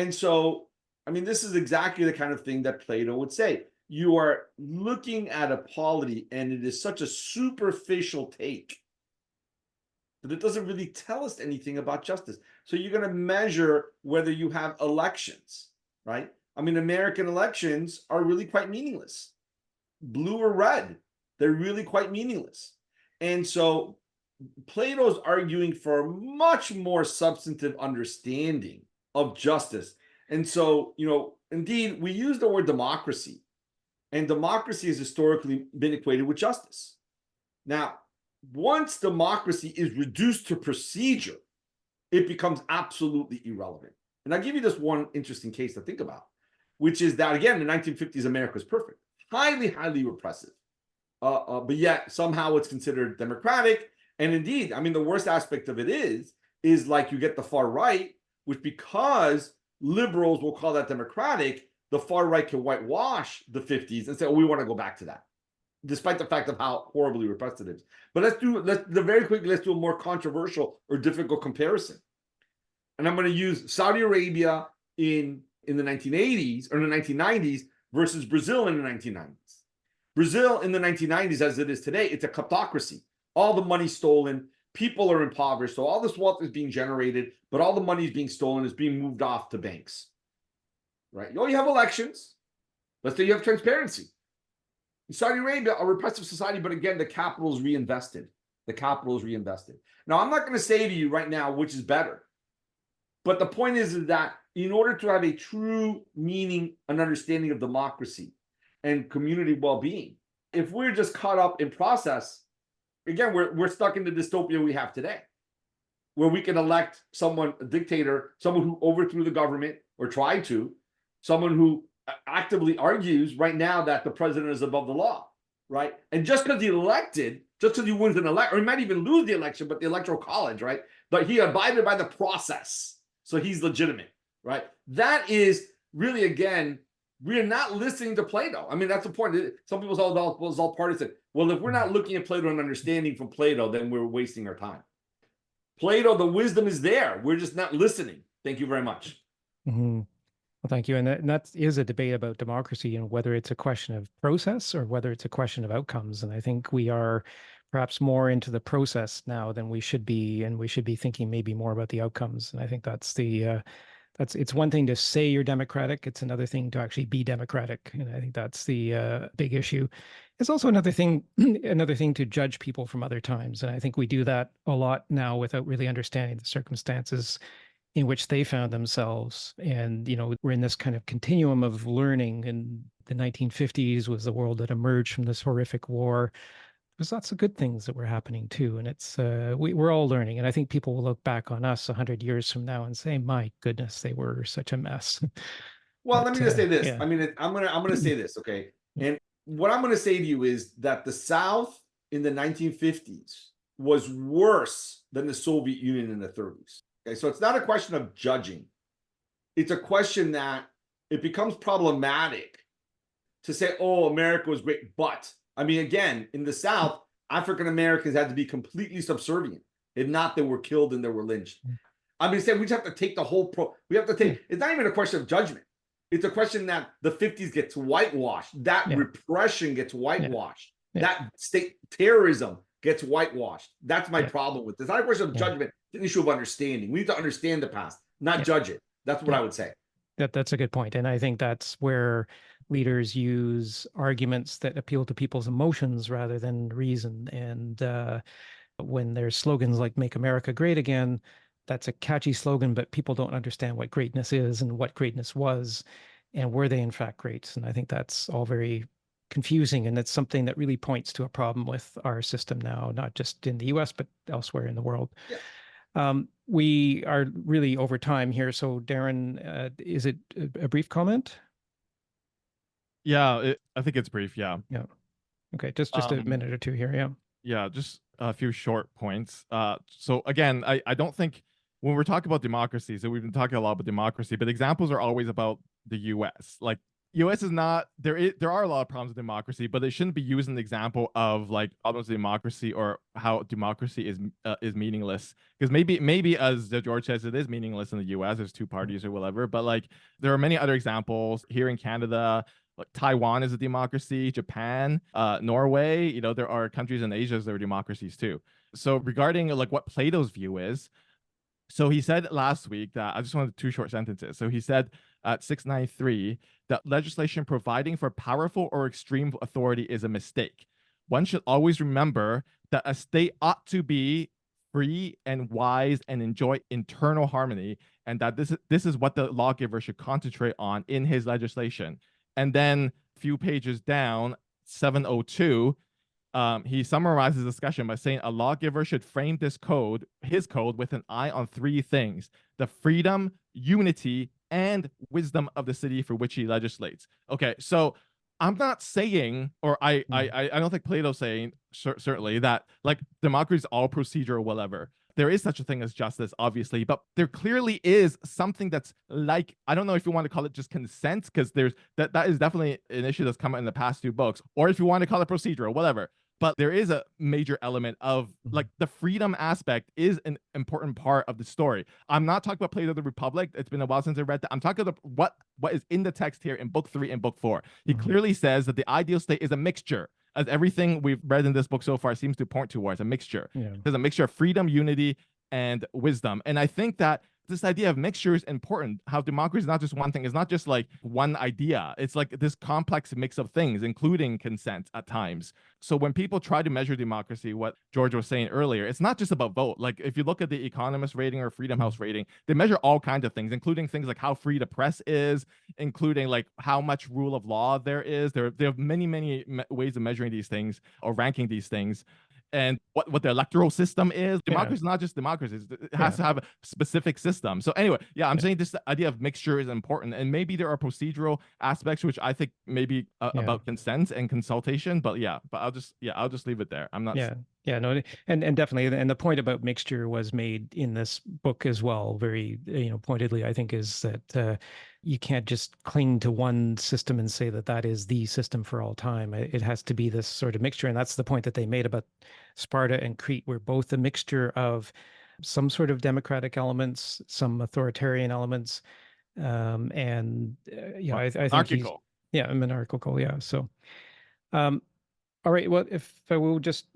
And so, I mean, this is exactly the kind of thing that Plato would say. You are looking at a polity, and it is such a superficial take that it doesn't really tell us anything about justice. So you're going to measure whether you have elections, right? I mean, American elections are really quite meaningless. Blue or red, they're really quite meaningless. And so Plato's arguing for a much more substantive understanding of justice. And so, you know, indeed, we use the word democracy, and democracy has historically been equated with justice. Now, once democracy is reduced to procedure, it becomes absolutely irrelevant. And I'll give you this one interesting case to think about, which is that, again, the 1950s America is perfect, highly, highly repressive. But yet somehow it's considered democratic. And indeed, I mean, the worst aspect of it is like you get the far right, which because liberals will call that democratic, the far right can whitewash the 50s and say, oh, we want to go back to that, despite the fact of how horribly repressive it is. But let's do a more controversial or difficult comparison. And I'm going to use Saudi Arabia in the 1980s or the 1990s versus Brazil in the 1990s. Brazil in the 1990s, as it is today, it's a kleptocracy. All the money stolen, people are impoverished. So all this wealth is being generated, but all the money is being stolen, is being moved off to banks, right? You have elections. Let's say you have transparency. In Saudi Arabia, a repressive society, but again, the capital is reinvested. The capital is reinvested. Now, I'm not going to say to you right now which is better, but the point is that in order to have a true meaning and understanding of democracy and community well-being, if we're just caught up in process, again, we're stuck in the dystopia we have today, where we can elect someone, a dictator, someone who overthrew the government or tried to, someone who actively argues right now that the president is above the law, right? And just because he elected, just because he wins an election, or he might even lose the election, but the electoral college, right? But he abided by the process, so he's legitimate, right? That is really, again, we're not listening to Plato. I mean, that's the point. Some people say, oh, it's all partisan. Well, if we're not looking at Plato and understanding from Plato, then we're wasting our time. Plato, the wisdom is there. We're just not listening. Thank you very much. Mm-hmm. Well, thank you. And that is a debate about democracy and whether it's a question of process or whether it's a question of outcomes. And I think we are perhaps more into the process now than we should be, and we should be thinking maybe more about the outcomes. And I think that's it's one thing to say you're democratic. It's another thing to actually be democratic. And I think that's the big issue. It's also another thing to judge people from other times. And I think we do that a lot now without really understanding the circumstances in which they found themselves. And, we're in this kind of continuum of learning. And the 1950s was the world that emerged from this horrific war. There's lots of good things that were happening too. And it's, we're all learning. And I think people will look back on us 100 years from now and say, my goodness, they were such a mess. Well, let me just say this. Yeah. I mean, I'm gonna say this, okay? And what I'm gonna say to you is that the South in the 1950s was worse than the Soviet Union in the 30s. Okay, so it's not a question of judging. It's a question that it becomes problematic to say, oh, America was great. But, I mean, again, in the South, African Americans had to be completely subservient. If not, they were killed and they were lynched. I mean, we just have to take the whole it's not even a question of judgment. It's a question that the 50s gets whitewashed. That repression gets whitewashed. That state terrorism gets whitewashed. That's my problem with this. It's not a question of judgment. It's an issue of understanding. We need to understand the past, not judge it. That's what I would say. That's a good point. And I think that's where leaders use arguments that appeal to people's emotions rather than reason. And when there's slogans like "Make America Great Again," that's a catchy slogan, but people don't understand what greatness is and what greatness was, and were they in fact great? And I think that's all very confusing, and it's something that really points to a problem with our system now, not just in the US, but elsewhere in the world. We are really over time here. So Darren, is it a brief comment? Yeah, I think it's brief. Yeah. Okay, just a minute or two here. Yeah, just a few short points. So again, I don't think when we're talking about democracy, so we've been talking a lot about democracy, but examples are always about the US. Like, US is not there are a lot of problems with democracy, but it shouldn't be used as an example of like problems with democracy or how democracy is meaningless. Because maybe as George says, it is meaningless in the US. There's two parties or whatever, but like there are many other examples here in Canada. Like Taiwan is a democracy, Japan, Norway. There are countries in Asia that are democracies too. So regarding like what Plato's view is, so he said last week that I just wanted two short sentences. So he said at 693 that legislation providing for powerful or extreme authority is a mistake. One should always remember that a state ought to be free and wise and enjoy internal harmony, and that this is what the lawgiver should concentrate on in his legislation. And then a few pages down, 702, he summarizes the discussion by saying a lawgiver should frame his code with an eye on three things: the freedom, unity, and wisdom of the city for which he legislates. Okay, so I'm not saying, or I don't think Plato's saying certainly that like democracy is all procedure or whatever. There is such a thing as justice, obviously, but there clearly is something that's like, I don't know if you want to call it just consent, because there's that is definitely an issue that's come out in the past two books, or if you want to call it procedural, whatever. But there is a major element of like the freedom aspect is an important part of the story. I'm not talking about Plato the Republic. It's been a while since I read that. I'm talking about what is in the text here in book 3 and book 4. He clearly says that the ideal state is a mixture as everything we've read in this book so far seems to point towards, a mixture. Yeah. There's a mixture of freedom, unity, and wisdom. And I think that this idea of mixture is important. How democracy is not just one thing. It's not just like one idea. It's like this complex mix of things, including consent at times. So when people try to measure democracy, what George was saying earlier, it's not just about vote. Like if you look at the Economist rating or Freedom House rating, they measure all kinds of things, including things like how free the press is, including like how much rule of law there is. There are many ways of measuring these things or ranking these things. And what the electoral system is. Democracy is not just democracy. It has to have a specific system. So anyway, I'm saying this idea of mixture is important. And maybe there are procedural aspects, which I think maybe about consent and consultation. But I'll just leave it there. I'm not. No, and definitely. And the point about mixture was made in this book as well, very, pointedly, I think, is that you can't just cling to one system and say that that is the system for all time. It has to be this sort of mixture. And that's the point that they made about Sparta and Crete, were both a mixture of some sort of democratic elements, some authoritarian elements, and I think monarchical. Monarchical. Yeah. So, all right. Well, if I will just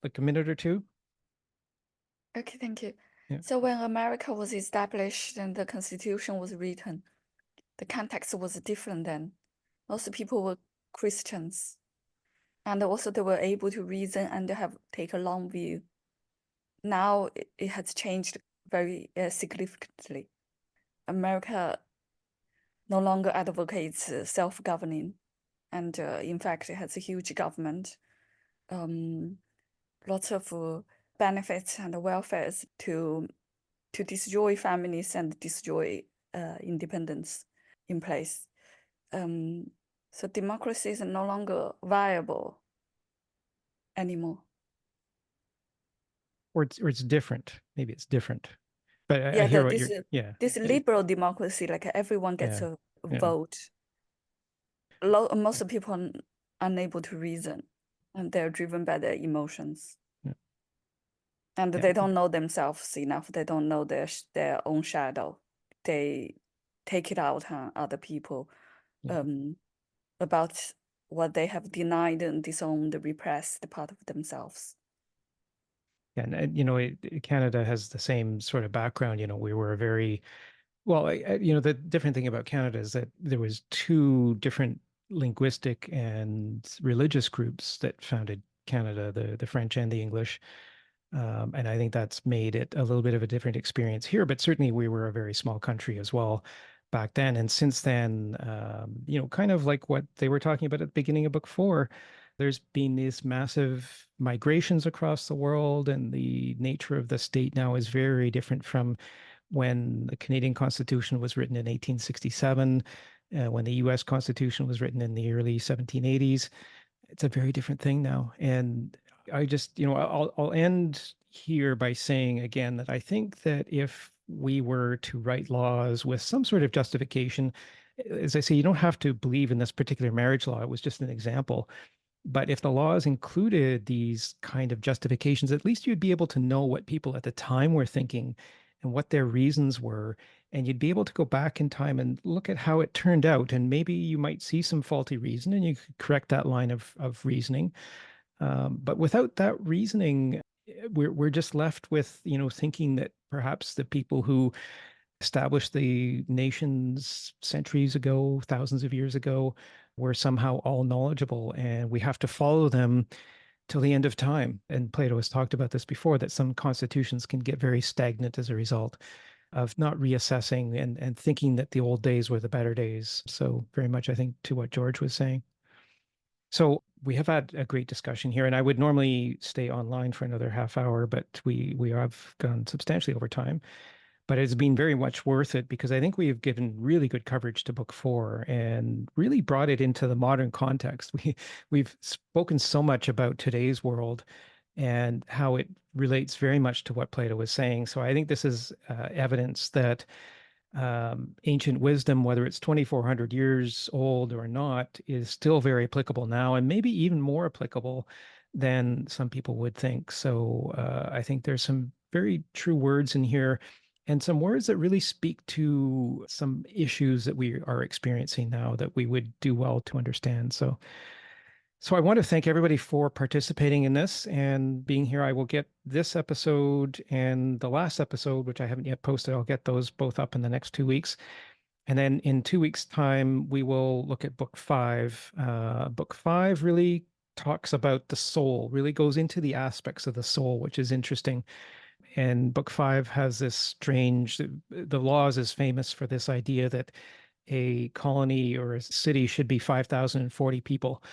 like a minute or two. Okay, thank you. Yeah. So when America was established and the Constitution was written, the context was different then. Most people were Christians, and also they were able to reason and take a long view. Now it has changed very significantly. America no longer advocates self-governing, and in fact, it has a huge government, lots of benefits and welfares to destroy families and destroy independence in place. So democracy is no longer viable anymore. Or it's different. Maybe it's different. But I hear what you're. This liberal democracy, like everyone gets a vote. Most people are unable to reason, and they're driven by their emotions. And they don't know themselves enough. They don't know their own shadow. They take it out on other people about what they have denied and disowned, repressed part of themselves. And Canada has the same sort of background. We were a very well. The different thing about Canada is that there was two different linguistic and religious groups that founded Canada: the French and the English. And I think that's made it a little bit of a different experience here. But certainly, we were a very small country as well back then. And since then, kind of like what they were talking about at the beginning of Book 4. There's been these massive migrations across the world, and the nature of the state now is very different from when the Canadian Constitution was written in 1867, when the U.S. Constitution was written in the early 1780s. It's a very different thing now. And I just, I'll end here by saying again that I think that if we were to write laws with some sort of justification, as I say, you don't have to believe in this particular marriage law. It was just an example. But if the laws included these kind of justifications, at least you'd be able to know what people at the time were thinking and what their reasons were. And you'd be able to go back in time and look at how it turned out. And maybe you might see some faulty reason and you could correct that line of reasoning. But without that reasoning, we're just left with, thinking that perhaps the people who established the nations centuries ago, thousands of years ago, were somehow all knowledgeable, and we have to follow them till the end of time. And Plato has talked about this before, that some constitutions can get very stagnant as a result of not reassessing and thinking that the old days were the better days. So very much, I think, to what George was saying. So we have had a great discussion here, and I would normally stay online for another half hour, but we have gone substantially over time. But it's been very much worth it, because I think we've given really good coverage to Book 4 and really brought it into the modern context. We've spoken so much about today's world and how it relates very much to what Plato was saying. So I think this is evidence that ancient wisdom, whether it's 2,400 years old or not, is still very applicable now, and maybe even more applicable than some people would think. So I think there's some very true words in here, and some words that really speak to some issues that we are experiencing now that we would do well to understand. So So I want to thank everybody for participating in this and being here. I will get this episode and the last episode, which I haven't yet posted. I'll get those both up in the next 2 weeks. And then in 2 weeks' time, we will look at book 5. Book 5 really talks about the soul, really goes into the aspects of the soul, which is interesting. And book 5 has this strange, the Laws is famous for this idea that a colony or a city should be 5,040 people.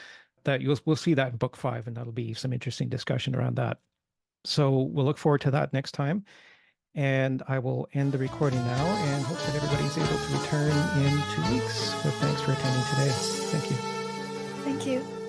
That we'll see that in book 5, and that'll be some interesting discussion around that. So we'll look forward to that next time. And I will end the recording now and hope that everybody's able to return in 2 weeks. So thanks for attending today. Thank you. Thank you.